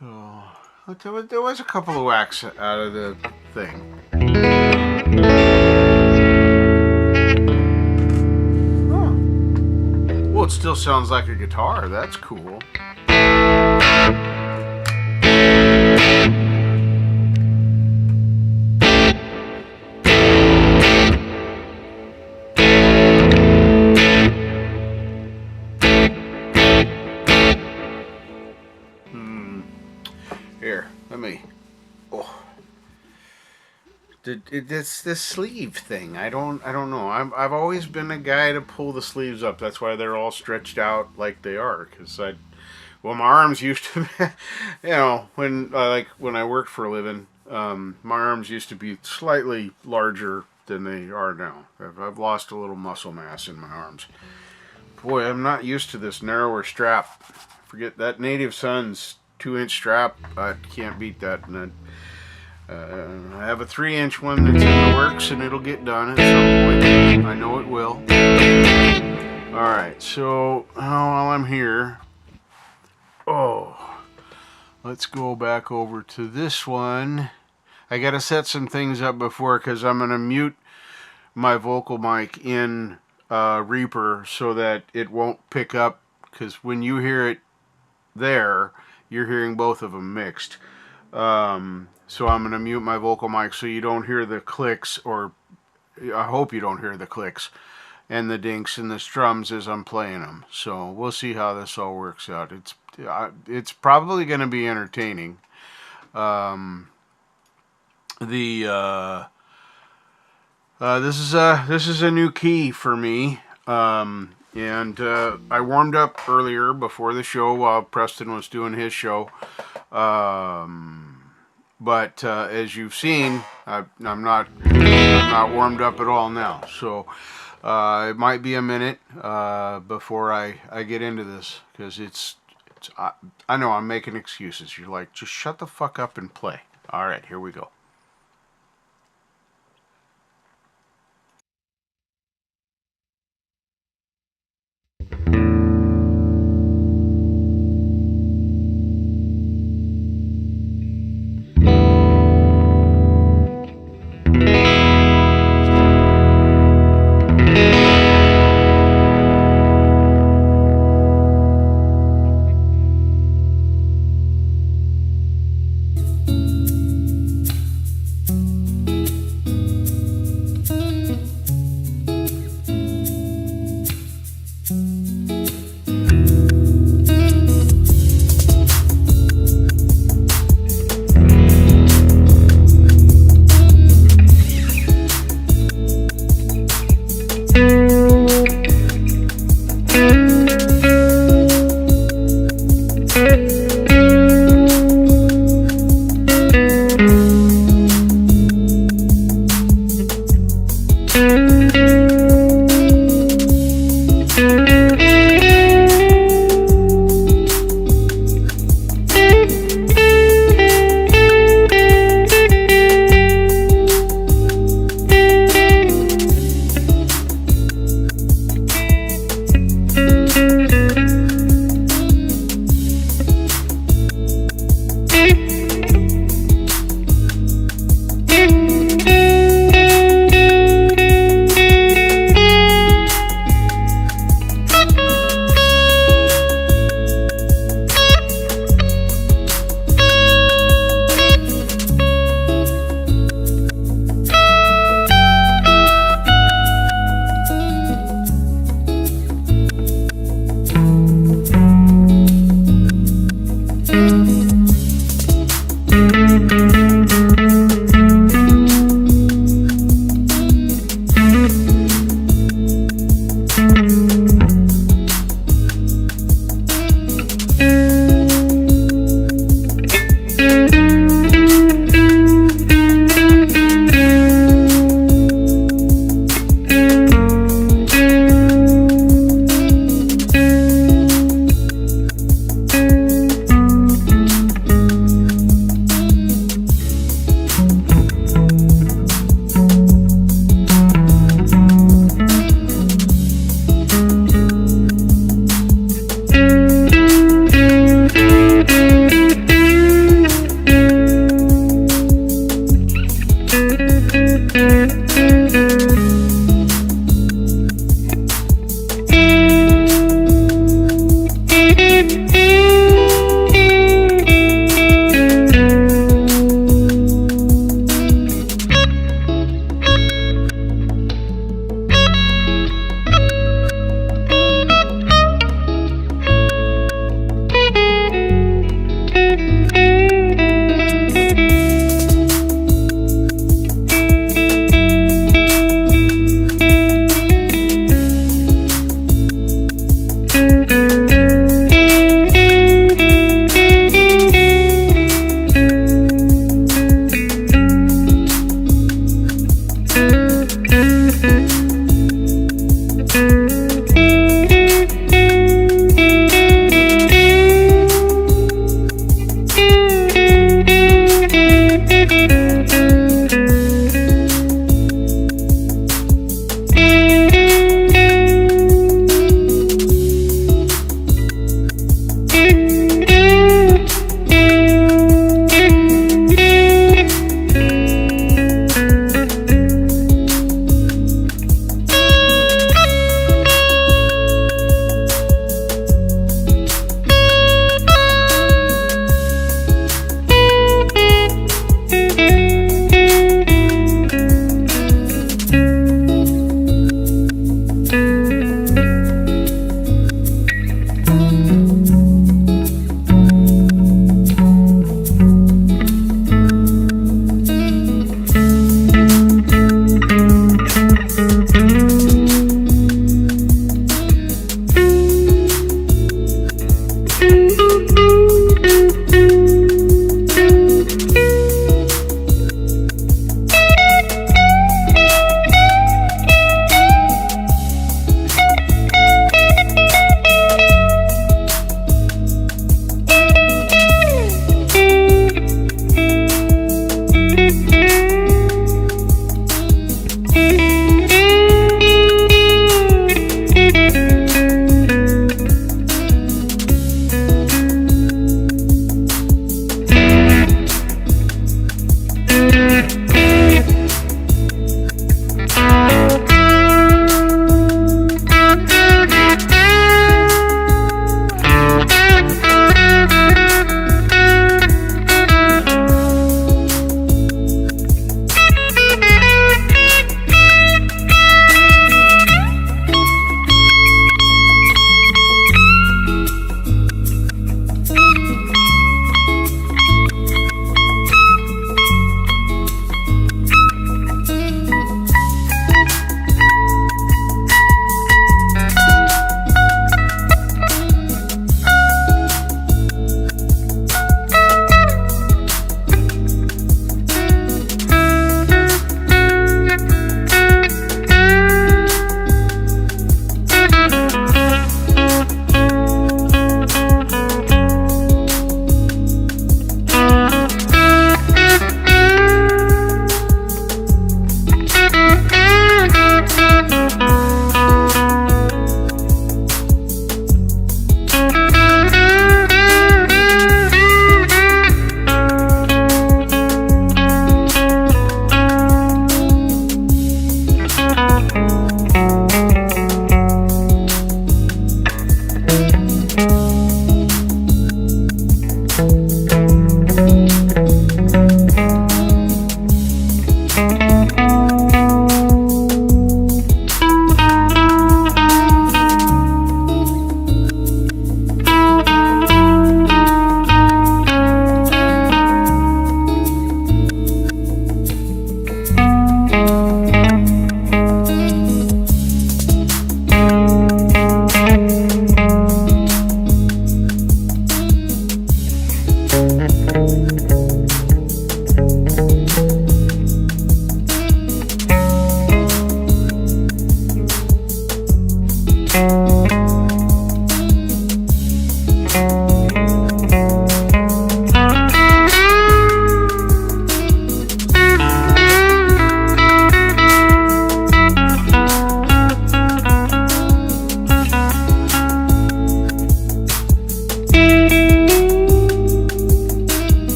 Oh, there was a couple of whacks out of the thing. Oh. Well, it still sounds like a guitar. That's cool. Here, let me. Oh, it's this sleeve thing. I don't know. I've always been a guy to pull the sleeves up. That's why they're all stretched out like they are. Cause my arms used to, when I worked for a living, my arms used to be slightly larger than they are now. I've lost a little muscle mass in my arms. Boy, I'm not used to this narrower strap. Forget that Native Son's 2-inch strap. I can't beat that. And I have a 3-inch one that's in the works, and it'll get done at some point. I know it will. Alright, so while I'm here, let's go back over to this one. I gotta set some things up before, because I'm gonna mute my vocal mic in Reaper so that it won't pick up, because when you hear it there, you're hearing both of them mixed. So I'm going to mute my vocal mic so you don't hear the clicks, or I hope you don't hear the clicks and the dinks and the strums as I'm playing them. So we'll see how this all works out. It's probably going to be entertaining. This is a new key for me. And I warmed up earlier before the show while Preston was doing his show. But as you've seen, I'm not warmed up at all now. So it might be a minute before I get into this, because I know I'm making excuses. You're like, just shut the fuck up and play. All right, here we go.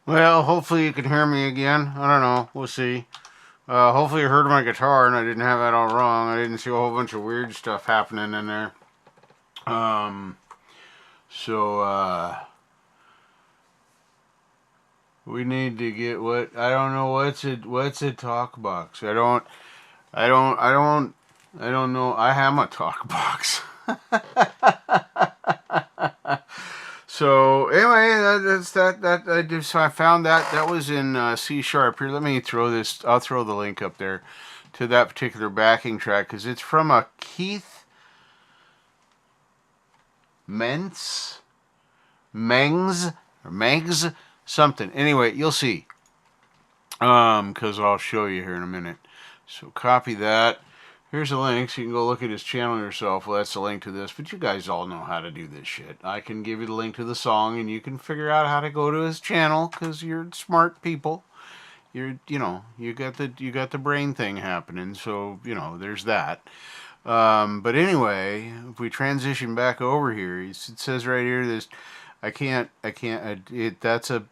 Well, hopefully you can hear me again. I don't know. We'll see. Hopefully you heard my guitar and I didn't have that all wrong. I didn't see a whole bunch of weird stuff happening in there. We need to get what I don't know what's a talk box. I don't know. I have my talk box. So anyway, that's that I just so I found that was in C sharp. Here, let me throw this. I'll throw the link up there to that particular backing track because it's from a Keith Mengs something. Anyway, you'll see. Because I'll show you here in a minute. So copy that. Here's a link so you can go look at his channel yourself. Well, that's the link to this, but you guys all know how to do this shit. I can give you the link to the song, and you can figure out how to go to his channel because you're smart people. You got the brain thing happening. So there's that. But anyway, if we transition back over here, it says right here this. That's a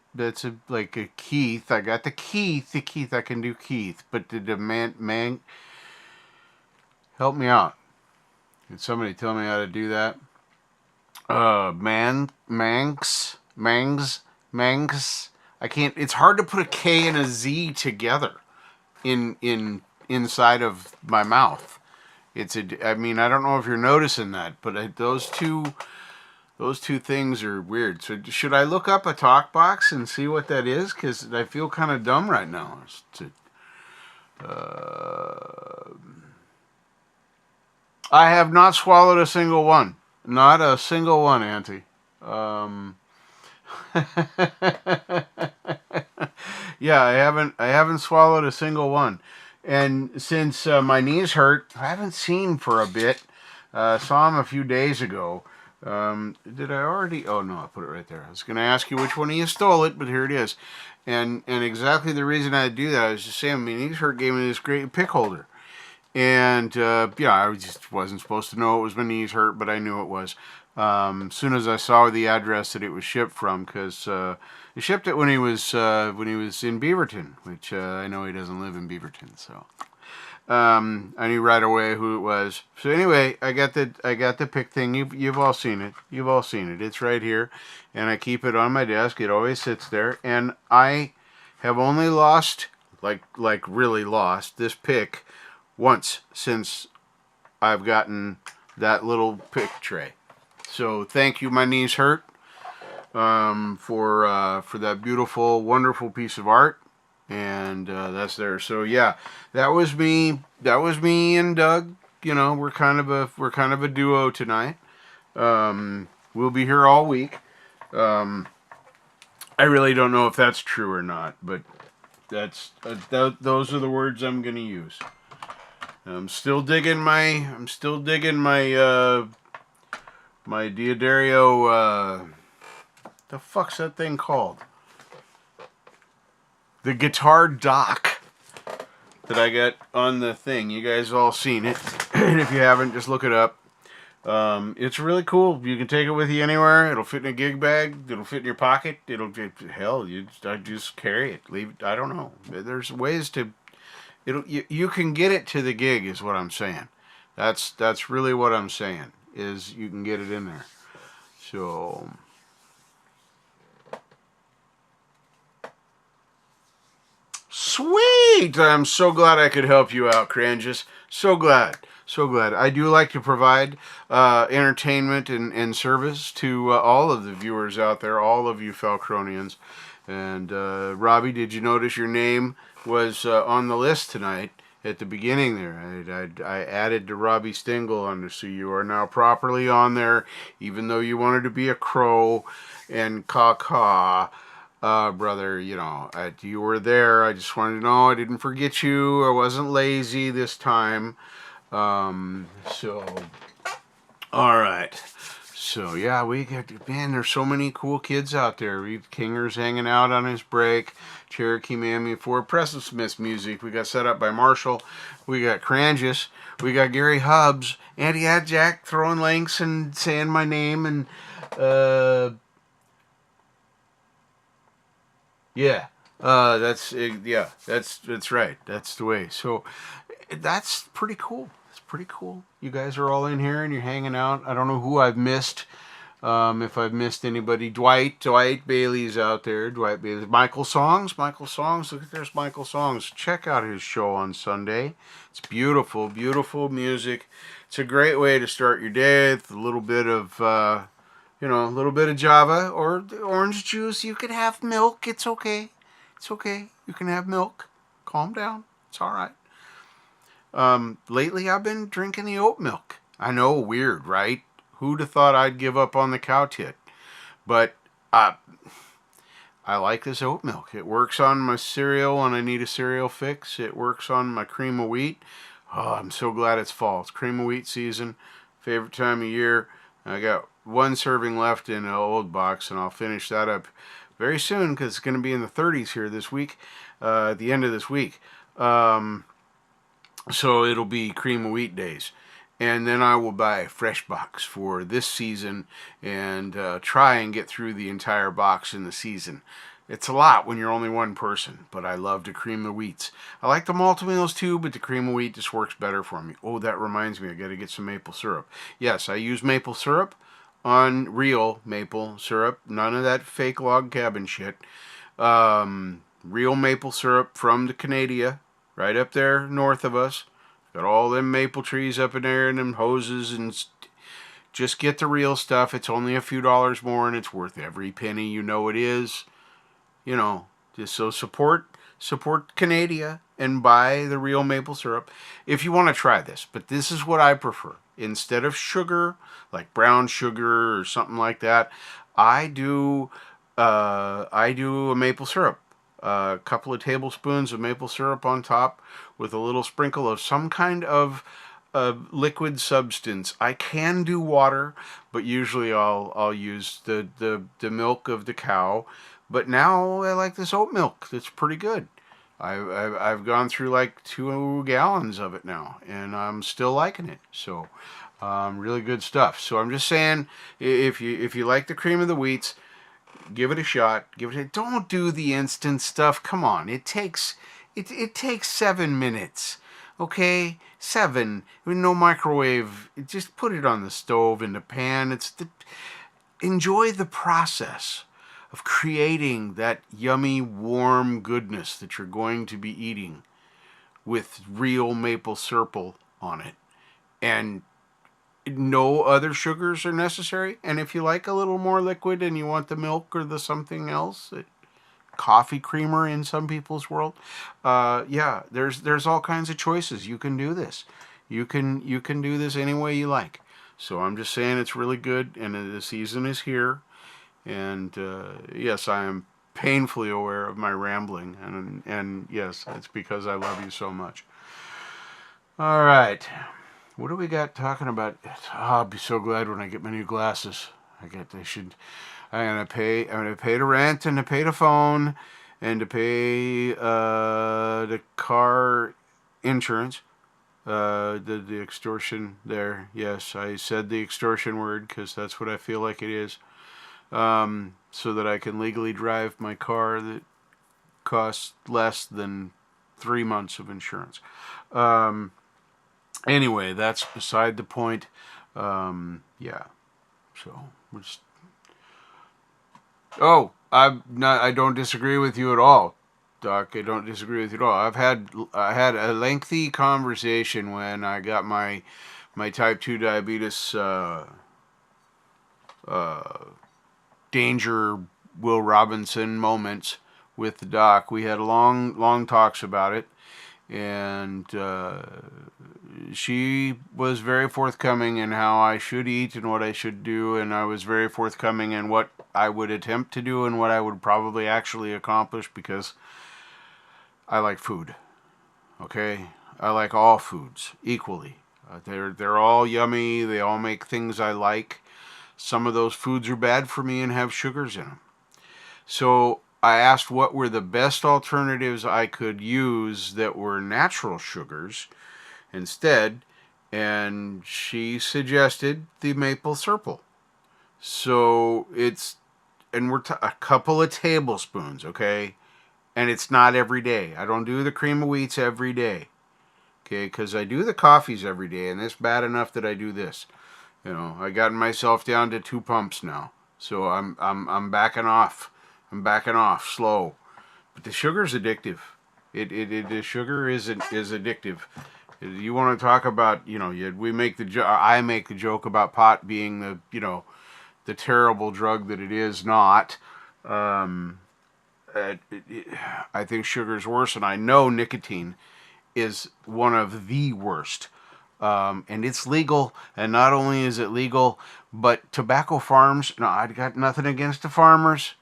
like a Keith. I got the Keith. I can do Keith, but the man. Help me out. Can somebody tell me how to do that? Manx. I can't. It's hard to put a K and a Z together inside of my mouth. I mean, I don't know if you're noticing that, but those two things are weird. So should I look up a talk box and see what that is? Because I feel kind of dumb right now. I have not swallowed a single one. Not a single one, Auntie. Yeah, I haven't swallowed a single one. And since my knees hurt, I haven't seen for a bit. Saw him a few days ago. Did I already? Oh no, I put it right there. I was going to ask you which one of you stole it, but here it is. And exactly the reason I do that, I was just saying, my knees hurt gave me this great pick holder. And, I just wasn't supposed to know it was my knees hurt, but I knew it was. As soon as I saw the address that it was shipped from, because he shipped it when he was in Beaverton, which I know he doesn't live in Beaverton, so I knew right away who it was. So anyway, I got the pick thing. You've all seen it. You've all seen it. It's right here, and I keep it on my desk. It always sits there, and I have only lost, like really lost, this pick once since I've gotten that little pick tray. So thank you, my knees hurt, for that beautiful, wonderful piece of art, and that's there. So yeah, that was me and Doug. We're kind of a duo tonight. We'll be here all week. I really don't know if that's true or not, but those are the words I'm gonna use. I'm still digging my my Diodario, the fuck's that thing called? The guitar dock that I got on the thing. You guys all seen it. And if you haven't, just look it up. It's really cool. You can take it with you anywhere. It'll fit in a gig bag. It'll fit in your pocket. Hell, you just carry it. Leave it. I don't know. There's ways to... You can get it to the gig is what I'm saying. That's really what I'm saying, is you can get it in there. So sweet! I'm so glad I could help you out, Cranges. So glad. I do like to provide entertainment and service to all of the viewers out there, all of you Falcronians. And Robbie, did you notice your name was on the list tonight at the beginning there? I added to Robbie Stingle on there, so you are now properly on there, even though you wanted to be a crow and caw-caw. Brother, you were there. I just wanted to know I didn't forget you. I wasn't lazy this time. So, all right. So, yeah, there's so many cool kids out there. We've Kinger's hanging out on his break. Cherokee Mammy for Preston Smith's music. We got set up by Marshall. We got Cranges. We got Gary Hubbs. Andy had Jack throwing links and saying my name. And Yeah. That's right. That's the way. So that's pretty cool. It's pretty cool. You guys are all in here and you're hanging out. I don't know who I've missed. If I've missed anybody, Dwight Bailey's out there. Dwight Bailey, Michael Songs. Look, there's Michael Songs. Check out his show on Sunday. It's beautiful, beautiful music. It's a great way to start your day with a little bit of, a little bit of Java or orange juice. You can have milk. It's okay. It's okay. You can have milk. Calm down. It's all right. Lately I've been drinking the oat milk. I know, weird, right? Who'd have thought I'd give up on the cow tit? But I like this oat milk. It works on my cereal when I need a cereal fix. It works on my cream of wheat. Oh, I'm so glad it's fall. It's cream of wheat season. Favorite time of year. I got one serving left in an old box, and I'll finish that up very soon because it's going to be in the 30s here this week, at the end of this week. So it'll be cream of wheat days. And then I will buy a fresh box for this season and try and get through the entire box in the season. It's a lot when you're only one person, but I love to cream the wheats. I like the malt-o-meals too, but the cream of wheat just works better for me. Oh, that reminds me, I got to get some maple syrup. Yes, I use maple syrup on real maple syrup. None of that fake log cabin shit. Real maple syrup from the Canada, right up there north of us. Got all them maple trees up in there and them hoses, and just get the real stuff. It's only a few dollars more and it's worth every penny. You know it is. Just so support Canada and buy the real maple syrup if you want to try this. But this is what I prefer. Instead of sugar, like brown sugar or something like that, I do a maple syrup. A couple of tablespoons of maple syrup on top with a little sprinkle of some kind of liquid substance. I can do water, but usually I'll use the milk of the cow. But now I like this oat milk. That's pretty good. I've gone through like 2 gallons of it now, and I'm still liking it. So really good stuff. So I'm just saying, if you like the cream of the wheats, give it a shot. Don't do the instant stuff. Come on, it takes 7 minutes. Okay, 7 with no microwave. Just put it on the stove in the pan. Enjoy the process of creating that yummy, warm goodness that you're going to be eating with real maple syrup on it, and no other sugars are necessary. And if you like a little more liquid and you want the milk or the something else, coffee creamer in some people's world, there's all kinds of choices. You can do this. You can do this any way you like. So I'm just saying it's really good, and the season is here. And yes, I am painfully aware of my rambling, and yes, it's because I love you so much. All right. What do we got talking about? I'll be so glad when I get my new glasses. I'm gonna pay the rent and to pay the phone and to pay the car insurance. The extortion there. Yes, I said the extortion word because that's what I feel like it is. So that I can legally drive my car that costs less than 3 months of insurance. Anyway, that's beside the point. Yeah. So we're just. Oh, I don't disagree with you at all, Doc. I don't disagree with you at all. I had a lengthy conversation when I got my type 2 diabetes danger Will Robinson moments with the doc. We had long talks about it, and she was very forthcoming in how I should eat and what I should do, and I was very forthcoming in what I would attempt to do and what I would probably actually accomplish, because I like food. Okay? I like all foods equally. They're all yummy. They all make things I like. Some of those foods are bad for me and have sugars in them. So I asked what were the best alternatives I could use that were natural sugars instead, and she suggested the maple syrup. So it's, and we're a couple of tablespoons, okay? And it's not every day. I don't do the cream of wheats every day. Okay, because I do the coffees every day, and it's bad enough that I do this. You know, I got myself down to 2 pumps now. So I'm backing off. I'm backing off slow. But the sugar's addictive. The sugar is addictive. You want to talk about, you know, I make the joke about pot being the, you know, the terrible drug that it is not. I think sugar's worse, and I know nicotine is one of the worst. And it's legal, and not only is it legal, but tobacco farms, no, I got nothing against the farmers,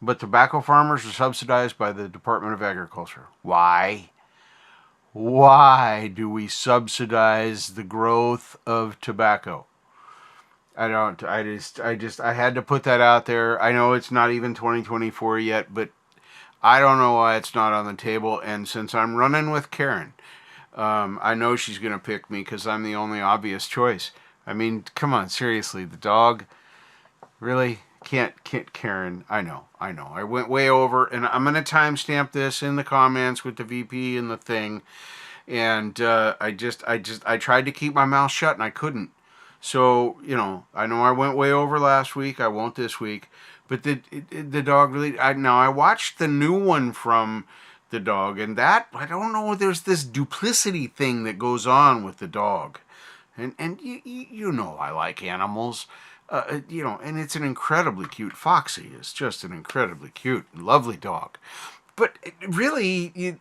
but tobacco farmers are subsidized by the Department of Agriculture. Why? Why do we subsidize the growth of tobacco? I had to put that out there. I know it's not even 2024 yet, but I don't know why it's not on the table. And since I'm running with Karen, I know she's going to pick me because I'm the only obvious choice. I mean, come on, seriously, the dog, really? Can't Karen, I know. I went way over, and I'm going to timestamp this in the comments with the VP and the thing. And I tried to keep my mouth shut, and I couldn't. So, you know I went way over last week. I won't this week. But the dog really, I watched the new one from the dog, and that, I don't know, there's this duplicity thing that goes on with the dog. And you know I like animals. You know, and it's an incredibly cute, Foxy is just an incredibly cute and lovely dog. But really,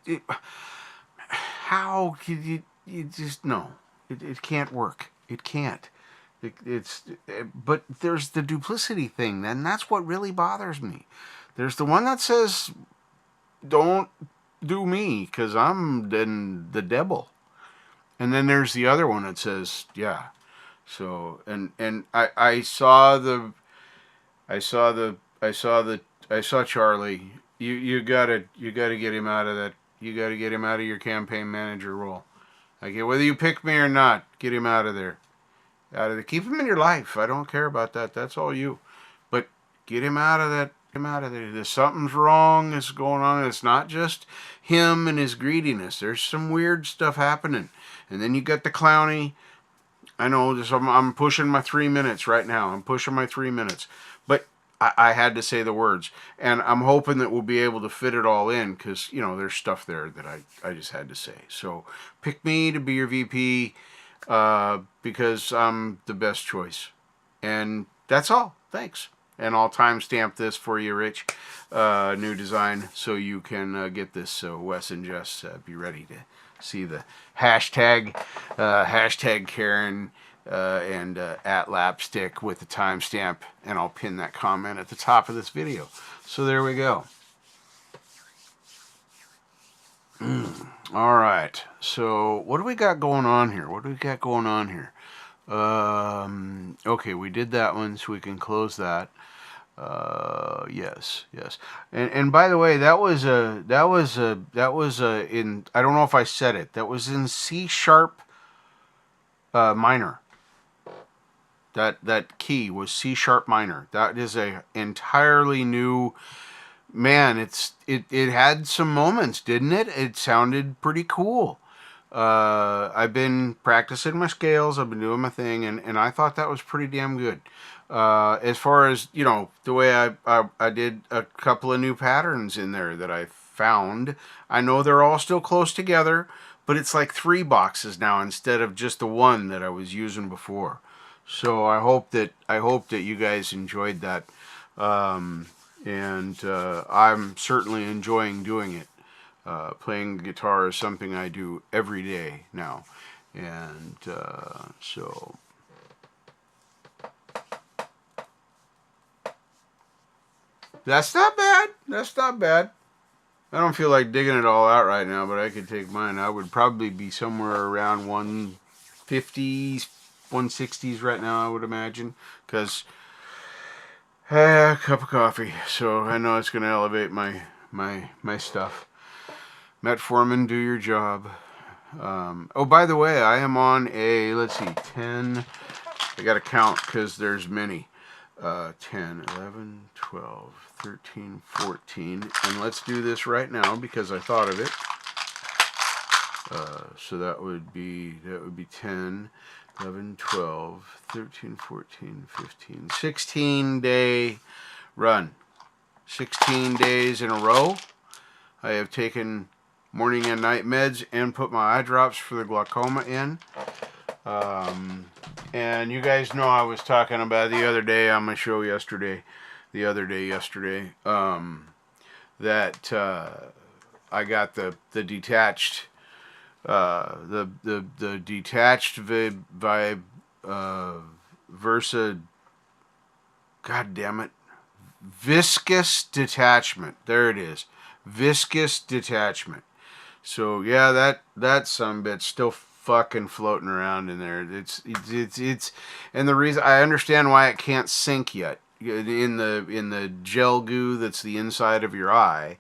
how could you just, no, it can't work. It can't. But there's the duplicity thing, and that's what really bothers me. There's the one that says, don't do me, because I'm the devil. And then there's the other one that says, yeah. So, and I saw Charlie. You gotta get him out of that. You gotta get him out of your campaign manager role. Okay, whether you pick me or not, get him out of there. Keep him in your life. I don't care about that. That's all you. But get him out of that. Get him out of there. There's something's wrong that's going on. It's not just him and his greediness. There's some weird stuff happening. And then you got the clowny. I know this. I'm pushing my 3 minutes right now. I'm pushing my 3 minutes. But I had to say the words. And I'm hoping that we'll be able to fit it all in because, you know, there's stuff there that I just had to say. So pick me to be your VP because I'm the best choice. And that's all. Thanks. And I'll timestamp this for you, Rich. New design so you can get this. So Wes and Jess, be ready to see the hashtag Karen and at Lapstick with the timestamp, and I'll pin that comment at the top of this video. So there we go. All right. So what do we got going on here? Okay, we did that one, so we can close that. Yes. And by the way, that was in, I don't know if I said it, that was in C sharp minor. That key was C sharp minor. That is a entirely new, man, it had some moments, didn't it? It sounded pretty cool. I've been practicing my scales, I've been doing my thing, and I thought that was pretty damn good. As far as, you know, the way I did a couple of new patterns in there that I found. I know they're all still close together, but it's like 3 boxes now instead of just the one that I was using before. So I hope that you guys enjoyed that. I'm certainly enjoying doing it. Playing the guitar is something I do every day now. And so that's not bad. I don't feel like digging it all out right now, but I could take mine. I would probably be somewhere around 150s, 160s right now, I would imagine, because a cup of coffee, so I know it's going to elevate my stuff. Metformin, do your job. Oh, by the way, I am on a, let's see, 10, I got to count because there's many. 10, 11, 12, 13, 14. And let's do this right now because I thought of it. So that would be 10, 11, 12, 13, 14, 15, 16-day run. 16 days in a row. I have taken morning and night meds and put my eye drops for the glaucoma in. And you guys know I was talking about the other day on my show yesterday, that I got the detached, the detached Versa, god damn it, viscous detachment. There it is, viscous detachment. So yeah, that sumbit's still fucking floating around in there. It's and the reason I understand why it can't sink yet in the gel goo that's the inside of your eye,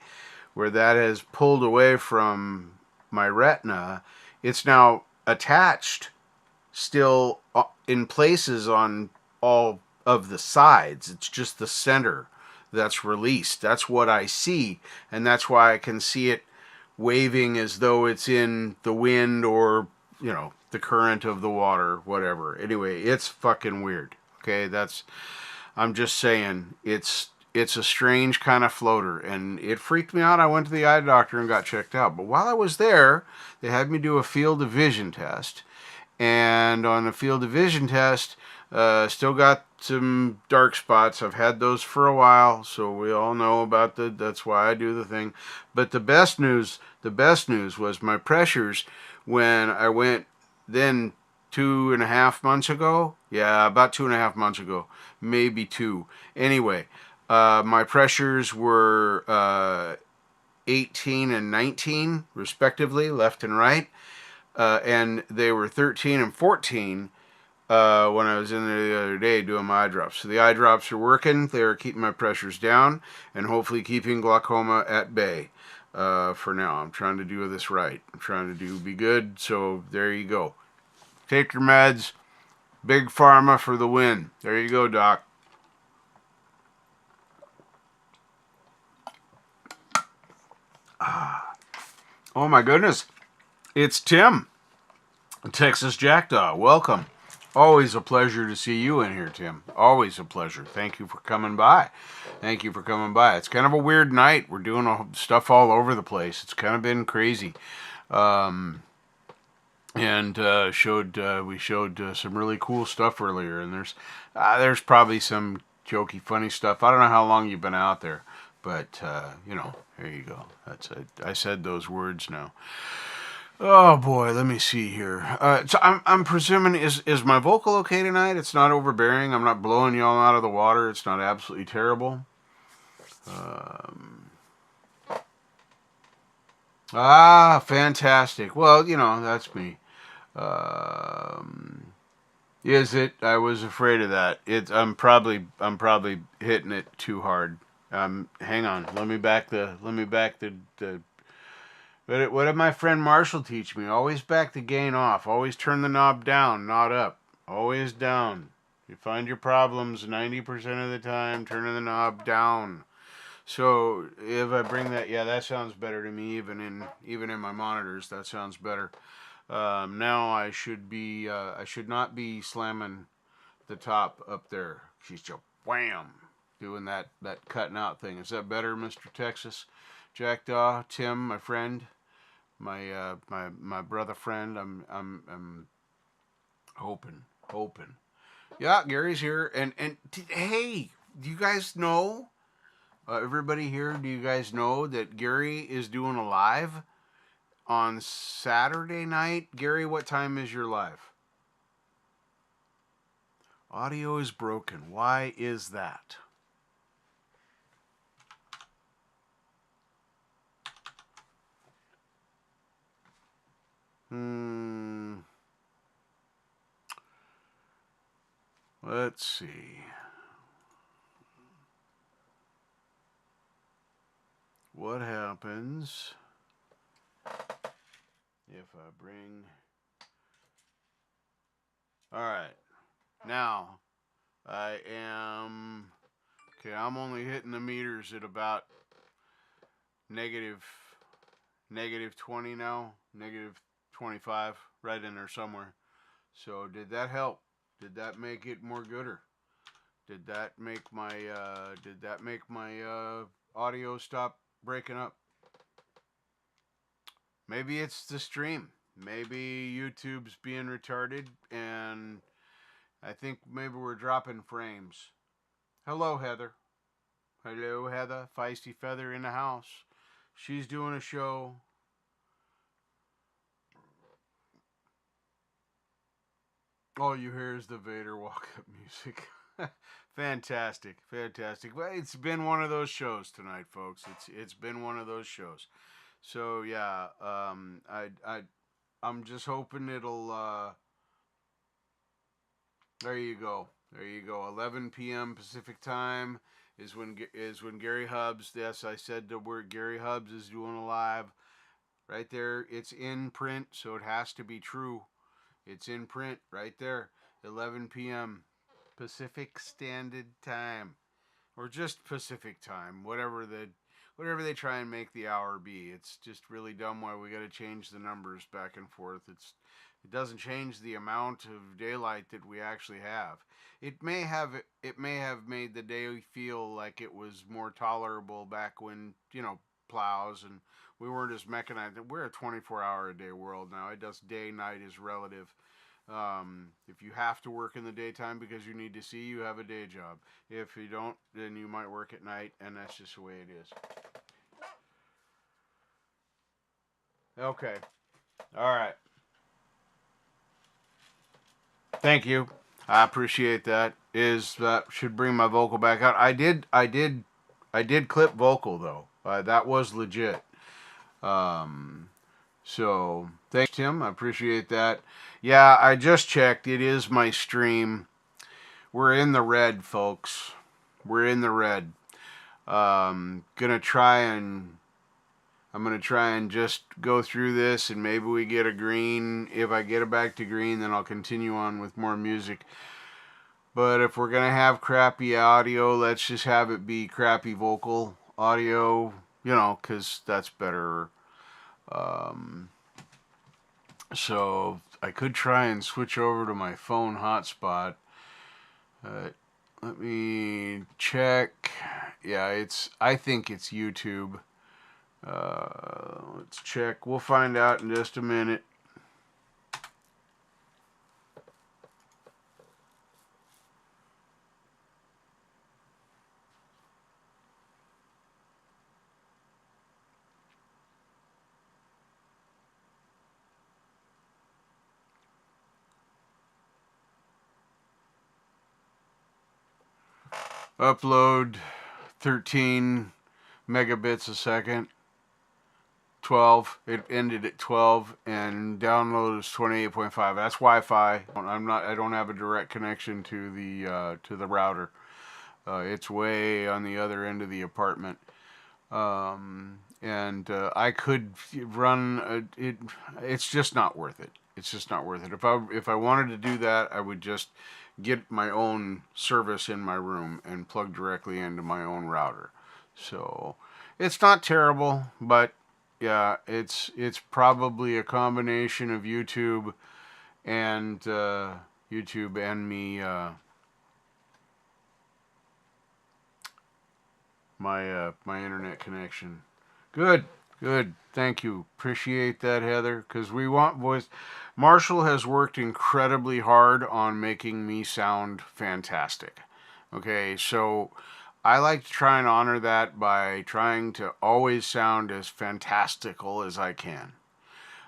where that has pulled away from my retina. It's now attached still in places on all of the sides. It's just the center that's released. That's what I see, and that's why I can see it waving as though it's in the wind or, you know, the current of the water, whatever. Anyway, it's fucking weird. Okay, I'm just saying, it's a strange kind of floater, and it freaked me out. I went to the eye doctor and got checked out. But while I was there, they had me do a field of vision test. And on the field of vision test, still got some dark spots. I've had those for a while, so we all know about that's why I do the thing. But the best news was my pressures when I went then 2.5 months ago. Yeah, about 2.5 months ago, maybe 2. Anyway, my pressures were 18 and 19 respectively, left and right. And they were 13 and 14 when I was in there the other day doing my eye drops. So the eye drops are working. They are keeping my pressures down and hopefully keeping glaucoma at bay for now. I'm trying to do this right. I'm trying to be good. So there you go. Take your meds. Big Pharma for the win. There you go, Doc. Oh my goodness. It's Tim, Texas Jackdaw. Welcome. Always a pleasure to see you in here, Tim. Always a pleasure. Thank you for coming by. It's kind of a weird night. We're doing stuff all over the place. It's kind of been crazy. And we showed some really cool stuff earlier. And there's probably some jokey, funny stuff. I don't know how long you've been out there, but you know, there you go. That's it. I said those words now. Oh boy, let me see here. So I'm presuming is my vocal okay tonight? It's not overbearing. I'm not blowing y'all out of the water. It's not absolutely terrible. Fantastic. Well, you know, that's me. Is it? I was afraid of that. I'm probably hitting it too hard. Hang on. Let me back the. But what did my friend Marshall teach me? Always back the gain off. Always turn the knob down, not up. Always down. You find your problems 90% of the time turning the knob down. So if I bring that, yeah, that sounds better to me. Even in my monitors, that sounds better. Now I should not be slamming the top up there. She's just wham, doing that cutting out thing. Is that better, Mr. Texas Jackdaw? Tim, my friend. My brother friend. I'm hoping. Yeah, Gary's here, and hey, do you guys know? Everybody here, do you guys know that Gary is doing a live on Saturday night? Gary, what time is your live? Audio is broken. Why is that? Let's see. What happens if I bring... All right. Now, I am... Okay, I'm only hitting the meters at about negative 20 now, negative 25, right in there somewhere. So did that help? Did that make it more gooder? Did that make my audio stop breaking up? Maybe it's the stream. Maybe YouTube's being retarded, and I think maybe we're dropping frames. Hello, Heather. Hello, Heather. Feisty Feather in the house. She's doing a show. All you hear is the Vader walk-up music. Fantastic, fantastic. Well, it's been one of those shows tonight, folks. It's been one of those shows. So yeah, I'm just hoping it'll. There you go. There you go. 11 p.m. Pacific time is when Gary Hubs. Yes, I said the word. Gary Hubs is doing a live. Right there. It's in print, so it has to be true. It's in print right there. 11 p.m. Pacific Standard Time, or just Pacific Time, whatever they try and make the hour be. It's just really dumb why we got to change the numbers back and forth. It doesn't change the amount of daylight that we actually have. It may have made the day feel like it was more tolerable back when, plows and we weren't as mechanized. We're a 24-hour-a-day world now. It does day night is relative. If you have to work in the daytime because you need to see, you have a day job. If you don't, then you might work at night, and that's just the way it is. Okay. All right. Thank you. I appreciate that. That should bring my vocal back out. I did clip vocal though. That was legit. So thanks, Tim. I appreciate that. Yeah, I just checked. It is my stream. We're in the red, folks. We're in the red. I'm gonna try and just go through this, and maybe we get a green. If I get it back to green, then I'll continue on with more music. But if we're gonna have crappy audio, let's just have it be crappy vocal audio, because that's better. So I could try and switch over to my phone hotspot. Let me check. Yeah, I think it's YouTube. Let's check. We'll find out in just a minute. Upload 13 megabits a second. 12. It ended at 12, and download is 28.5. That's Wi-Fi. I don't have a direct connection to the router. It's way on the other end of the apartment. And I could run it. It's just not worth it. It's just not worth it. If I wanted to do that, I would just get my own service in my room and plug directly into my own router. So it's not terrible, but yeah, it's probably a combination of YouTube and me my internet connection. Good. Thank you. Appreciate that, Heather, because we want voice. Marshall has worked incredibly hard on making me sound fantastic. Okay, so I like to try and honor that by trying to always sound as fantastical as I can.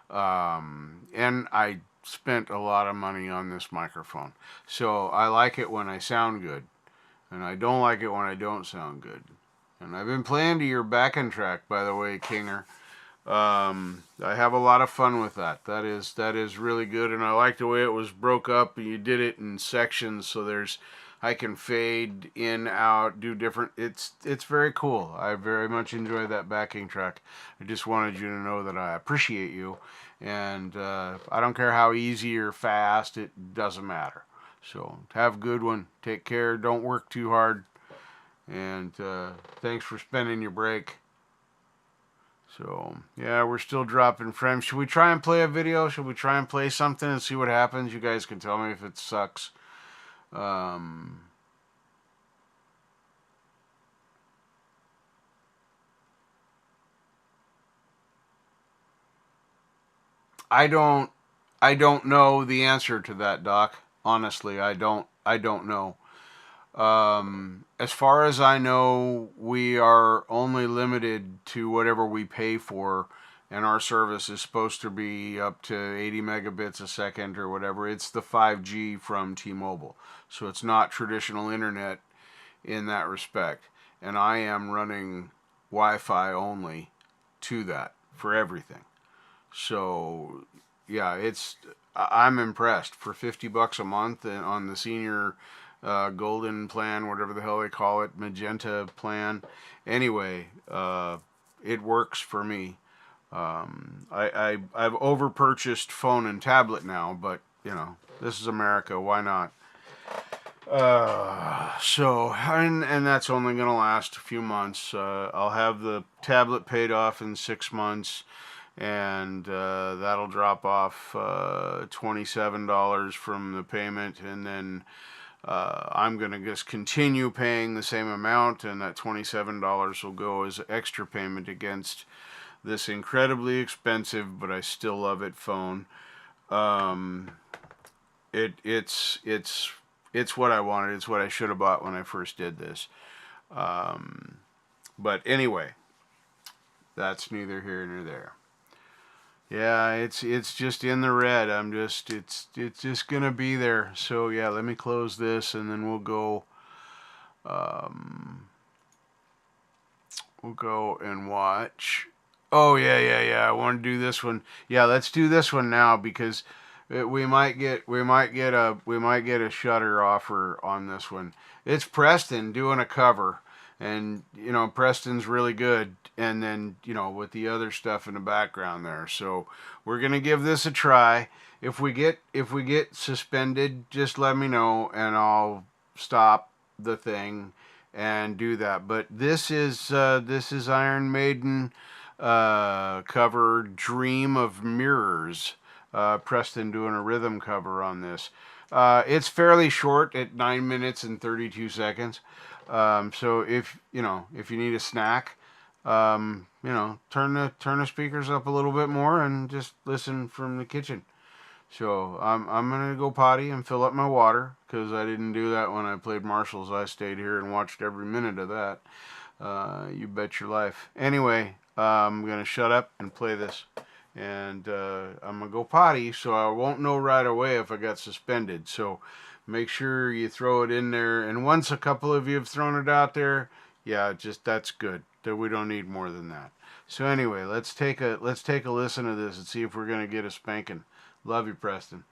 And I spent a lot of money on this microphone. So I like it when I sound good, and I don't like it when I don't sound good. And I've been playing to your backing track, by the way, Kinger. I have a lot of fun with that. That is really good, and I like the way it was broke up, and you did it in sections, so I can fade in, out, do different. It's very cool. I very much enjoy that backing track. I just wanted you to know that I appreciate you, and I don't care how easy or fast, it doesn't matter. So have a good one. Take care. Don't work too hard. And thanks for spending your break. So, yeah, we're still dropping frames. Should we try and play a video? Should we try and play something and see what happens? You guys can tell me if it sucks. I don't know the answer to that, Doc. Honestly, I don't know. As far as I know, we are only limited to whatever we pay for, and our service is supposed to be up to 80 megabits a second or whatever. It's the 5G from T-Mobile, so it's not traditional internet in that respect. And I am running Wi-Fi only to that for everything. So, yeah, I'm impressed. For $50 a month and on the senior golden plan, whatever the hell they call it, magenta plan. Anyway, it works for me. I've over-purchased phone and tablet now, but, you know, this is America. Why not? So, and that's only going to last a few months. I'll have the tablet paid off in 6 months, and that'll drop off $27 from the payment, and then I'm going to just continue paying the same amount, and that $27 will go as extra payment against this incredibly expensive, but I still love it, phone. It's what I wanted. It's what I should have bought when I first did this. But anyway, that's neither here nor there. Yeah, it's just in the red. It's just gonna be there. So yeah, let me close this and then we'll go and watch. Oh yeah. I want to do this one. Yeah, let's do this one now because we might get a Shutter offer on this one. It's Preston doing a cover, and you know Preston's really good, and then you know with the other stuff in the background there. So we're gonna give this a try. If we get suspended, just let me know and I'll stop the thing and do that. But this is Iron Maiden cover Dream of Mirrors. Preston doing a rhythm cover on this. It's fairly short at 9 minutes and 32 seconds. So if you need a snack, turn the speakers up a little bit more and just listen from the kitchen. So I'm gonna go potty and fill up my water because I didn't do that when I played Marshalls. I stayed here and watched every minute of that. You bet your life. Anyway, I'm gonna shut up and play this. And I'm going to go potty, so I won't know right away if I got suspended. So make sure you throw it in there. And once a couple of you have thrown it out there, yeah, that's good. That we don't need more than that. So anyway, let's take a listen to this and see if we're going to get a spanking. Love you, Preston.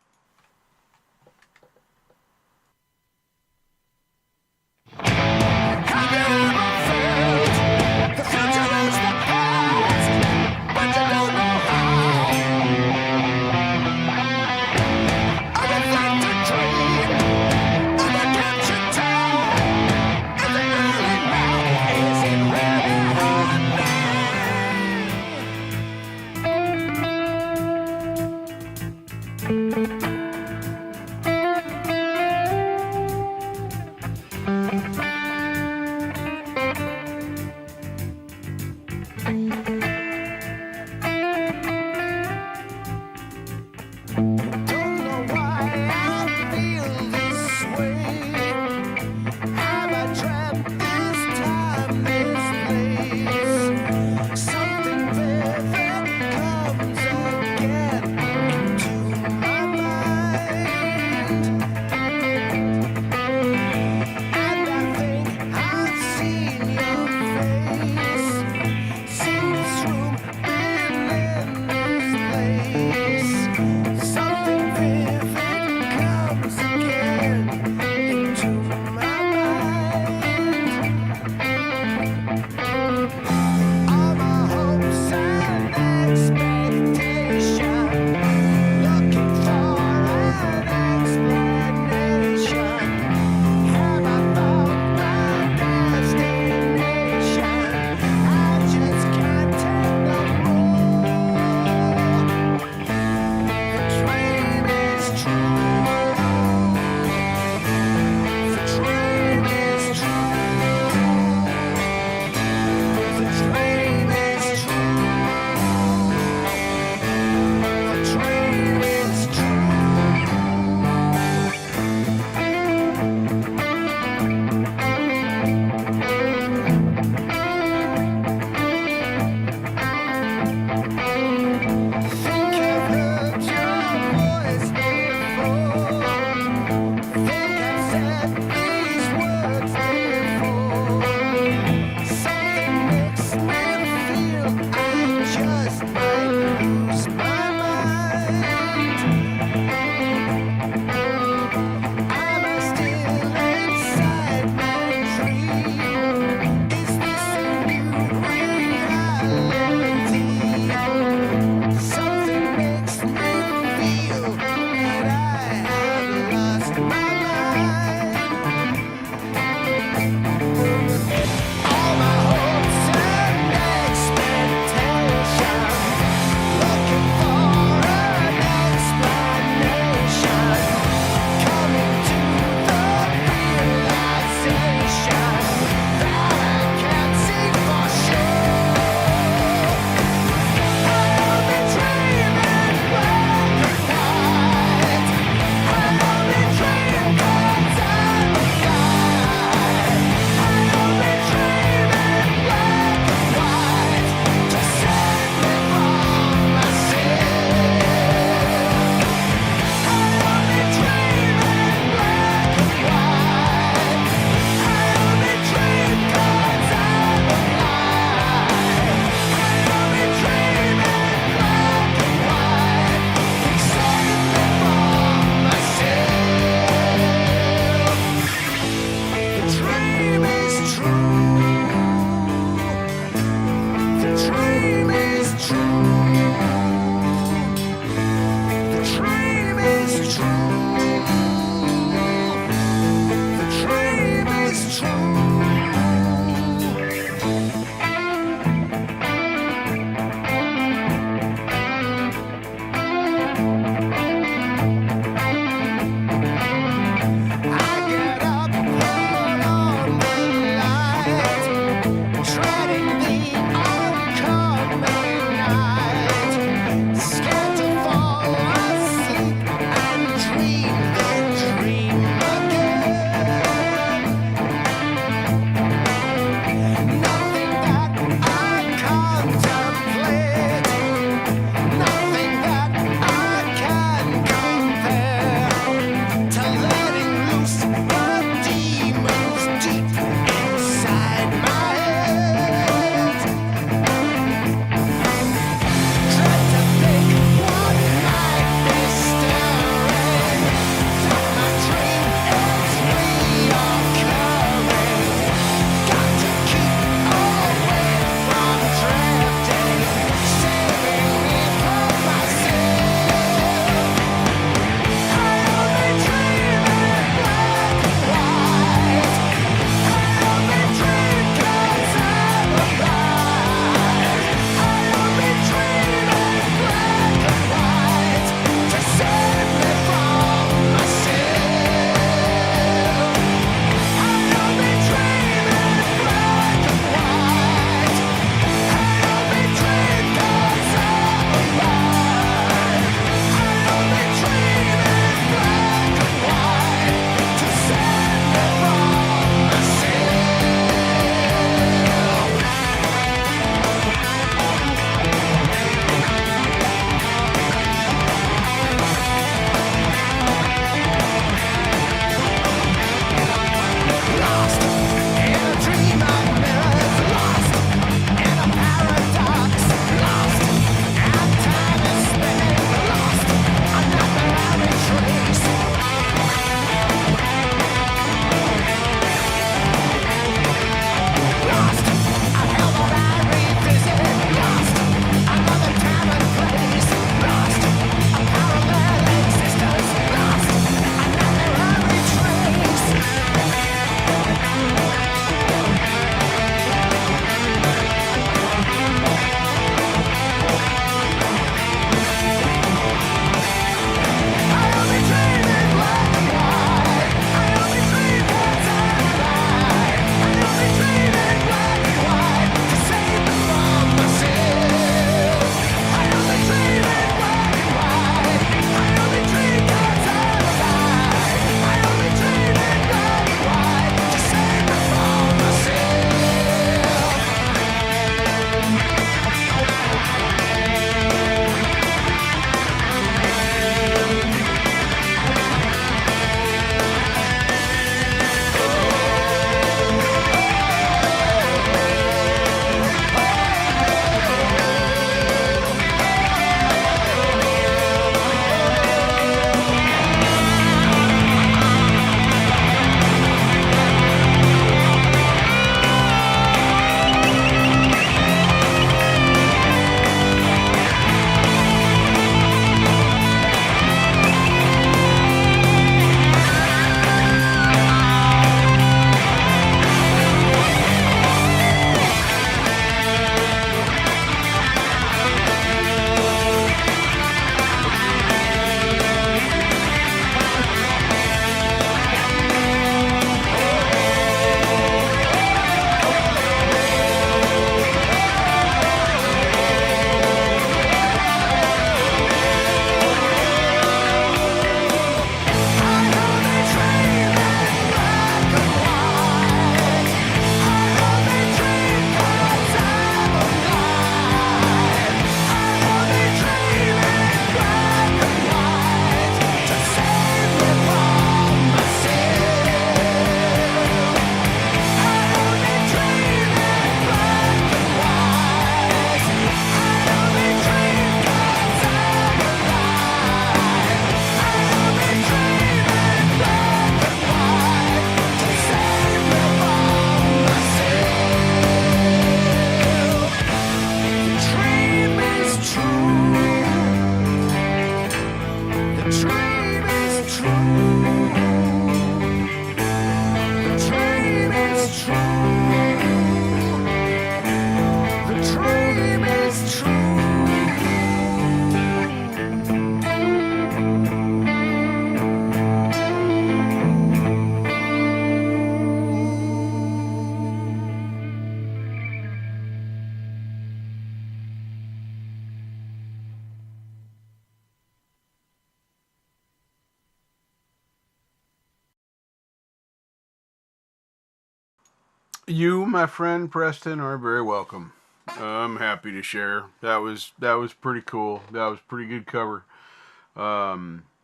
You, my friend Preston, are very welcome. I'm happy to share. That was pretty cool. That was pretty good cover.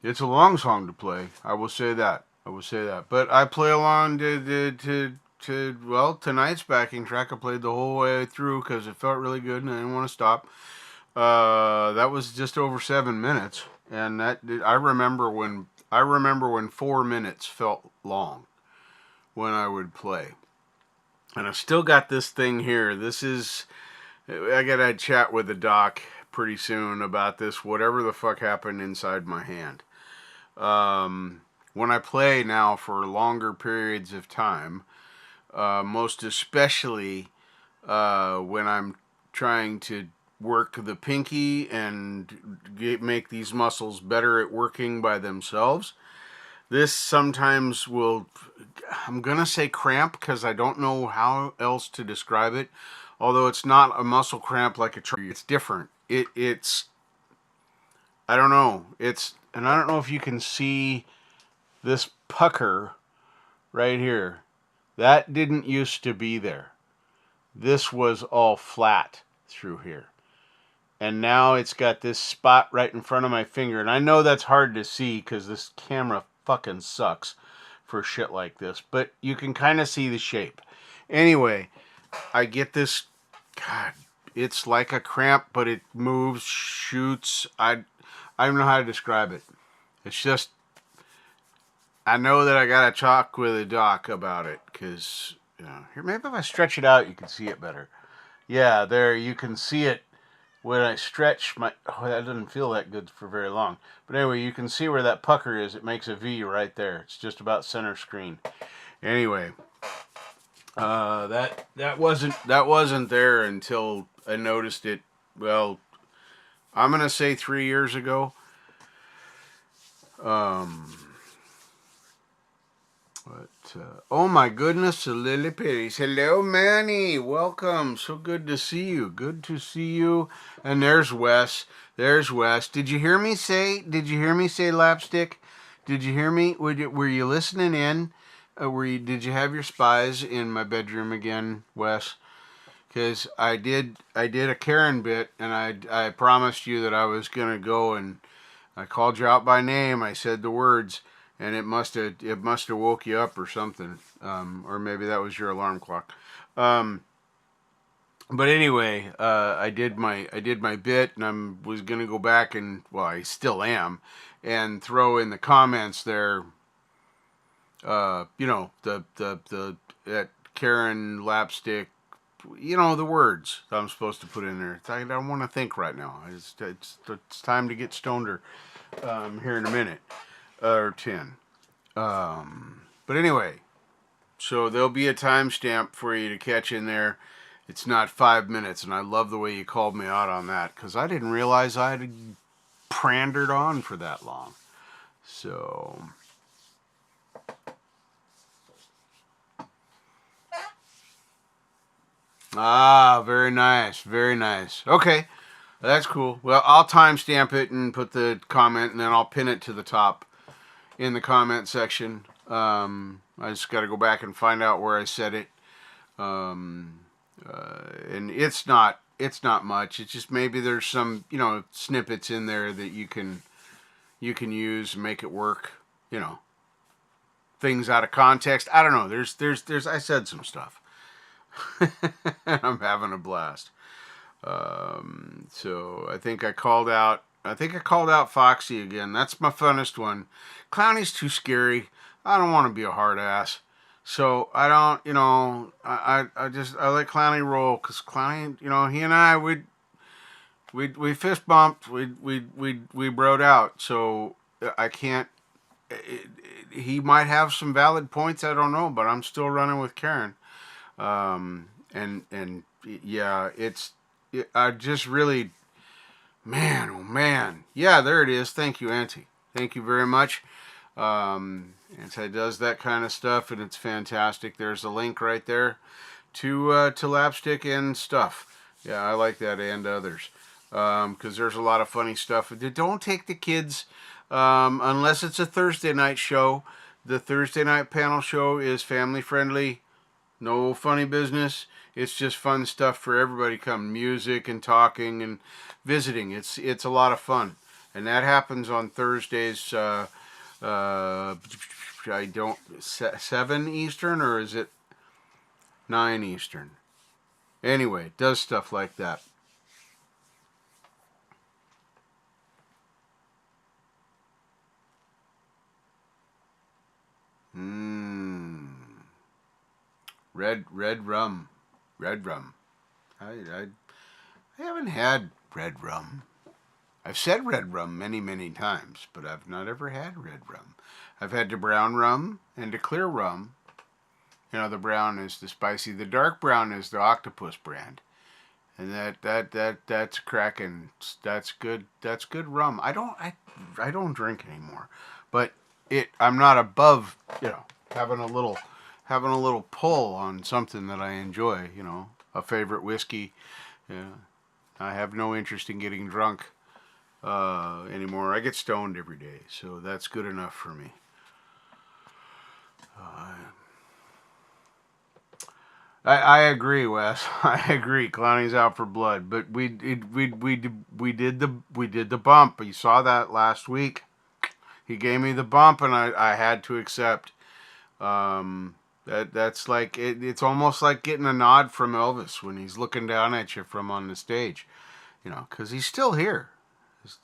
It's a long song to play. I will say that. But I play along to well, tonight's backing track. I played the whole way through because it felt really good and I didn't want to stop. That was just over 7 minutes, and I remember when 4 minutes felt long when I would play. And I've still got this thing here. I got to chat with the doc pretty soon about this, whatever the fuck happened inside my hand. When I play now for longer periods of time, most especially when I'm trying to work the pinky and make these muscles better at working by themselves, this sometimes will, I'm going to say cramp because I don't know how else to describe it. Although it's not a muscle cramp like it's different. It's, I don't know. And I don't know if you can see this pucker right here. That didn't used to be there. This was all flat through here. And now it's got this spot right in front of my finger. And I know that's hard to see because this camera fucking sucks for shit like this. But you can kind of see the shape. Anyway, I get this, God, it's like a cramp, but it moves, shoots. I don't know how to describe it. It's just, I know that I got to talk with a doc about it because, here, maybe if I stretch it out, you can see it better. Yeah, there, you can see it. When I stretch my... Oh, that doesn't feel that good for very long. But anyway, you can see where that pucker is. It makes a V right there. It's just about center screen. Anyway, that wasn't there until I noticed it. Well, I'm gonna say 3 years ago. Oh my goodness, Lily Pitties. Hello, Manny. Welcome. So good to see you. Good to see you. And there's Wes. Did you hear me say Lapstick? Did you hear me? Were you listening in? Did you have your spies in my bedroom again, Wes? Because I did a Karen bit, and I promised you that I was gonna go, and I called you out by name. I said the words. And it must have woke you up or something, or maybe that was your alarm clock. But anyway, I did my bit, and I was gonna go back and, well, I still am, and throw in the comments there. The Karen Lapstick, the words that I'm supposed to put in there. I don't want to think right now. It's time to get stoned here in a minute. Or 10. But anyway, so there'll be a timestamp for you to catch in there. It's not 5 minutes, and I love the way you called me out on that, because I didn't realize I had prandered on for that long. So... very nice, very nice. Okay, that's cool. Well, I'll timestamp it and put the comment, and then I'll pin it to the top in the comment section. I just got to go back and find out where I said it. And it's not much. It's just maybe there's some, snippets in there that you can use and make it work. Things out of context. I don't know. There's I said some stuff. I'm having a blast. So I think I called out Foxy again. That's my funnest one. Clowny's too scary. I don't want to be a hard ass. So I don't, I let Clowny roll, because Clowny, he and I, we fist bumped, we broed out. So I can't, he might have some valid points, I don't know, but I'm still running with Karen. And yeah, I just really, man, oh man. Yeah, there it is. Thank you, Auntie. Thank you very much. Auntie does that kind of stuff, and it's fantastic. There's a link right there to Lapstick and stuff. Yeah, I like that, and others. Because there's a lot of funny stuff. Don't take the kids, unless it's a Thursday night show. The Thursday night panel show is family friendly. No funny business. It's just fun stuff for everybody coming. Music and talking and visiting. It's a lot of fun. And that happens on Thursdays. I don't 7 Eastern, or is it 9 Eastern? Anyway, it does stuff like that. Red rum. Red rum. I haven't had red rum. I've said red rum many, many times, but I've not ever had red rum. I've had the brown rum and the clear rum. You know, the brown is the spicy. The dark brown is the octopus brand. And that's cracking. That's good. That's good rum. I don't drink anymore. But I'm not above, having a little pull on something that I enjoy, a favorite whiskey. Yeah. I have no interest in getting drunk anymore. I get stoned every day, so that's good enough for me. I agree, Wes. I agree. Clowney's out for blood, but we did the bump. You saw that last week. He gave me the bump, and I had to accept. That's like it's almost like getting a nod from Elvis when he's looking down at you from on the stage, because he's still here.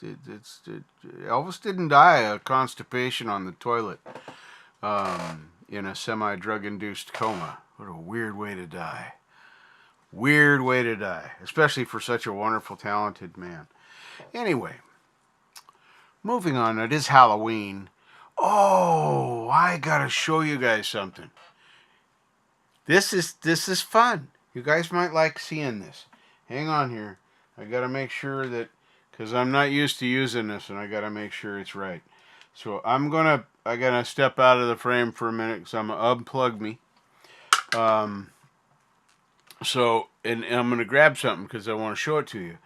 Elvis didn't die of constipation on the toilet in a semi-drug-induced coma. What a weird way to die. Weird way to die, especially for such a wonderful, talented man. Anyway, moving on. It is Halloween. Oh, I gotta show you guys something. This is fun. You guys might like seeing this. Hang on here. I gotta make sure that, because I'm not used to using this, and I gotta make sure it's right. So I gotta step out of the frame for a minute, because I'm gonna unplug me. And I'm gonna grab something because I want to show it to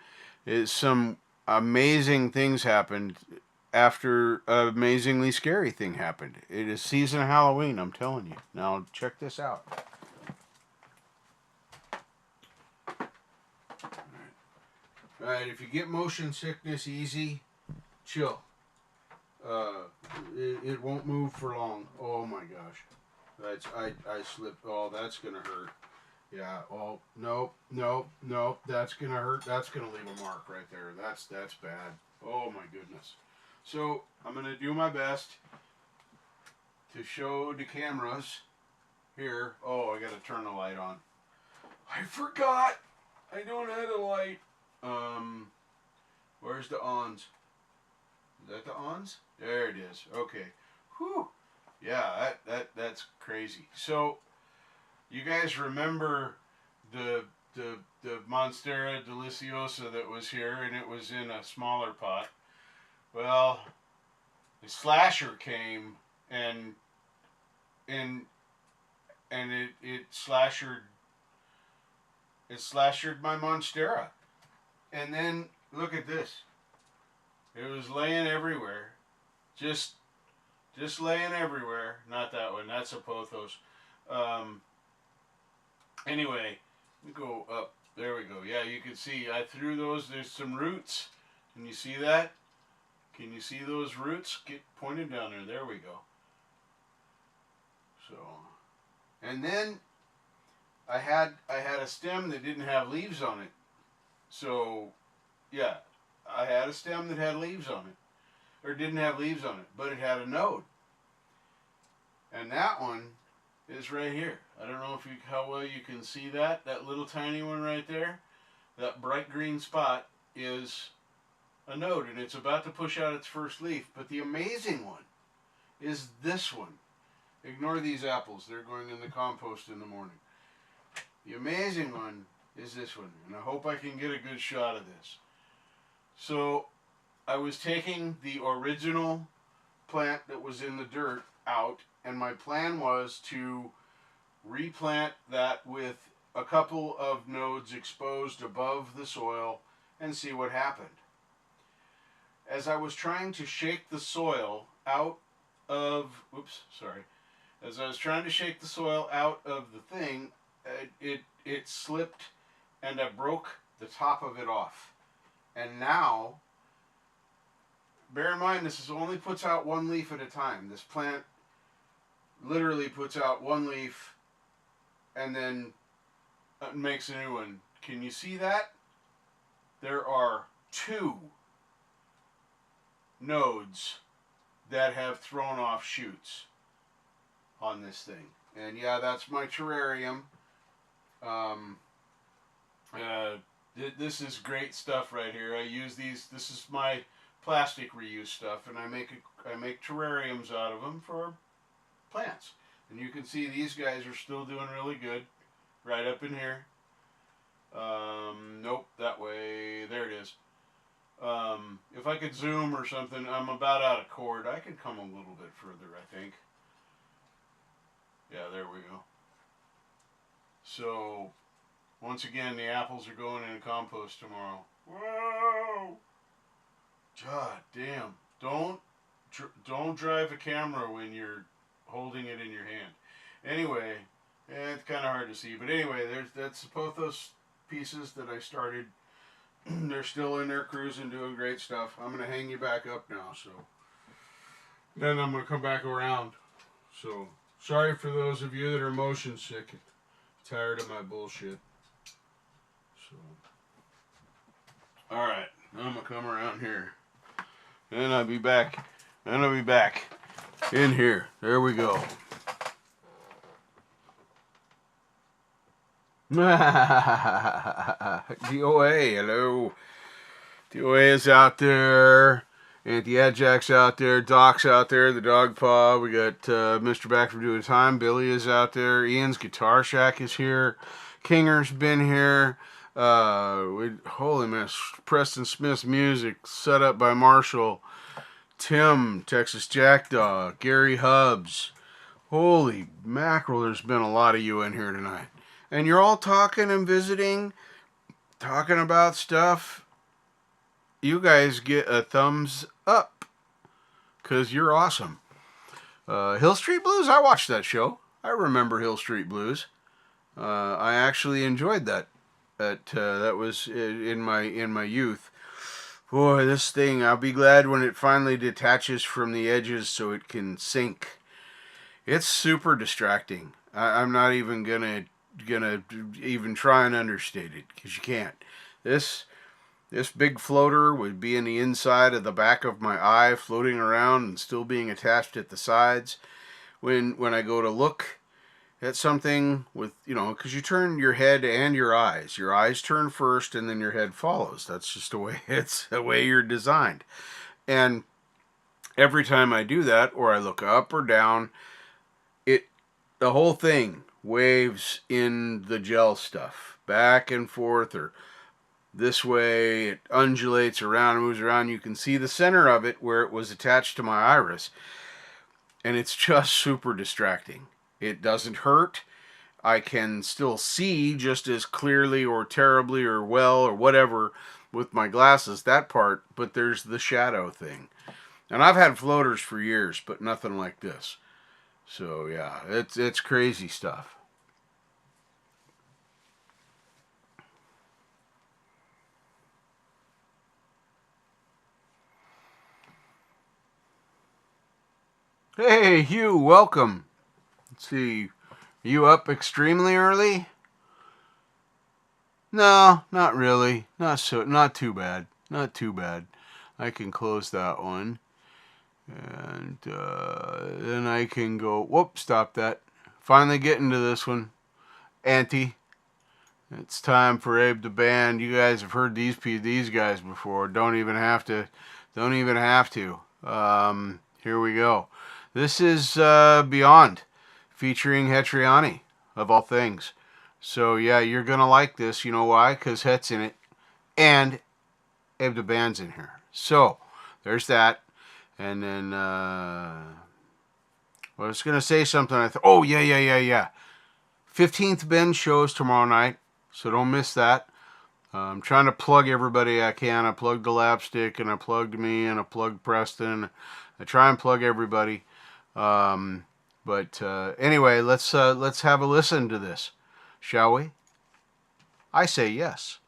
you. Some amazing things happened after an amazingly scary thing happened. It is season of Halloween, I'm telling you. Now check this out. Alright, if you get motion sickness easy, chill. It won't move for long. Oh my gosh. I slipped. Oh, that's gonna hurt. Yeah. Oh, nope. That's gonna hurt. That's gonna leave a mark right there. That's bad. Oh my goodness. So I'm gonna do my best to show the cameras here. Oh, I gotta turn the light on. I forgot. I don't have a light. Where's the ons? Is that the ons? There it is. Okay. Whew. Yeah, that's crazy. So, you guys remember the Monstera Deliciosa that was here, and it was in a smaller pot. Well, the slasher came and it slashered my Monstera. And then look at this. It was laying everywhere. Just laying everywhere. Not that one. That's a pothos. Anyway, we go up. There we go. Yeah, you can see I threw those. There's some roots. Can you see that? Can you see those roots? Get pointed down there. There we go. So, and then I had a stem that didn't have leaves on it. So, yeah, I had a stem that had leaves on it, or didn't have leaves on it, but it had a node. And that one is right here. I don't know how well you can see that little tiny one right there. That bright green spot is a node, and it's about to push out its first leaf. But the amazing one is this one. Ignore these apples. They're going in the compost in the morning. The amazing one is this one, and I hope I can get a good shot of this. So I was taking the original plant that was in the dirt out, and my plan was to replant that with a couple of nodes exposed above the soil and see what happened. As I was trying to shake the soil out of, as I was trying to shake the soil out of the thing, it slipped, and I broke the top of it off. And now, bear in mind, this only puts out one leaf at a time. This plant literally puts out one leaf and then makes a new one. Can you see that? There are 2 nodes that have thrown off shoots on this thing. And yeah, that's my terrarium. This is great stuff right here. I use these. This is my plastic reuse stuff, and I make terrariums out of them for plants. And you can see these guys are still doing really good, right up in here. Nope, that way. There it is. If I could zoom or something, I'm about out of cord. I can come a little bit further, I think. Yeah, there we go. So, once again, the apples are going in compost tomorrow. Whoa! God damn. Don't drive a camera when you're holding it in your hand. Anyway, it's kind of hard to see. But anyway, that's both those pieces that I started. They're still in there cruising, doing great stuff. I'm going to hang you back up now. So then I'm going to come back around. So sorry for those of you that are motion sick. Tired of my bullshit. So, all right, I'm gonna come around here, and I'll be back. And I'll be back in here. There we go. DOA, hello. DOA is out there. Auntie Adjack's out there. Doc's out there. The Dog Paw. We got Mr. Back from Doing Time. Billy is out there. Ian's Guitar Shack is here. Kinger's been here. Holy mess. Preston Smith's music set up by Marshall. Tim, Texas Jackdaw. Gary Hubbs. Holy mackerel, there's been a lot of you in here tonight. And you're all talking and visiting, talking about stuff. You guys get a thumbs up because you're awesome. Hill Street Blues, I watched that show. I remember Hill Street Blues. I actually enjoyed that. That was in my youth. Boy, this thing, I'll be glad when it finally detaches from the edges so it can sink. It's super distracting. I'm not even gonna even try and understate it because you can't. This big floater would be in the inside of the back of my eye, floating around and still being attached at the sides. When I go to look at something with, because you turn your head and your eyes. Your eyes turn first and then your head follows. That's just the way you're designed. And every time I do that, or I look up or down, the whole thing waves in the gel stuff, back and forth, or this way, it undulates around, moves around. You can see the center of it where it was attached to my iris. And it's just super distracting. It doesn't hurt. I can still see just as clearly or terribly or well or whatever with my glasses, that part. But there's the shadow thing. And I've had floaters for years, but nothing like this. So yeah, it's crazy stuff. Hey, Hugh, welcome. Let's see, you up extremely early? No, not really. Not too bad. Not too bad. I can close that one. And then I can go, whoop, stop that. Finally getting to this one. Auntie. It's time for Abe the Band. You guys have heard these guys before. Don't even have to. Here we go. This is Beyond, featuring Hetriani, of all things. So, yeah, you're going to like this. You know why? Because Het's in it, and Abe the Band's in here. So, there's that. And then, I was going to say something. Yeah. 15th Ben shows tomorrow night, so don't miss that. I'm trying to plug everybody I can. I plugged the Lapstick, and I plugged me, and I plugged Preston. I try and plug everybody. Anyway, let's have a listen to this. Shall we? I say yes.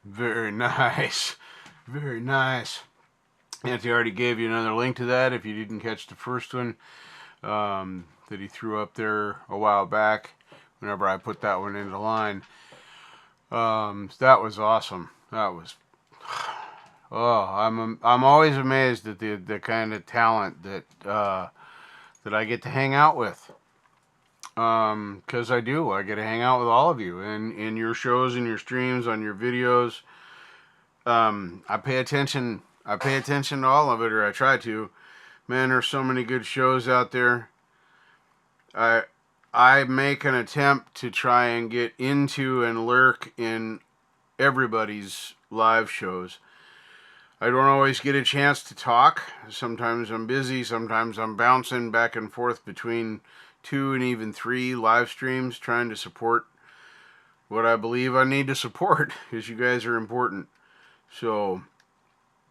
Very nice. Very nice. Anthony already gave you another link to that if you didn't catch the first one that he threw up there a while back whenever I put that one into line. That was awesome. That was Oh, I'm always amazed at the kind of talent that that I get to hang out with. 'Cause I do. I get to hang out with all of you in your shows and your streams, on your videos. I pay attention. I pay attention to all of it, or I try to. Man, there's so many good shows out there. I make an attempt to try and get into and lurk in everybody's live shows. I don't always get a chance to talk. Sometimes I'm busy. Sometimes I'm bouncing back and forth between 2 and even 3 live streams trying to support what I believe I need to support, because you guys are important. So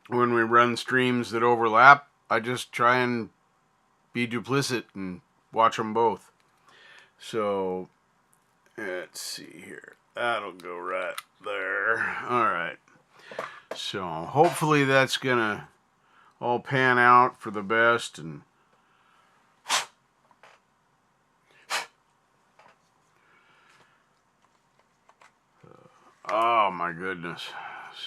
when we run streams that overlap, I just try and be duplicit and watch them both. So let's see here. That'll go right there. All right. So hopefully that's gonna all pan out for the best. And oh my goodness.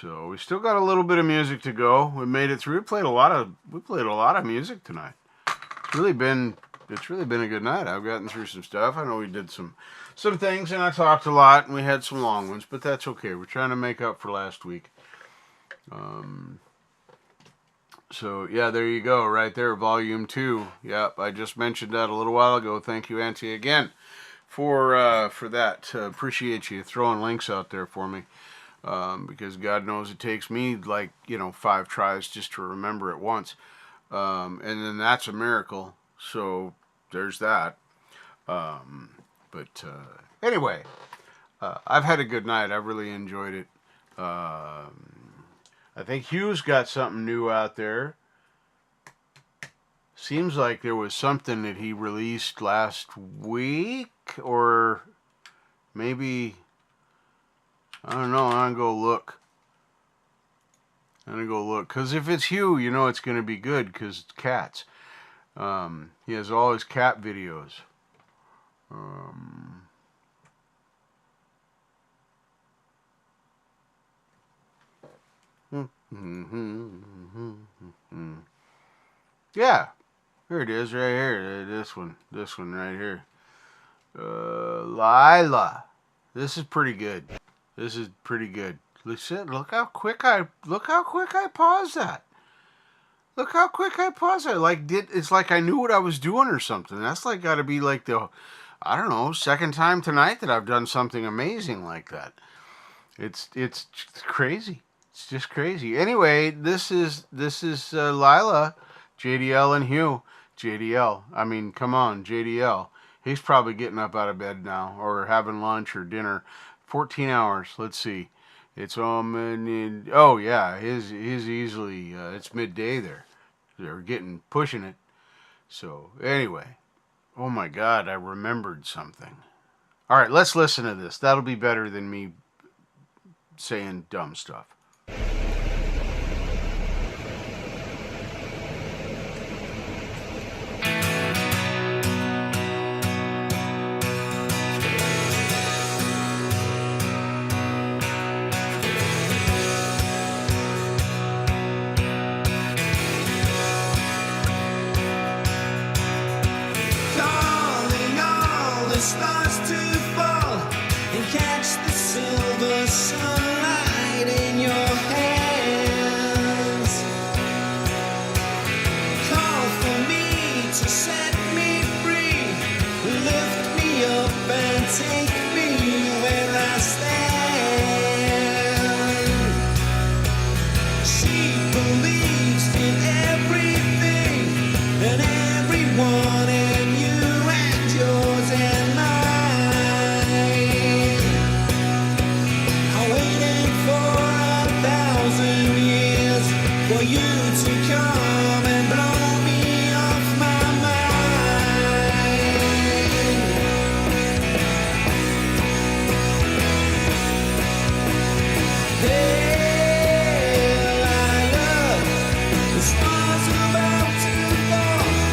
So we still got a little bit of music to go. We made it through. We played a lot of music tonight. It's really been a good night. I've gotten through some stuff. I know we did some things, and I talked a lot, and we had some long ones, but that's okay. We're trying to make up for last week. So yeah, there you go, right there, volume 2. Yep, I just mentioned that a little while ago. Thank you, Auntie, again for that. Appreciate you throwing links out there for me, because God knows it takes me 5 tries just to remember it once, and then that's a miracle. So there's that. But anyway, I've had a good night. I really enjoyed it. I think Hugh's got something new out there. Seems like there was something that he released last week, or maybe, I don't know. I'm going to go look. Because if it's Hugh, you know it's going to be good, because it's cats. He has all his cat videos. Yeah, here it is, right here. This one right here. Lila. This is pretty good. Look how quick I paused that. It's like I knew what I was doing or something. That's like got to be like the, I don't know, second time tonight that I've done something amazing like that. It's crazy. It's just crazy. Anyway, this is Lila, JDL, and Hugh. JDL. I mean, come on, JDL. He's probably getting up out of bed now, or having lunch or dinner. 14 hours. Let's see. It's oh yeah, his easily. It's midday there. They're pushing it. So anyway, oh my God, I remembered something. All right, let's listen to this. That'll be better than me saying dumb stuff. Stars to fall and catch the silver sunlight in your hands. Call for me to set me free, lift me up and take me where I stand. She believes in everything and everyone, and you and yours and for you to come and blow me off my mind. Hey, Lila, the stars are about to fall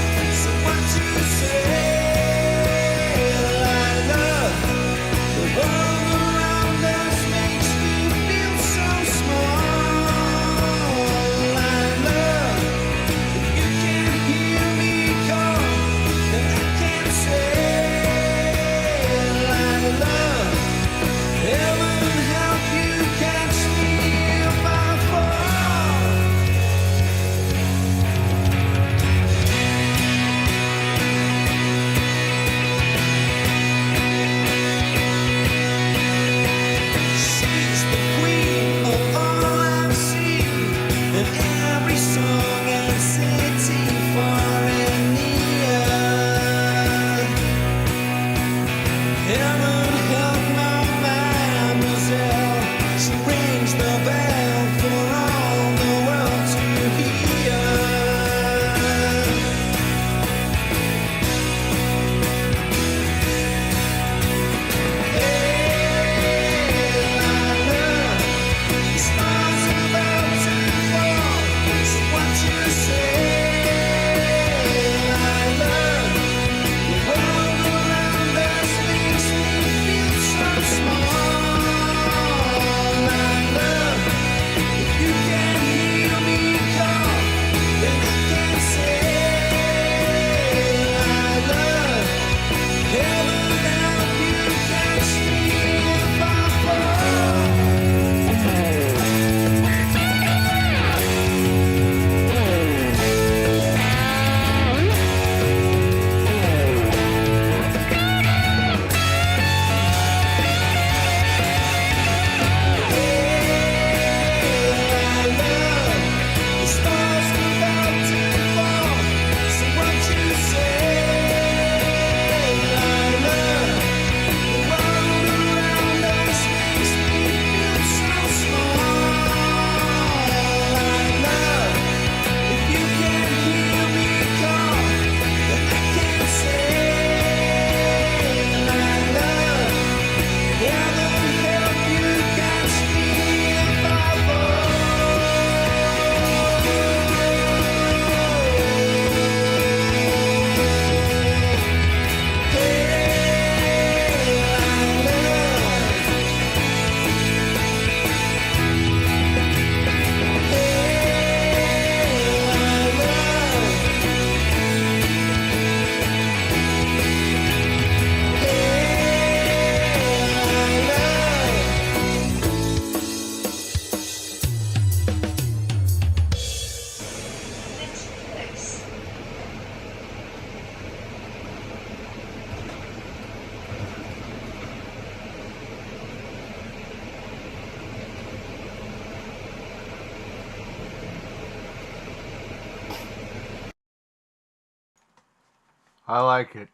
I like it.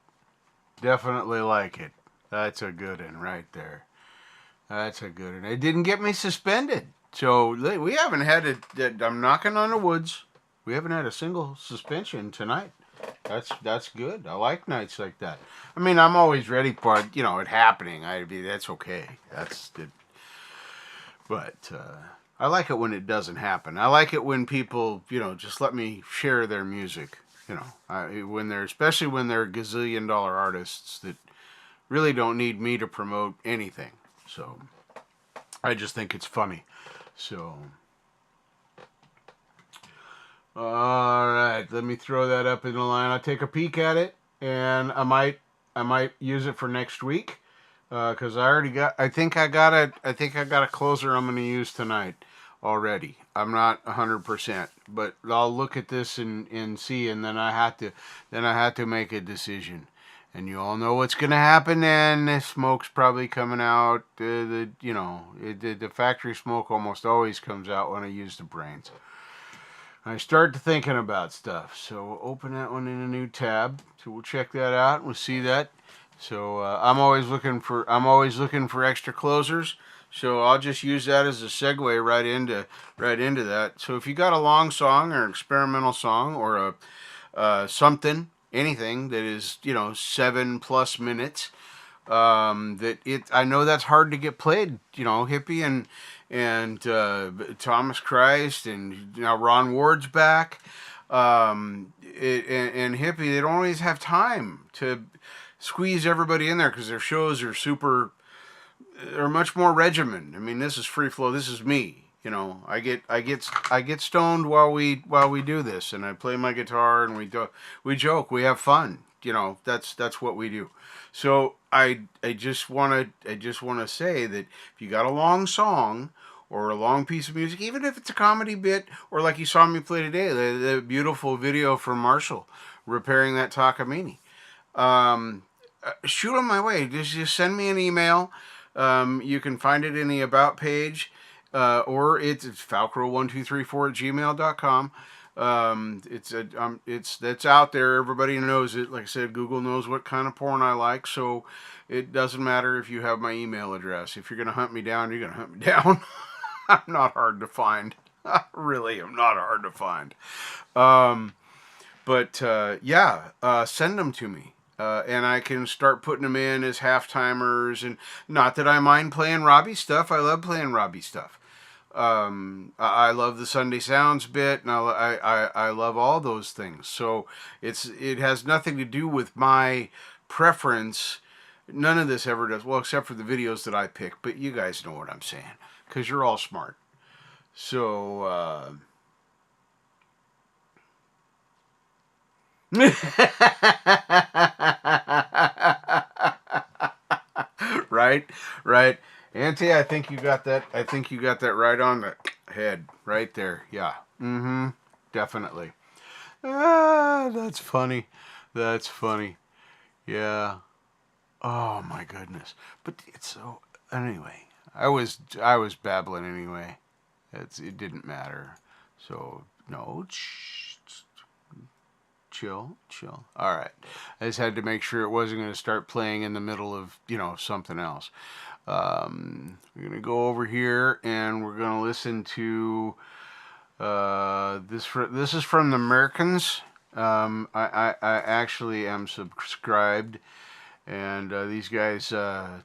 Definitely like it. That's a good one right there. That's a good one. It didn't get me suspended. So we haven't had it. I'm knocking on the woods. We haven't had a single suspension tonight. That's good. I like nights like that. I mean, I'm always ready for it, it happening. That's okay. That's good. But I like it when it doesn't happen. I like it when people, just let me share their music. Especially when they're gazillion-dollar artists that really don't need me to promote anything. So I just think it's funny. So, all right, let me throw that up in the line. I'll take a peek at it, and I might use it for next week, because I think I got a closer I'm going to use tonight already. I'm not 100%, but I'll look at this and see, and then I have to make a decision. And you all know what's going to happen then. The smoke's probably coming out. The factory smoke almost always comes out when I use the brains. I start to thinking about stuff. So we'll open that one in a new tab. So we'll check that out. We'll see that. So I'm always looking for extra closers. So I'll just use that as a segue right into that. So if you got a long song or an experimental song or something, anything that is 7+ minutes, I know that's hard to get played. Hippie and Thomas Christ, and now Ron Ward's back. And Hippie, they don't always have time to squeeze everybody in there because their shows are much more regimented. I mean, this is free flow. This is me. I get stoned while we do this, and I play my guitar, and we joke, we have fun. That's what we do. So I just want to say that if you got a long song or a long piece of music, even if it's a comedy bit, or like you saw me play today, the beautiful video from Marshall repairing that Takamine, shoot them my way. Just send me an email. You can find it in the About page. Or it's falcro1234@gmail.com. That's out there. Everybody knows it. Like I said, Google knows what kind of porn I like, so it doesn't matter if you have my email address. If you're gonna hunt me down, you're gonna hunt me down. I'm not hard to find. I really am not hard to find. Send them to me. And I can start putting them in as half-timers, and not that I mind playing Robbie stuff. I love playing Robbie stuff. I love the Sunday Sounds bit, and I love all those things. So it has nothing to do with my preference. None of this ever does. Well, except for the videos that I pick. But you guys know what I'm saying, because you're all smart. So right. Auntie, I think you got that right on the head. Right there. Yeah. Definitely. That's funny. Yeah. Oh my goodness. But it's so anyway. I was babbling anyway. It didn't matter. So no, chill. All right. I just had to make sure it wasn't going to start playing in the middle of, something else. We're going to go over here and we're going to listen to this is from the Americans. I actually am subscribed, and these guys are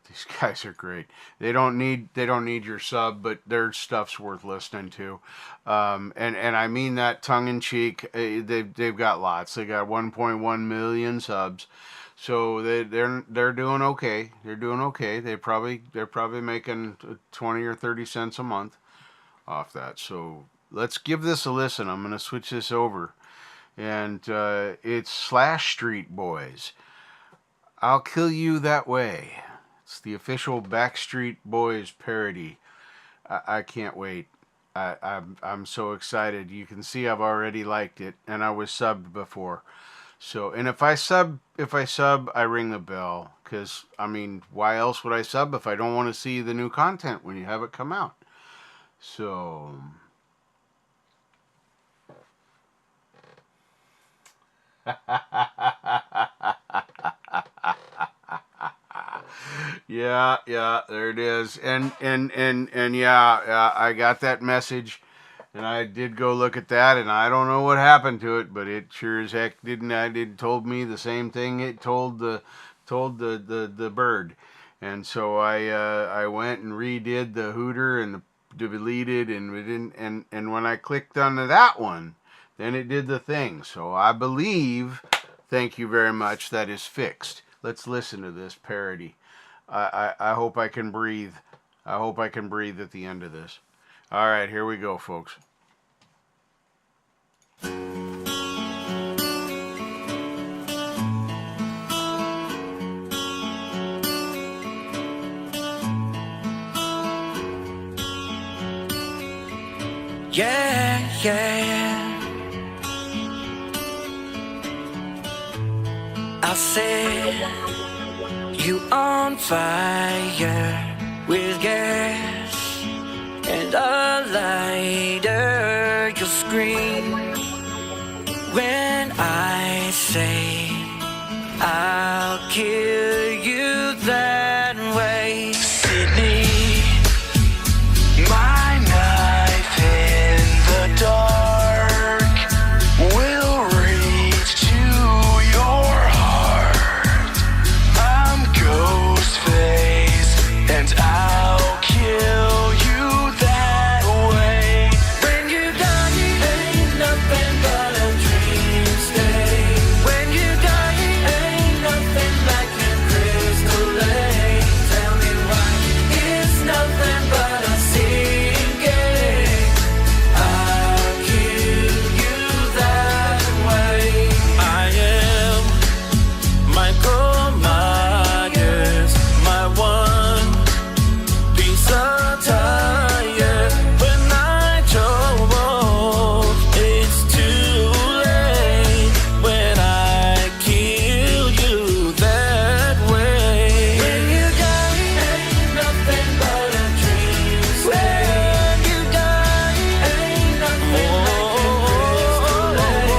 great. They don't need your sub, but their stuff's worth listening to. And I mean that tongue in cheek. They've got lots. They got 1.1 million subs. So they're doing okay. They're probably making 20 or 30 cents a month off that. So let's give this a listen. I'm gonna switch this over, and it's Slash Street Boys. I'll Kill You That Way. It's the official Backstreet Boys parody. I can't wait. I'm so excited. You can see I've already liked it, and I was subbed before. So, and if I sub, I ring the bell, because, I mean, why else would I sub if I don't want to see the new content when you have it come out? So, Yeah, there it is. And yeah, I got that message, and I did go look at that, and I don't know what happened to it, but it sure as heck told me the same thing it told the bird. And so I went and redid the hooter and deleted, and we didn't, and when I clicked on that one, then it did the thing. So I believe, thank you very much, that is fixed. Let's listen to this parody. I hope I can breathe. I hope I can breathe at the end of this. All right, here we go, folks. Yeah. I said you on fire with gas and a lighter. You'll scream when I say I'll kill you that way. Sydney, my knife in the dark will reach to your heart. I'm Ghostface and I'll kill you that way. When you die, ain't nothing but a dream stay. When you die, ain't nothing like your crystal lake. Tell me why it's nothing but a sinking. I'll kill you that way. I am Michael Myers, my one piece of tire. When I drove, it's too late. When I kill you that way. When you die, ain't nothing but a dream. When you die, ain't nothing like your crystal lake.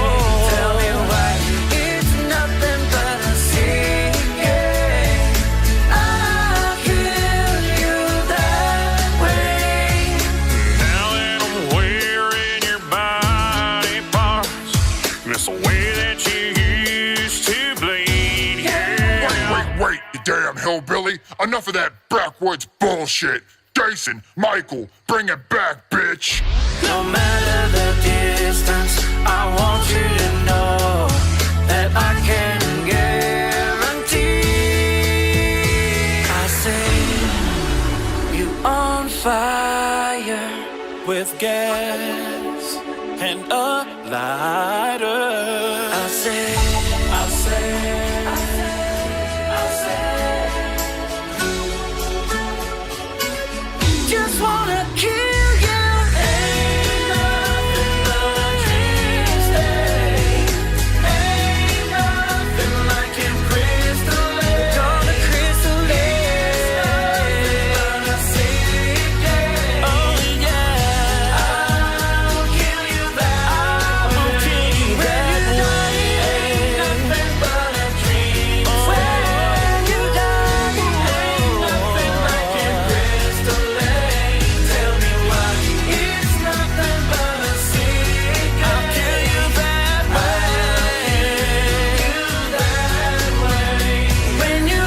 Tell me why it's nothing but a sinking. I'll kill you that way. Now that I'm wearing your body parts, miss the way that you used to bleed. Yeah. Wait, you damn hillbilly. Enough of that backwoods bullshit. Jason, Michael, bring it back, bitch. No matter the distance, I want you to know that I can guarantee. I say you on fire with gas and a lighter. I say just wanna kill you. Ain't nothing but a dream stay. Ain't nothing like your crystal lake. On a crystal lake. But a sinking. Oh yeah. I'll kill you that way. I'll kill you that way. Ain't nothing but a dream. When you die, ain't nothing like your crystal lake. Tell me why it's nothing but a sinking. I'll kill you that way. When you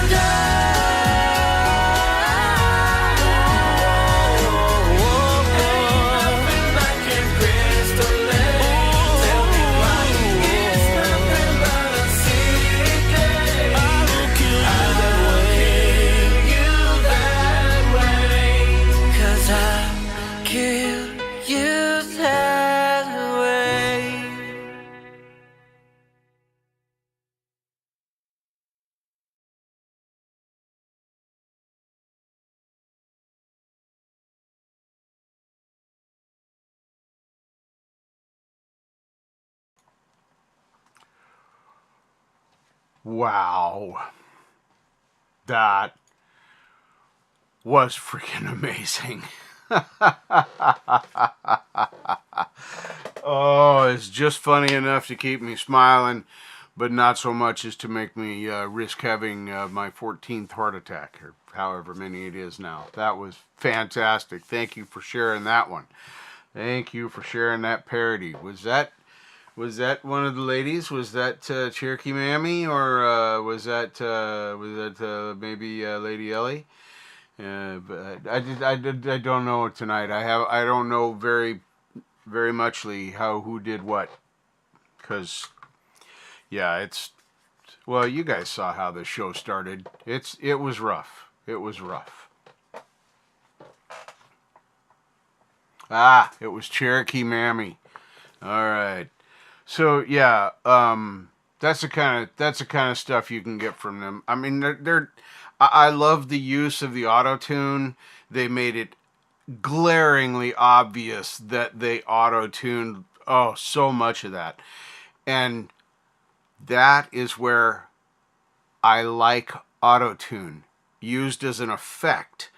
cause I'll kill you that way. Wow. That was freaking amazing. Oh, it's just funny enough to keep me smiling, but not so much as to make me risk having my 14th heart attack, or however many it is now. That was fantastic. Thank you for sharing that one. Thank you for sharing that parody. Was that one of the ladies? Was that Cherokee Mammy, or was that maybe Lady Ellie? But I don't know tonight. I don't know very muchly who did what, because yeah, well, you guys saw how the show started. It was rough. It was rough. It was Cherokee Mammy. All right. So yeah, that's the kind of stuff you can get from them. I mean, I love the use of the auto-tune. They made it glaringly obvious that they auto-tuned so much of that. And that is where I like auto-tune used as an effect.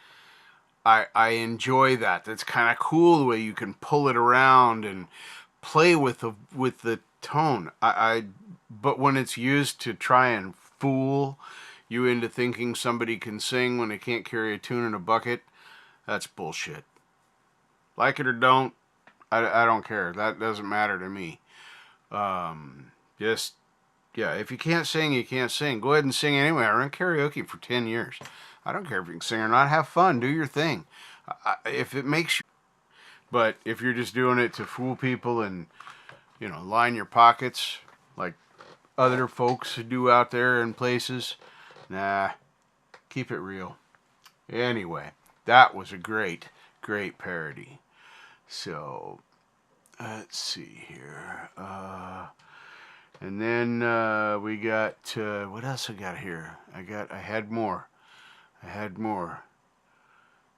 I enjoy that. That's kind of cool the way you can pull it around and play with the tone. But when it's used to try and fool you into thinking somebody can sing when they can't carry a tune in a bucket, that's bullshit. Like it or don't, I don't care. That doesn't matter to me. If you can't sing, you can't sing. Go ahead and sing anyway. I ran karaoke for 10 years. I don't care if you can sing or not. Have fun. Do your thing. If it makes you... But if you're just doing it to fool people and, line your pockets like other folks do out there in places, nah, keep it real. Anyway, that was a great parody. So, let's see here. And then we got, what else I got here? I had more.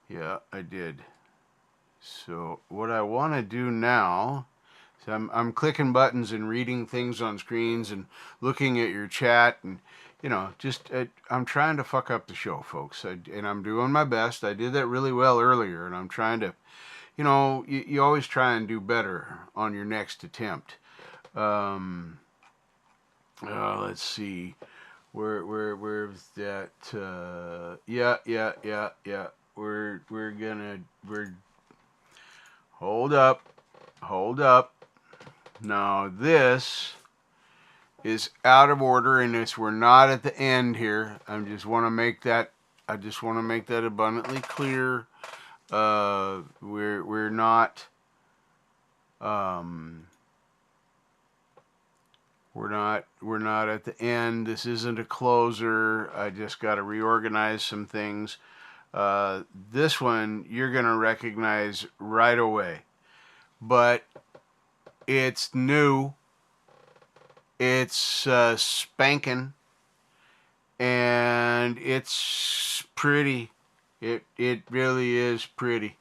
Yeah, I did. So what I want to do now, so I'm clicking buttons and reading things on screens and looking at your chat, and I'm trying to fuck up the show, folks, and I'm doing my best. I did that really well earlier, and I'm trying to, you always try and do better on your next attempt. Let's see. Where's that? Yeah. Hold up. Now this is out of order, and we're not at the end here. I just want to make that abundantly clear. We're not. We're not at the end. This isn't a closer. I just got to reorganize some things. This one you're going to recognize right away. But it's new. It's spanking. And it's pretty. It really is pretty.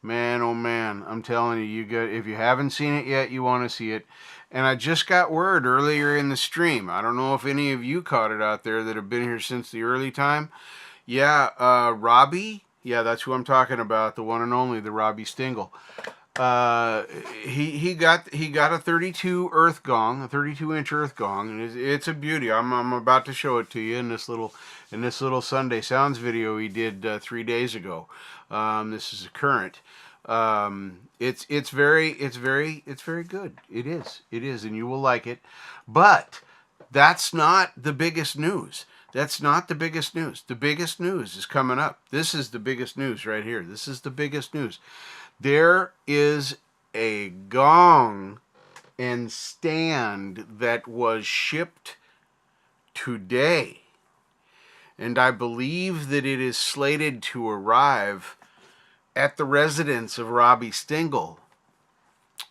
Man, oh man, I'm telling you, if you haven't seen it yet, you want to see it. And I just got word earlier in the stream. I don't know if any of you caught it out there that have been here since the early time. Yeah, Robbie. Yeah, that's who I'm talking about. The one and only, the Robbie Stingle. He got a 32 earth gong, a 32-inch earth gong, and it's a beauty. I'm about to show it to you in this little Sunday Sounds video he did 3 days ago. This is a current. It's very good. It is, and you will like it. But that's not the biggest news. The biggest news is coming up. This is the biggest news right here. This is the biggest news. There is a gong and stand that was shipped today. And I believe that it is slated to arrive at the residence of Robbie Stingle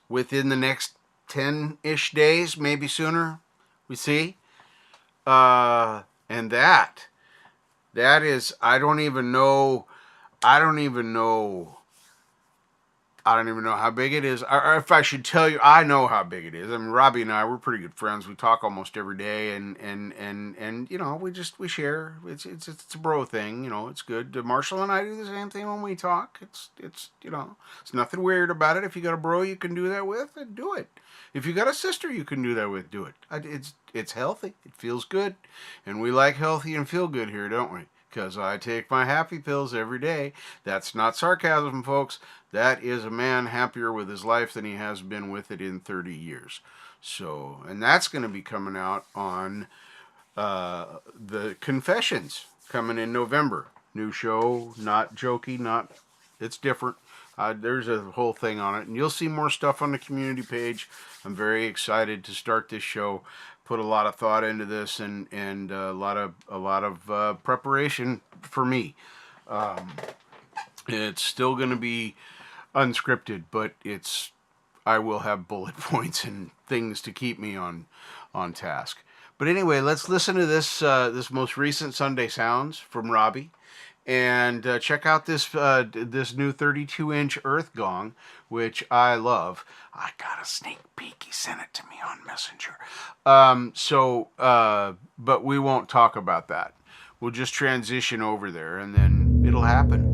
within the next 10-ish days, maybe sooner. We see. And that is, I don't even know how big it is. Or if I should tell you, I know how big it is. I mean, Robbie and I, we're pretty good friends. We talk almost every day, and we share. It's a bro thing, it's good. Marshall and I do the same thing when we talk. It's nothing weird about it. If you got a bro you can do that with, then do it. If you got a sister you can do that with, do it. It's healthy. It feels good. And we like healthy and feel good here, don't we? because I take my happy pills every day. That's not sarcasm, folks. That is a man happier with his life than he has been with it in 30 years. So, and that's going to be coming out on the Confessions, coming in November. New show, not jokey, not, it's different. There's a whole thing on it, and you'll see more stuff on the community page. I'm very excited to start this show. Put a lot of thought into this, and a lot of preparation for me. It's still going to be unscripted, but I will have bullet points and things to keep me on task. But anyway, let's listen to this most recent Sunday Sounds from Robbie. And check out this new 32-inch Earth Gong, which I love. I got a sneak peek. He sent it to me on Messenger. But we won't talk about that. We'll just transition over there, and then it'll happen.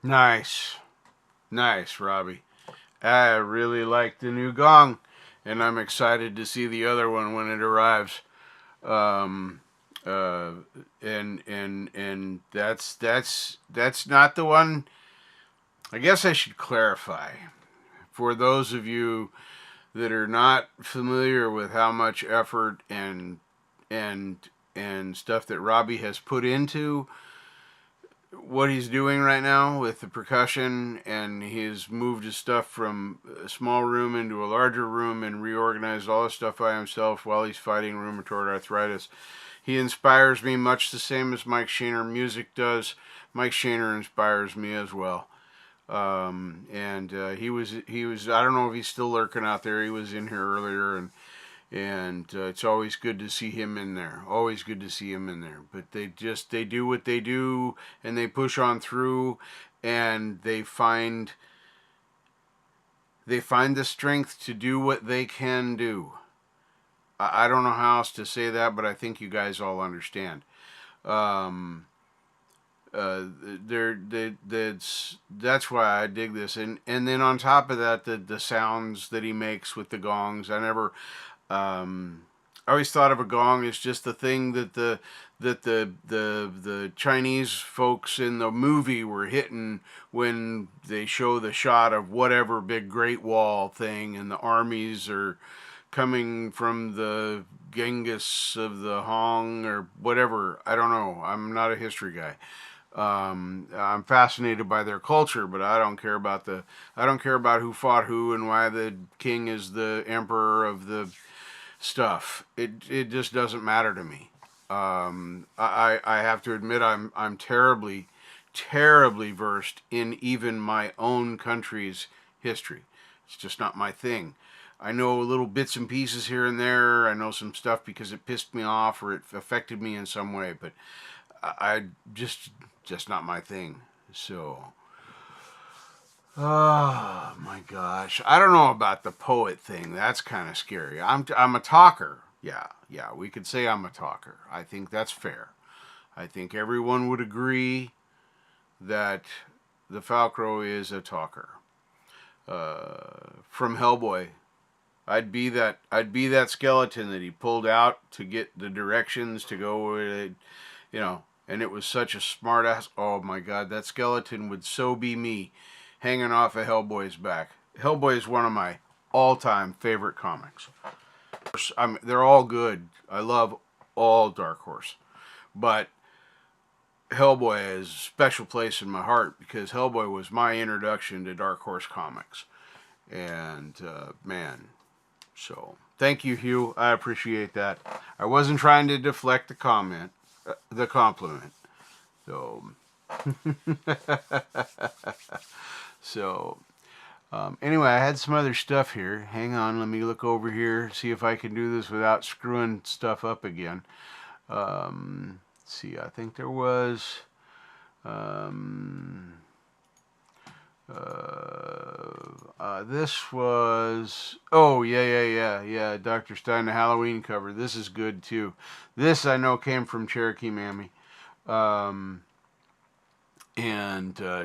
Nice. Nice, Robbie. I really like the new gong, and I'm excited to see the other one when it arrives. And that's not the one. I guess I should clarify for those of you that are not familiar with how much effort and stuff that Robbie has put into what he's doing right now with the percussion, and he's moved his stuff from a small room into a larger room and reorganized all his stuff by himself while he's fighting rheumatoid arthritis. He inspires me much the same as Mike Shaner music does. Mike Shaner inspires me as well. He was I don't know if he's still lurking out there. He was in here earlier, and it's always good to see him in there. Always good to see him in there. But they do what they do, and they push on through, and they find the strength to do what they can do. I don't know how else to say that, but I think you guys all understand. That's why I dig this, and then on top of that, the sounds that he makes with the gongs. I always thought of a gong as just the thing that the Chinese folks in the movie were hitting when they show the shot of whatever big Great Wall thing, and the armies are coming from the Genghis of the Hong or whatever. I don't know. I'm not a history guy. I'm fascinated by their culture, but I don't care about who fought who and why the king is the emperor of the stuff. It just doesn't matter to me. I have to admit I'm terribly versed in even my own country's history. It's just not my thing. I know little bits and pieces here and there. I know some stuff because it pissed me off or it affected me in some way, but I just not my thing. So, oh my gosh, I don't know about the poet thing. That's kind of scary. I'm a talker. Yeah, we could say I'm a talker. I think that's fair. I think everyone would agree that TheFalcro is a talker. From Hellboy, I'd be that skeleton that he pulled out to get the directions to go with it, and it was such a smart ass. Oh my God, that skeleton would so be me, hanging off of Hellboy's back. Hellboy is one of my all-time favorite comics. They're all good. I love all Dark Horse, but Hellboy has a special place in my heart because Hellboy was my introduction to Dark Horse comics, and man. So, thank you, Hugh. I appreciate that. I wasn't trying to deflect the compliment. So, anyway, I had some other stuff here. Hang on, let me look over here, see if I can do this without screwing stuff up again. Let's see, I think there was... this was, Dr. Stein, the Halloween cover. This is good too. This I know came from Cherokee Mammy, and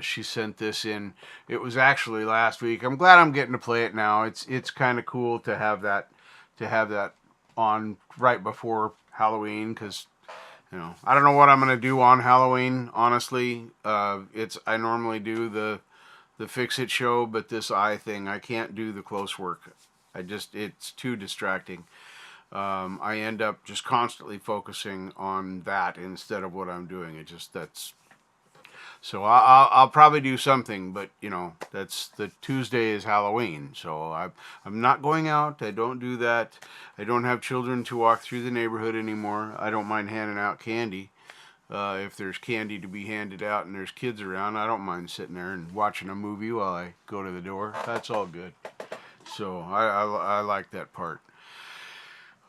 she sent this in. It was actually last week. I'm glad I'm getting to play it now. It's kind of cool to have that on right before Halloween, because I don't know what I'm gonna do on Halloween. Honestly, I normally do the Fix-It show, but this eye thing, I can't do the close work. It's too distracting. I end up just constantly focusing on that instead of what I'm doing. So I'll probably do something, but that's the Tuesday is Halloween, so I'm not going out. I don't do that. I don't have children to walk through the neighborhood anymore. I don't mind handing out candy. If there's candy to be handed out and there's kids around, I don't mind sitting there and watching a movie while I go to the door. That's all good. So I like that part.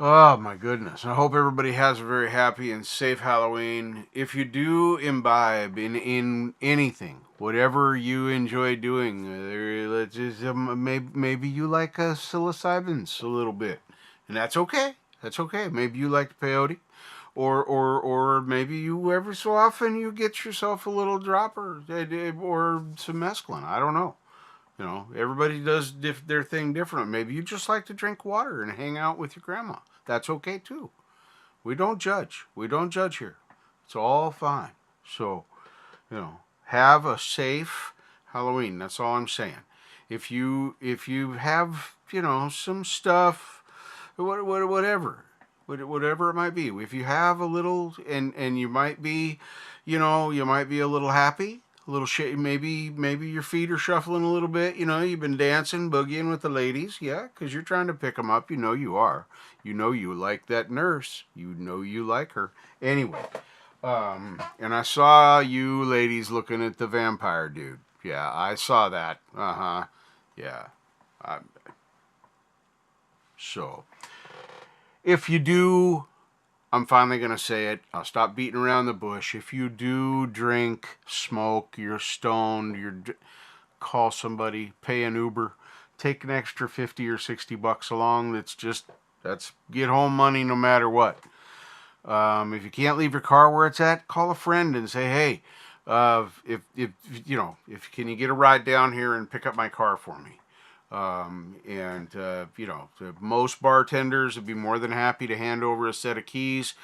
Oh my goodness. I hope everybody has a very happy and safe Halloween. If you do imbibe in anything, whatever you enjoy doing, maybe you like psilocybins a little bit. And that's okay. That's okay. Maybe you like the peyote. Or maybe you every so often you get yourself a little dropper or some mescaline. I don't know. You know, everybody does their thing different. Maybe you just like to drink water and hang out with your grandma. That's okay too. We don't judge. We don't judge here. It's all fine. So, you know, have a safe Halloween. That's all I'm saying. If you have, you know, some stuff, whatever it might be. If you have a little, and you might be, you know, you might be a little happy, a little maybe your feet are shuffling a little bit. You know, you've been dancing, boogieing with the ladies, yeah, because you're trying to pick them up. You know you are. You know you like that nurse. You know you like her. Anyway, and I saw you ladies looking at the vampire dude. Yeah, I saw that. Yeah. So, if you do, I'm finally going to say it. I'll stop beating around the bush. If you do drink, smoke, you're stoned, call somebody, pay an Uber, take an extra 50 or 60 bucks along. That's get home money no matter what. If you can't leave your car where it's at, call a friend and say, hey, if can you get a ride down here and pick up my car for me? Most bartenders would be more than happy to hand over a set of keys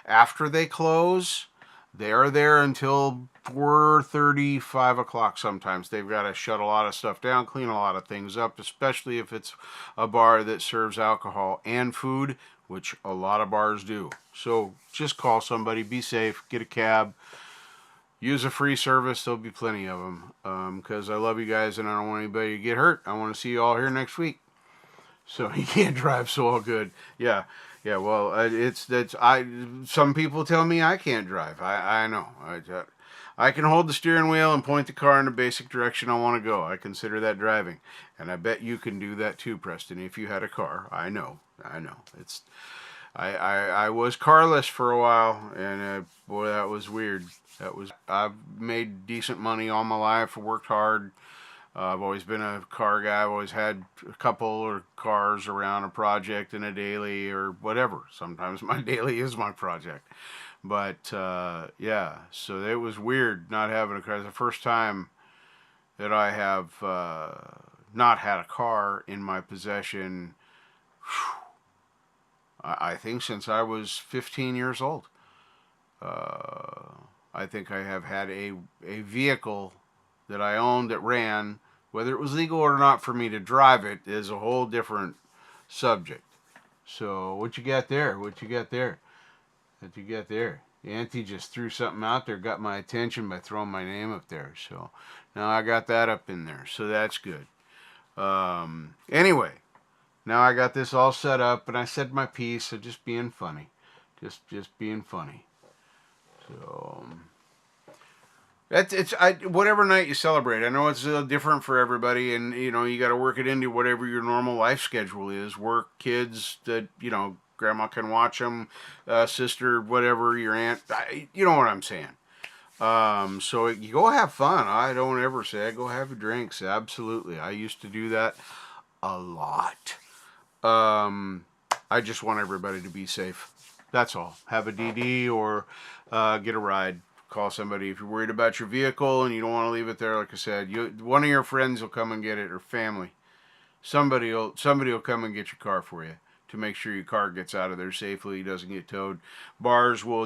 after they close. They are there until 4:30, 5 o'clock sometimes. They've got to shut a lot of stuff down, clean a lot of things up, especially if it's a bar that serves alcohol and food, which a lot of bars do. So just call somebody, be safe, get a cab. Use a free service. There'll be plenty of them. Because I love you guys and I don't want anybody to get hurt. I want to see you all here next week. So you can't drive so all good. Yeah. Well, some people tell me I can't drive. I know. I can hold the steering wheel and point the car in the basic direction I want to go. I consider that driving. And I bet you can do that too, Preston, if you had a car. I know. I was carless for a while, and boy, that was weird. I've made decent money all my life. I worked hard. I've always been a car guy. I've always had a couple of cars around a project and a daily or whatever. Sometimes my daily is my project. But, yeah, so it was weird not having a car. It's the first time that I have not had a car in my possession, I think since I was 15 years old. I think I have had a vehicle that I owned that ran. Whether it was legal or not for me to drive it is a whole different subject. So what you got there? Auntie just threw something out there, got my attention by throwing my name up there. So now I got that up in there. So that's good. Anyway, now I got this all set up and I said my piece. So just being funny. Just being funny. So whatever night you celebrate. I know it's different for everybody, and you know you got to work it into whatever your normal life schedule is. Work, kids that grandma can watch them, sister, whatever, your aunt. You know what I'm saying. So you go have fun. I don't ever say go have your drinks. Absolutely, I used to do that a lot. I just want everybody to be safe. That's all. Have a DD or get a ride. Call somebody if you're worried about your vehicle and you don't want to leave it there. Like I said, one of your friends will come and get it, or family. Somebody will come and get your car for you to make sure your car gets out of there safely, doesn't get towed. Bars will,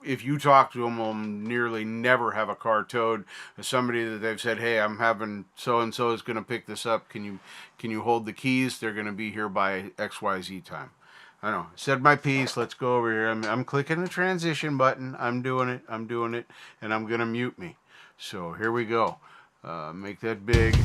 if you talk to them, will nearly never have a car towed. Somebody that they've said, hey, I'm having so-and-so is going to pick this up. Can you hold the keys? They're going to be here by XYZ time. I know. Said my piece. Let's go over here. I'm clicking the transition button. I'm doing it. And I'm going to mute me. So here we go. Make that big.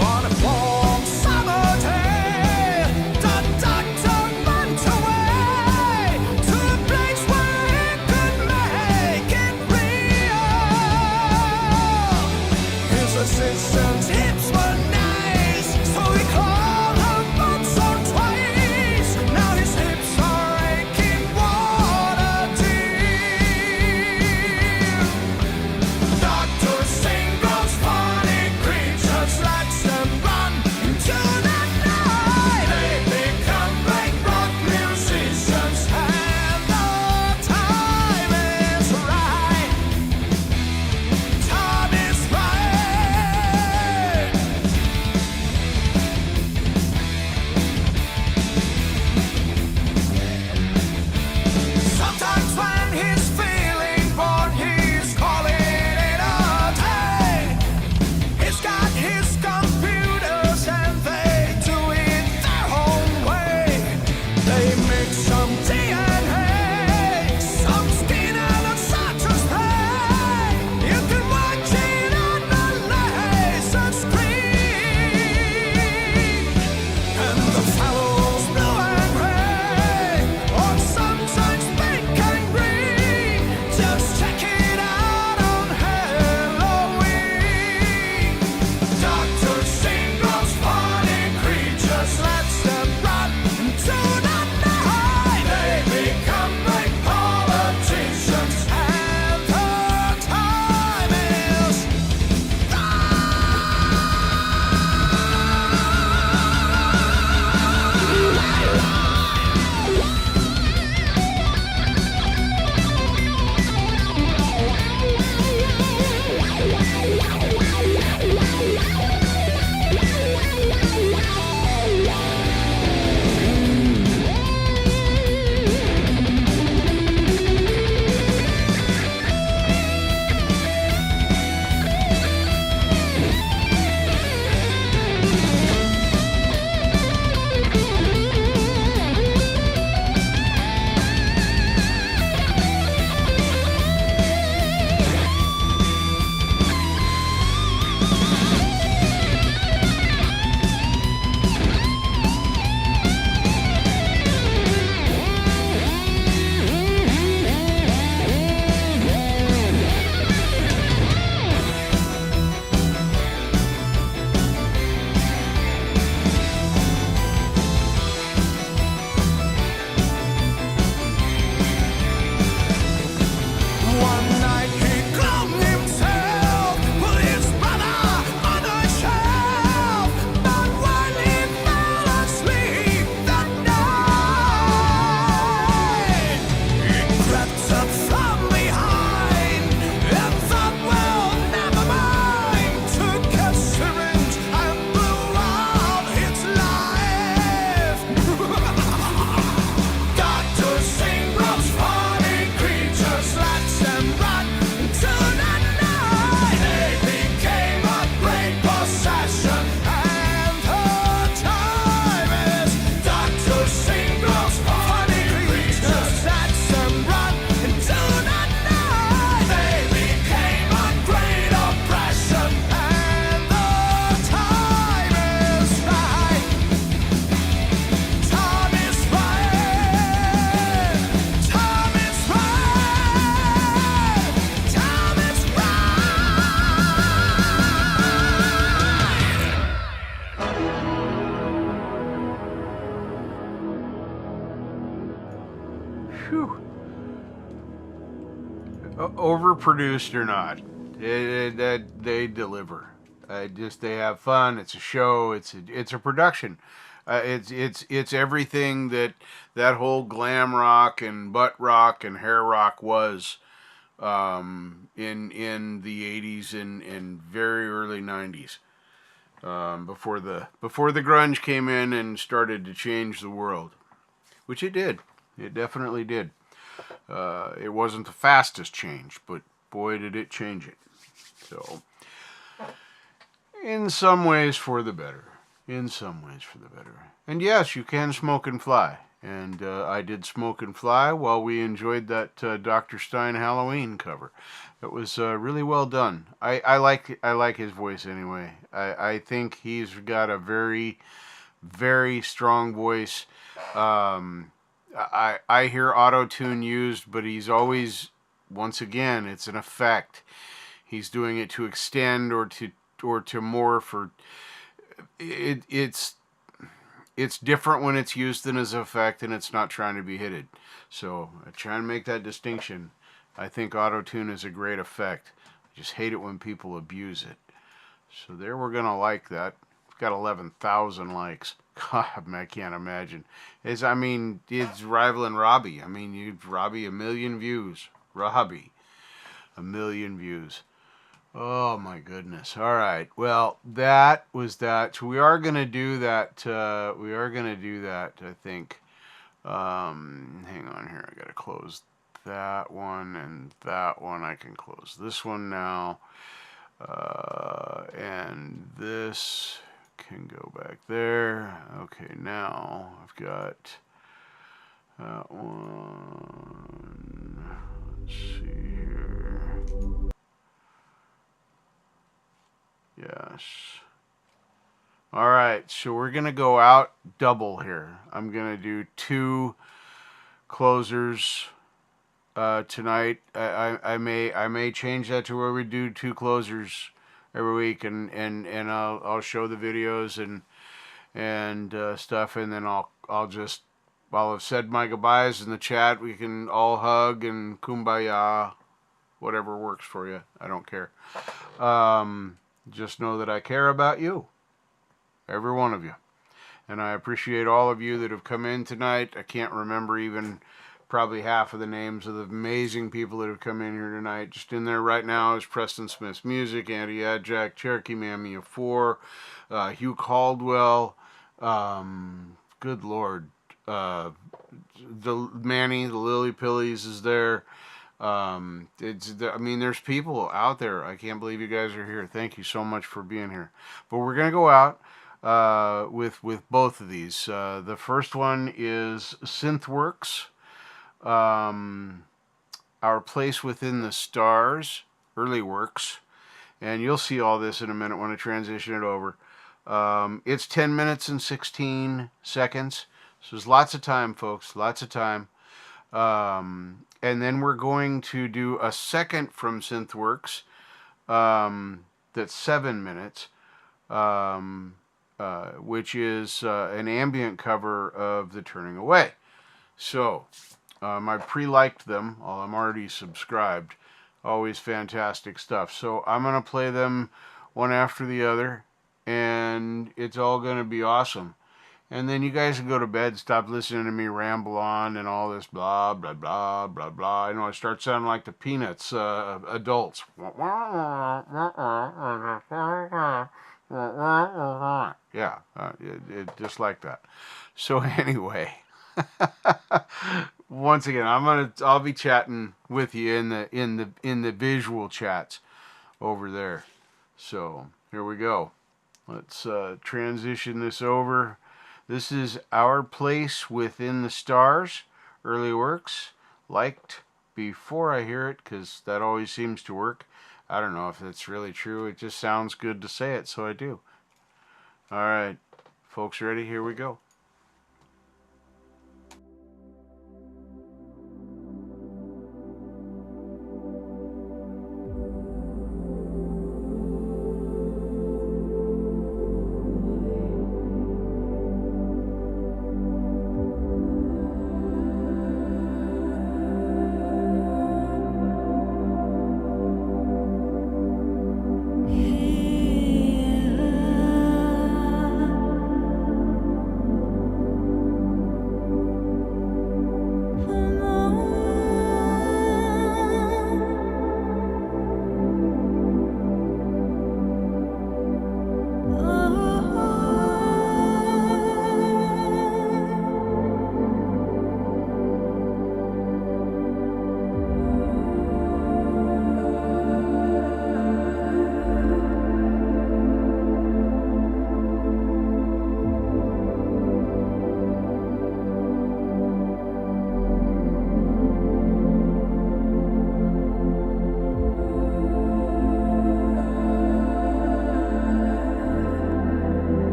On a warm summer day, the doctor went away. Positions, hips were nice, so he called her once or twice. Now his hips are aching water deep. Dr. Single's funny creatures lets them run into the night. They become great rock musicians, and the time is right. Time is right. Sometimes when he's feeling bored, he's calling it a day. He's got his computers and they do it their own way. They make some DNA, some skin and a citrus pay. You can watch it on the laser screen. And the fellow's blue and gray, or sometimes pink and green. Just check it out on Halloween. Dr. Single's funny creatures lets them run into the night. They become great politicians, and the time is one night he cloned himself, put his brother on a shelf. But when he fell asleep that night, he crept up from behind and thought, well, never mind. Took a syringe and blew out his life. Dr. Single's funny creatures lets them run into the night. They became a great possession, and the time is. Dr. Single's funny creatures lets them run into the night. They became a great oppression, and the time is right. Time is right. Time is right. Time is Phew. Overproduced or not, they deliver. They have fun. It's a show. It's a production. It's everything that whole glam rock and butt rock and hair rock was in the 80s and very early 90s, before the grunge came in and started to change the world, which it did. It definitely did. It wasn't the fastest change, but boy did it change it. So, in some ways for the better. In some ways for the better. And yes, you can smoke and fly. And I did smoke and fly while we enjoyed that Dr. Stein Halloween cover. It was really well done. I like his voice anyway. I think he's got a very, very strong voice. I hear auto-tune used, but he's always, once again, it's an effect. He's doing it to extend or to morph, or it's different when it's used in as an effect, and it's not trying to be hidden. So I try and make that distinction. I think auto-tune is a great effect. I just hate it when people abuse it. So there, we're gonna like that. We've got 11,000 likes. God, I can't imagine. It's rivaling Robbie. Robbie 1 million views. Robbie, 1 million views. Oh my goodness. All right. Well, that was that. So we are gonna do that. I think. Hang on here. I gotta close that one and that one. I can close this one now. And this can go back there. Okay, now I've got that one. Let's see here. Yes. All right, so we're gonna go out double here. I'm gonna do 2 closers tonight. I may change that to where we do 2 closers every week, and I'll show the videos and stuff, and then I'll have said my goodbyes in the chat. We can all hug and kumbaya, whatever works for you. I don't care. Just know that I care about you, every one of you, and I appreciate all of you that have come in tonight. I can't remember even probably half of the names of the amazing people that have come in here tonight. Just in there right now is Preston Smith's Music, Andy Adjack, Cherokee Mammy of 4, Hugh Caldwell, good Lord, the Manny, the Lily Pillies is there. There's people out there. I can't believe you guys are here. Thank you so much for being here. But we're gonna go out with both of these. The first one is Synthworks. Our Place Within the Stars, early works, and you'll see all this in a minute when I transition it over. It's 10 minutes and 16 seconds, so there's lots of time, folks, lots of time. And then we're going to do a second from Synthworks that's 7 minutes, which is an ambient cover of The Turning Away. So I pre-liked them. I'm already subscribed. Always fantastic stuff. So I'm going to play them one after the other, and it's all going to be awesome. And then you guys can go to bed, stop listening to me ramble on and all this blah, blah, blah, blah, blah. I know I start sounding like the Peanuts adults. Yeah, just like that. So anyway, once again, I'll be chatting with you in the visual chats over there. So here we go. Let's transition this over. This is Our Place Within the Stars, early works, liked before I hear it, because that always seems to work. I don't know if that's really true. It just sounds good to say it, so I do. All right, folks, ready? Here we go.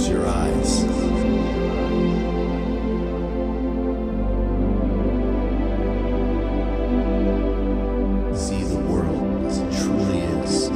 Close your eyes. See the world as it truly is.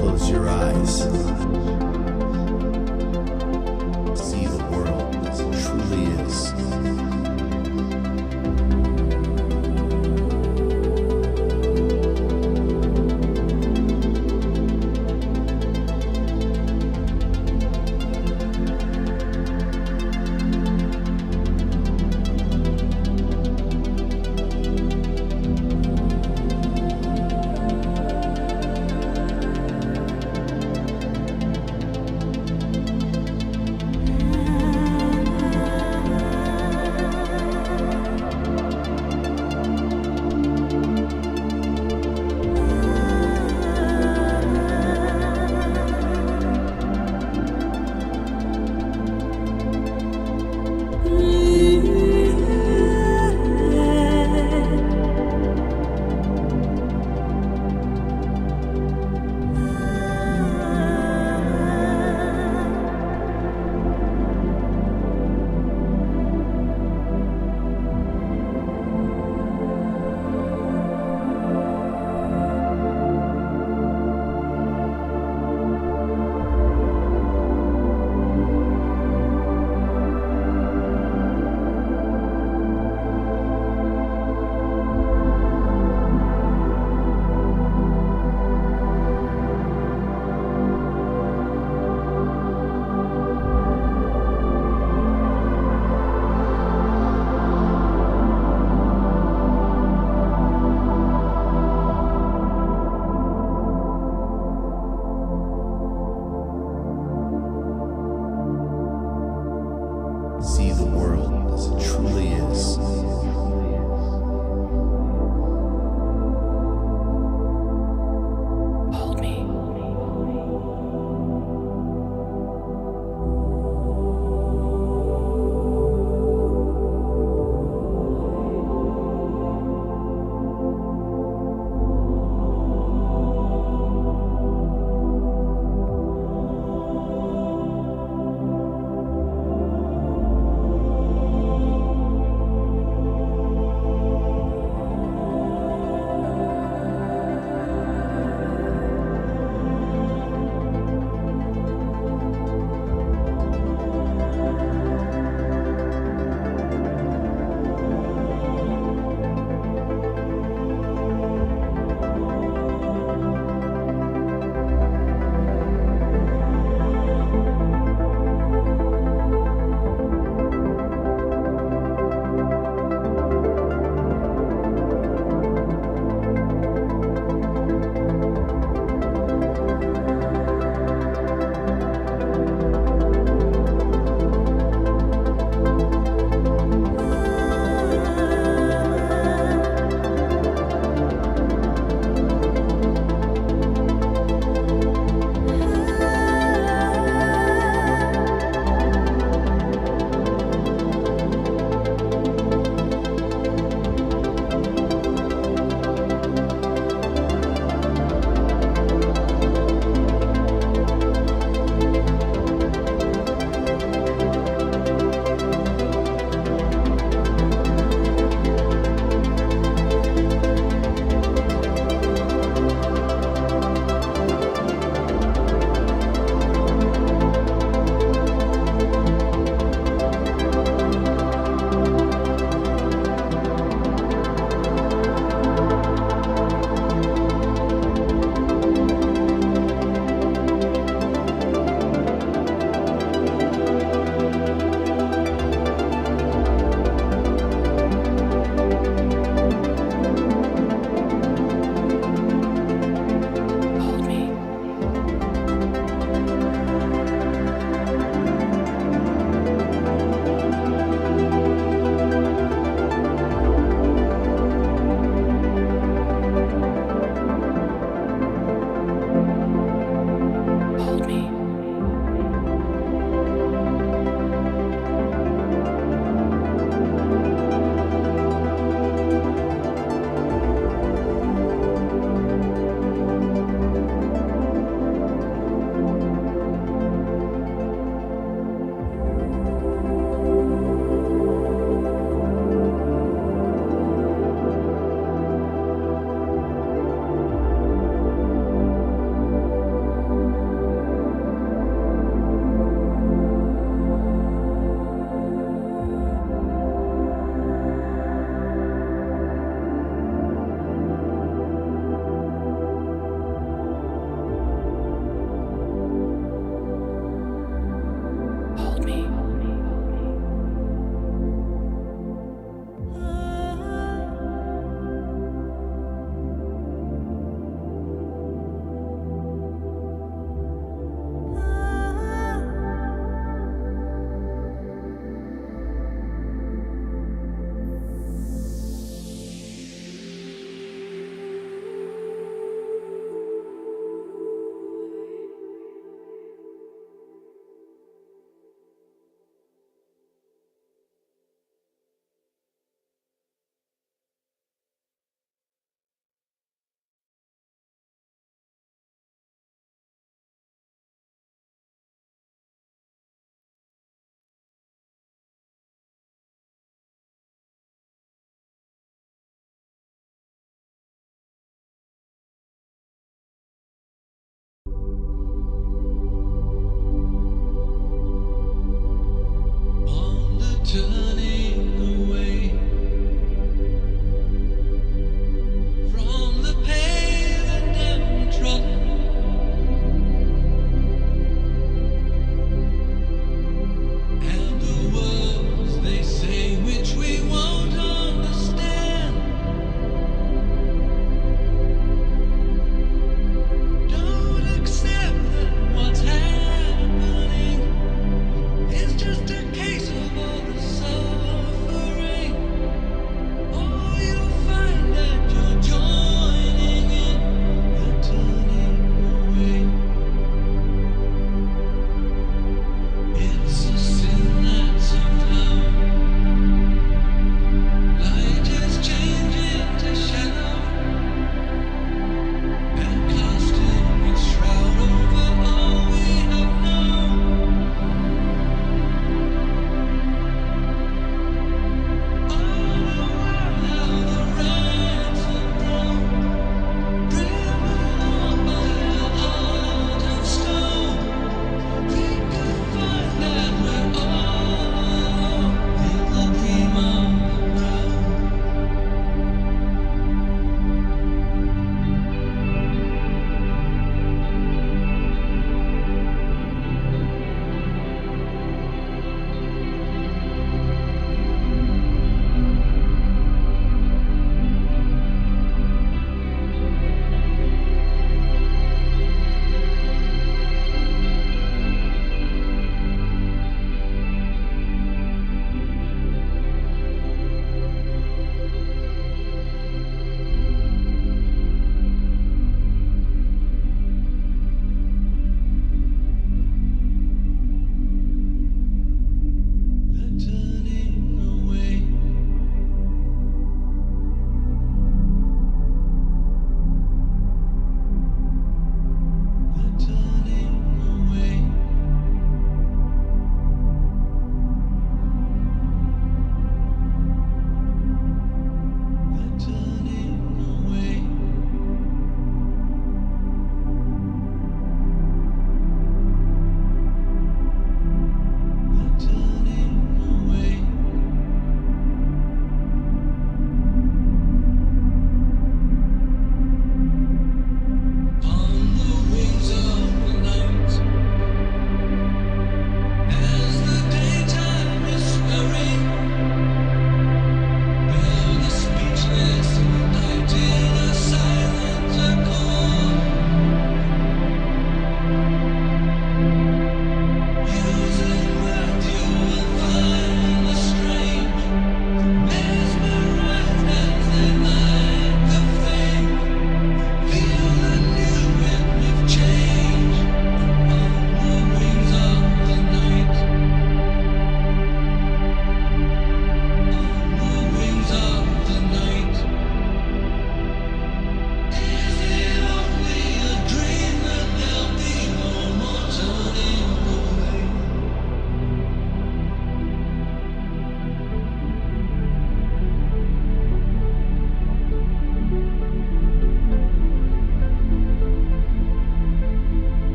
Close your eyes.